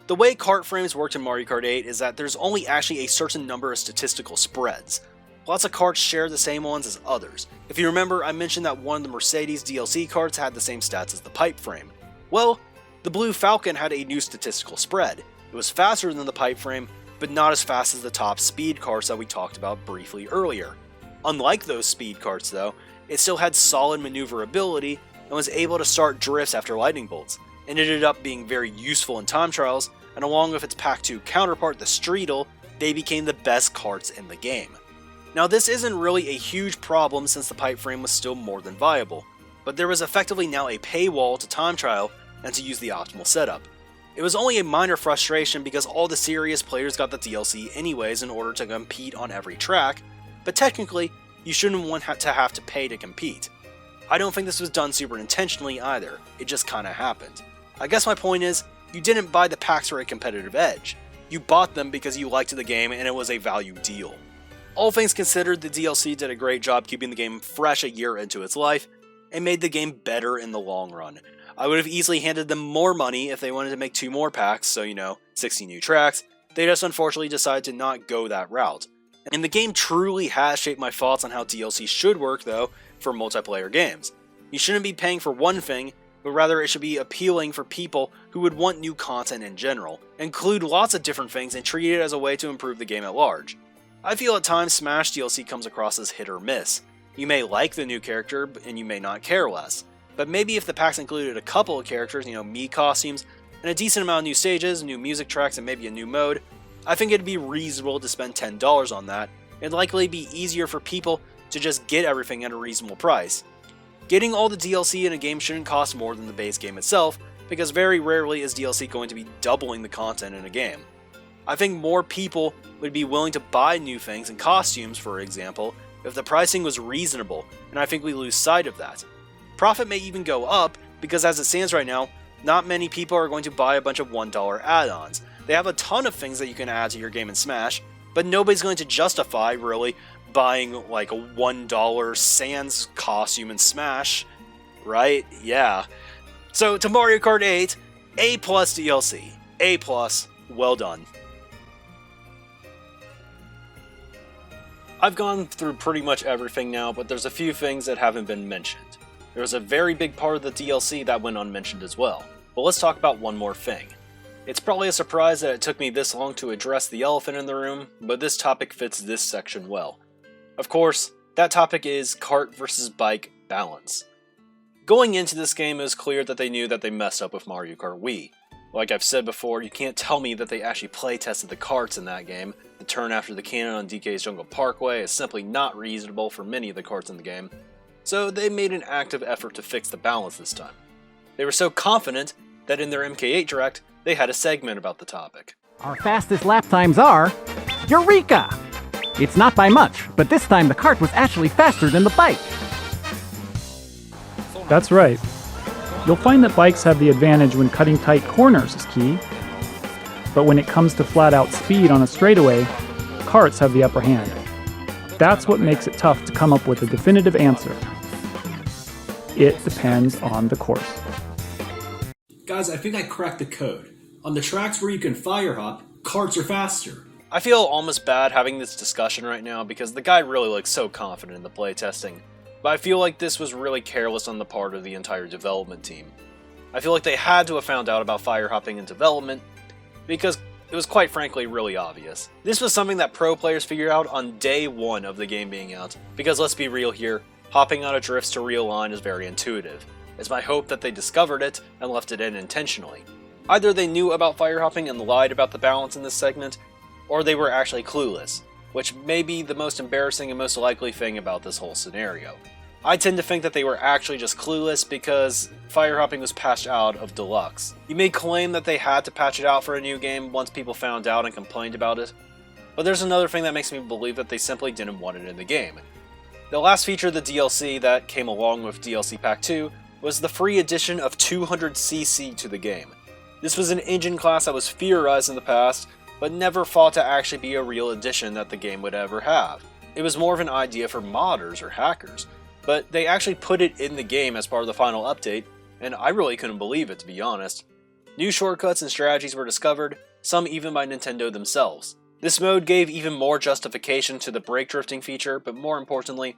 The way kart frames worked in Mario Kart 8 is that there's only actually a certain number of statistical spreads. Lots of karts share the same ones as others. If you remember, I mentioned that one of the Mercedes DLC karts had the same stats as the pipe frame. Well, the Blue Falcon had a new statistical spread. It was faster than the pipe frame, but not as fast as the top speed karts that we talked about briefly earlier. Unlike those speed karts though, it still had solid maneuverability and was able to start drifts after lightning bolts, and ended up being very useful in time trials, and along with its Pack 2 counterpart, the Streetle, they became the best karts in the game. Now this isn't really a huge problem since the pipe frame was still more than viable, but there was effectively now a paywall to time trial and to use the optimal setup. It was only a minor frustration because all the serious players got the DLC anyways in order to compete on every track, but technically, you shouldn't want to have to pay to compete. I don't think this was done super intentionally either, it just kinda happened. I guess my point is, you didn't buy the packs for a competitive edge. You bought them because you liked the game and it was a value deal. All things considered, the DLC did a great job keeping the game fresh a year into its life, and made the game better in the long run. I would have easily handed them more money if they wanted to make 2 more packs, so 60 new tracks. They just unfortunately decided to not go that route. And the game truly has shaped my thoughts on how DLC should work though, for multiplayer games. You shouldn't be paying for one thing, but rather it should be appealing for people who would want new content in general, include lots of different things and treat it as a way to improve the game at large. I feel at times Smash DLC comes across as hit or miss. You may like the new character, and you may not care less. But maybe if the packs included a couple of characters, Mii costumes, and a decent amount of new stages, new music tracks, and maybe a new mode, I think it'd be reasonable to spend $10 on that, and likely be easier for people to just get everything at a reasonable price. Getting all the DLC in a game shouldn't cost more than the base game itself, because very rarely is DLC going to be doubling the content in a game. I think more people would be willing to buy new things and costumes, for example, if the pricing was reasonable, and I think we lose sight of that. Profit may even go up, because as it stands right now, not many people are going to buy a bunch of $1 add-ons. They have a ton of things that you can add to your game in Smash, but nobody's going to justify, really, buying like a $1 Sans costume in Smash, right? Yeah. So to Mario Kart 8, A+ DLC. A+, well done. I've gone through pretty much everything now, but there's a few things that haven't been mentioned. There was a very big part of the DLC that went unmentioned as well. But let's talk about one more thing. It's probably a surprise that it took me this long to address the elephant in the room, but this topic fits this section well. Of course, that topic is kart versus bike balance. Going into this game, it was clear that they knew that they messed up with Mario Kart Wii. Like I've said before, you can't tell me that they actually playtested the karts in that game. The turn after the cannon on DK's Jungle Parkway is simply not reasonable for many of the karts in the game, so they made an active effort to fix the balance this time. They were so confident that in their MK8 Direct, they had a segment about the topic. Our fastest lap times are... Eureka! It's not by much, but this time the kart was actually faster than the bike. That's right. You'll find that bikes have the advantage when cutting tight corners is key, but when it comes to flat-out speed on a straightaway, karts have the upper hand. That's what makes it tough to come up with a definitive answer. It depends on the course. Guys, I think I cracked the code. On the tracks where you can fire hop, karts are faster. I feel almost bad having this discussion right now because the guy really looks so confident in the playtesting, but I feel like this was really careless on the part of the entire development team. I feel like they had to have found out about fire hopping in development because it was quite frankly really obvious. This was something that pro players figured out on day 1 of the game being out, because let's be real here, hopping out of drifts to realign is very intuitive. It's my hope that they discovered it and left it in intentionally. Either they knew about fire hopping and lied about the balance in this segment, or they were actually clueless, which may be the most embarrassing and most likely thing about this whole scenario. I tend to think that they were actually just clueless because fire hopping was patched out of Deluxe. You may claim that they had to patch it out for a new game once people found out and complained about it, but there's another thing that makes me believe that they simply didn't want it in the game. The last feature of the DLC that came along with DLC Pack 2 was the free addition of 200cc to the game. This was an engine class that was theorized in the past, but never thought to actually be a real addition that the game would ever have. It was more of an idea for modders or hackers, but they actually put it in the game as part of the final update, and I really couldn't believe it, to be honest. New shortcuts and strategies were discovered, some even by Nintendo themselves. This mode gave even more justification to the brake drifting feature, but more importantly,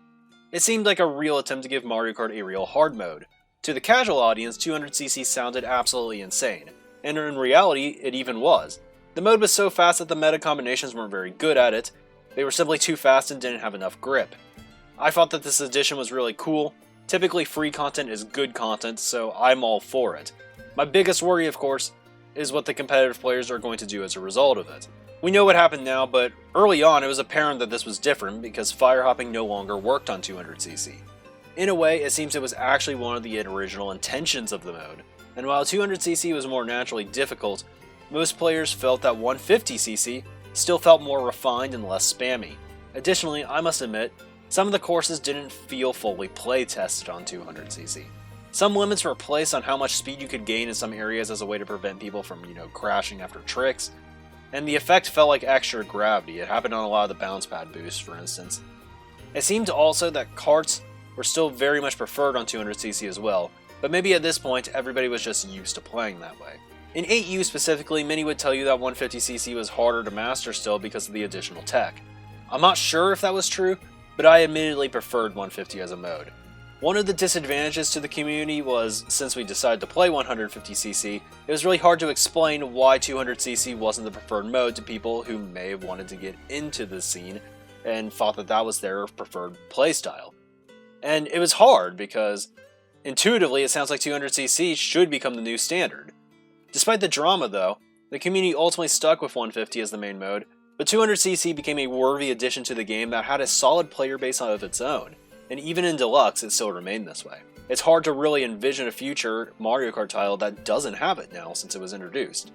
it seemed like a real attempt to give Mario Kart a real hard mode. To the casual audience, 200cc sounded absolutely insane, and in reality, it even was. The mode was so fast that the meta combinations weren't very good at it, they were simply too fast and didn't have enough grip. I thought that this addition was really cool. Typically free content is good content, so I'm all for it. My biggest worry, of course, is what the competitive players are going to do as a result of it. We know what happened now, but early on it was apparent that this was different because fire hopping no longer worked on 200cc. In a way, it seems it was actually one of the original intentions of the mode. and while 200cc was more naturally difficult, most players felt that 150cc still felt more refined and less spammy. Additionally, I must admit, some of the courses didn't feel fully play tested on 200cc. Some limits were placed on how much speed you could gain in some areas as a way to prevent people from, crashing after tricks, and the effect felt like extra gravity. It happened on a lot of the bounce pad boosts, for instance. It seemed also that karts were still very much preferred on 200cc as well, but maybe at this point everybody was just used to playing that way. In 8U specifically, many would tell you that 150cc was harder to master still because of the additional tech. I'm not sure if that was true, but I admittedly preferred 150 as a mode. One of the disadvantages to the community was, since we decided to play 150cc, it was really hard to explain why 200cc wasn't the preferred mode to people who may have wanted to get into the scene and thought that that was their preferred playstyle. And it was hard because, intuitively, it sounds like 200cc should become the new standard. Despite the drama though, the community ultimately stuck with 150 as the main mode, but 200cc became a worthy addition to the game that had a solid player base of its own. And even in Deluxe, it still remained this way. It's hard to really envision a future Mario Kart title that doesn't have it now since it was introduced.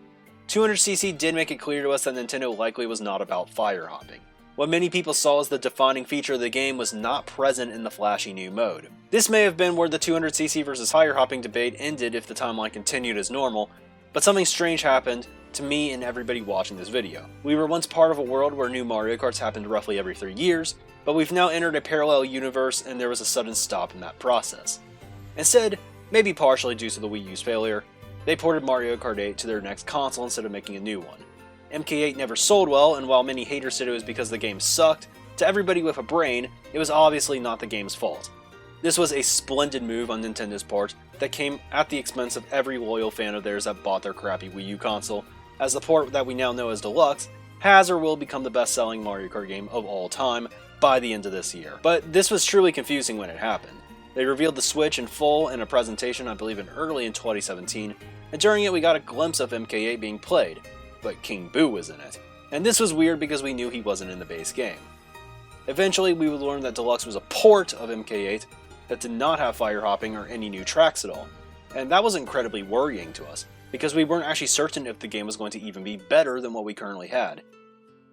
200cc did make it clear to us that Nintendo likely was not about fire hopping. What many people saw as the defining feature of the game was not present in the flashy new mode. This may have been where the 200cc versus fire hopping debate ended if the timeline continued as normal, but something strange happened to me and everybody watching this video. We were once part of a world where new Mario Karts happened roughly every 3 years, but we've now entered a parallel universe and there was a sudden stop in that process. Instead, maybe partially due to the Wii U's failure, they ported Mario Kart 8 to their next console instead of making a new one. MK8 never sold well, and while many haters said it was because the game sucked, to everybody with a brain, it was obviously not the game's fault. This was a splendid move on Nintendo's part that came at the expense of every loyal fan of theirs that bought their crappy Wii U console, as the port that we now know as Deluxe has or will become the best-selling Mario Kart game of all time by the end of this year. But this was truly confusing when it happened. They revealed the Switch in full in a presentation I believe early in 2017, and during it we got a glimpse of MK8 being played, but King Boo was in it. And this was weird because we knew he wasn't in the base game. Eventually we would learn that Deluxe was a port of MK8 that did not have fire hopping or any new tracks at all, and that was incredibly worrying to us, because we weren't actually certain if the game was going to even be better than what we currently had.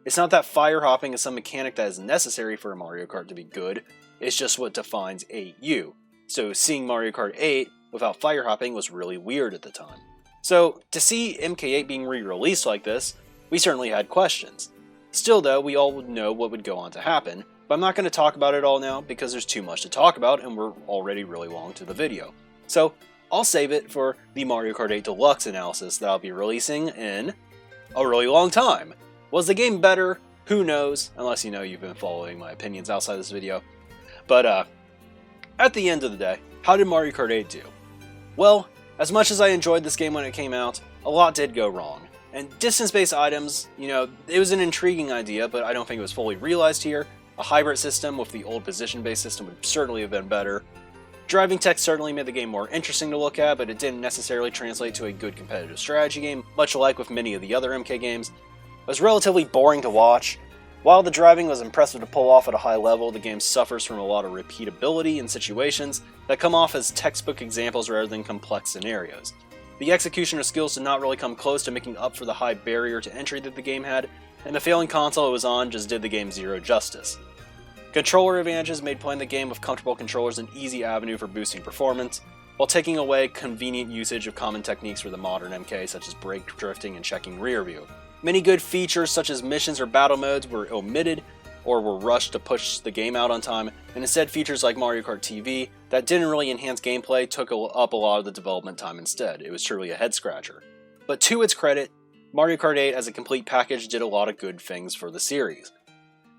It's not that fire hopping is some mechanic that is necessary for a Mario Kart to be good, it's just what defines 8U. So seeing Mario Kart 8 without fire hopping was really weird at the time. So to see MK8 being re-released like this, we certainly had questions. Still though, we all would know what would go on to happen, but I'm not going to talk about it all now because there's too much to talk about and we're already really long to the video. So I'll save it for the Mario Kart 8 Deluxe analysis that I'll be releasing in a really long time. Was the game better? Who knows, unless you've been following my opinions outside this video. But at the end of the day, how did Mario Kart 8 do? Well, as much as I enjoyed this game when it came out, a lot did go wrong. And distance-based items, it was an intriguing idea, but I don't think it was fully realized here. A hybrid system with the old position-based system would certainly have been better. Driving tech certainly made the game more interesting to look at, but it didn't necessarily translate to a good competitive strategy game, much like with many of the other MK games. It was relatively boring to watch. While the driving was impressive to pull off at a high level, the game suffers from a lot of repeatability in situations that come off as textbook examples rather than complex scenarios. The execution of skills did not really come close to making up for the high barrier to entry that the game had, and the failing console it was on just did the game zero justice. Controller advantages made playing the game with comfortable controllers an easy avenue for boosting performance, while taking away convenient usage of common techniques for the modern MK such as brake drifting and checking rear view. Many good features such as missions or battle modes were omitted or were rushed to push the game out on time, and instead features like Mario Kart TV that didn't really enhance gameplay took up a lot of the development time instead. It was truly a head scratcher. But to its credit, Mario Kart 8 as a complete package did a lot of good things for the series.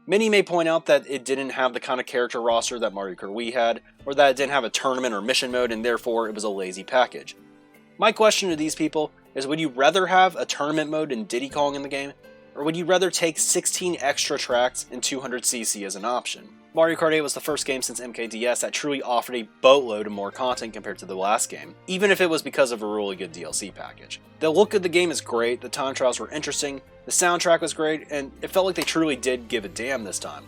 Many may point out that it didn't have the kind of character roster that Mario Kart Wii had, or that it didn't have a tournament or mission mode and therefore it was a lazy package. My question to these people is, would you rather have a tournament mode in Diddy Kong in the game, or would you rather take 16 extra tracks and 200cc as an option? Mario Kart 8 was the first game since MKDS that truly offered a boatload of more content compared to the last game, even if it was because of a really good DLC package. The look of the game is great, the time trials were interesting, the soundtrack was great, and it felt like they truly did give a damn this time.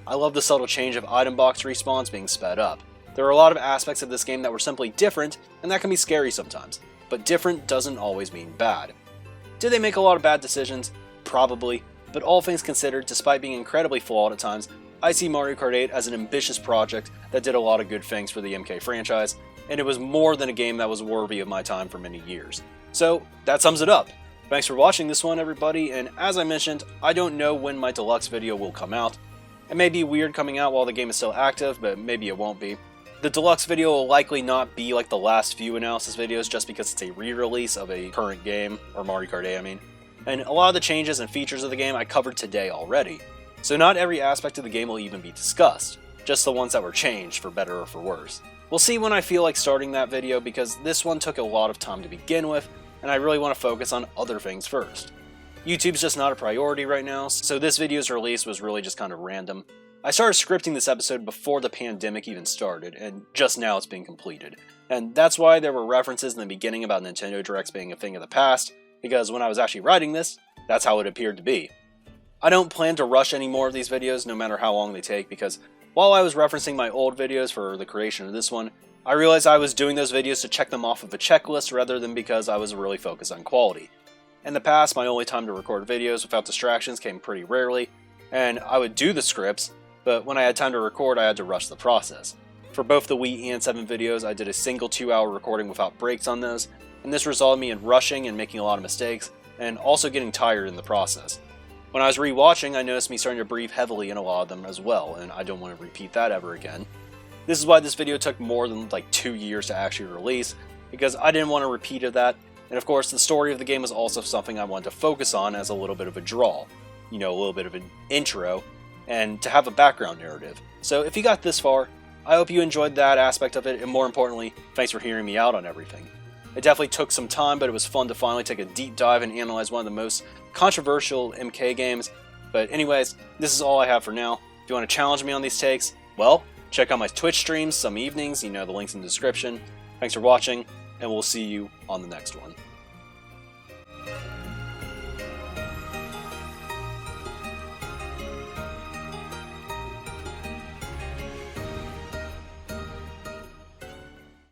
I love the subtle change of item box respawns being sped up. There are a lot of aspects of this game that were simply different, and that can be scary sometimes. but different doesn't always mean bad. Did they make a lot of bad decisions? Probably, but all things considered, despite being incredibly flawed at times, I see Mario Kart 8 as an ambitious project that did a lot of good things for the MK franchise, and it was more than a game that was worthy of my time for many years. So, that sums it up. Thanks for watching this one, everybody, and as I mentioned, I don't know when my deluxe video will come out. It may be weird coming out while the game is still active, but maybe it won't be. The deluxe video will likely not be like the last few analysis videos just because it's a re-release of a current game, or Mario Kart 8 I mean. And a lot of the changes and features of the game I covered today already. So not every aspect of the game will even be discussed, just the ones that were changed for better or for worse. We'll see when I feel like starting that video because this one took a lot of time to begin with, and I really want to focus on other things first. YouTube's just not a priority right now, so this video's release was really just kind of random. I started scripting this episode before the pandemic even started, and just now it's being completed. And that's why there were references in the beginning about Nintendo Directs being a thing of the past, because when I was actually writing this, that's how it appeared to be. I don't plan to rush any more of these videos, no matter how long they take, because while I was referencing my old videos for the creation of this one, I realized I was doing those videos to check them off of a checklist rather than because I was really focused on quality. In the past, my only time to record videos without distractions came pretty rarely, and I would do the scripts, but when I had time to record, I had to rush the process. For both the Wii and 7 videos, I did a single 2-hour recording without breaks on those, and this resulted in me in rushing and making a lot of mistakes, and also getting tired in the process. When I was rewatching, I noticed me starting to breathe heavily in a lot of them as well, and I don't want to repeat that ever again. This is why this video took more than like 2 years to actually release, because I didn't want a repeat of that, and of course the story of the game was also something I wanted to focus on as a little bit of a draw, a little bit of an intro, and to have a background narrative. So if you got this far, I hope you enjoyed that aspect of it, and more importantly, thanks for hearing me out on everything. It definitely took some time, but it was fun to finally take a deep dive and analyze one of the most controversial MK games. But anyways, this is all I have for now. If you want to challenge me on these takes, well, check out my Twitch streams some evenings, the link's in the description. Thanks for watching, and we'll see you on the next one.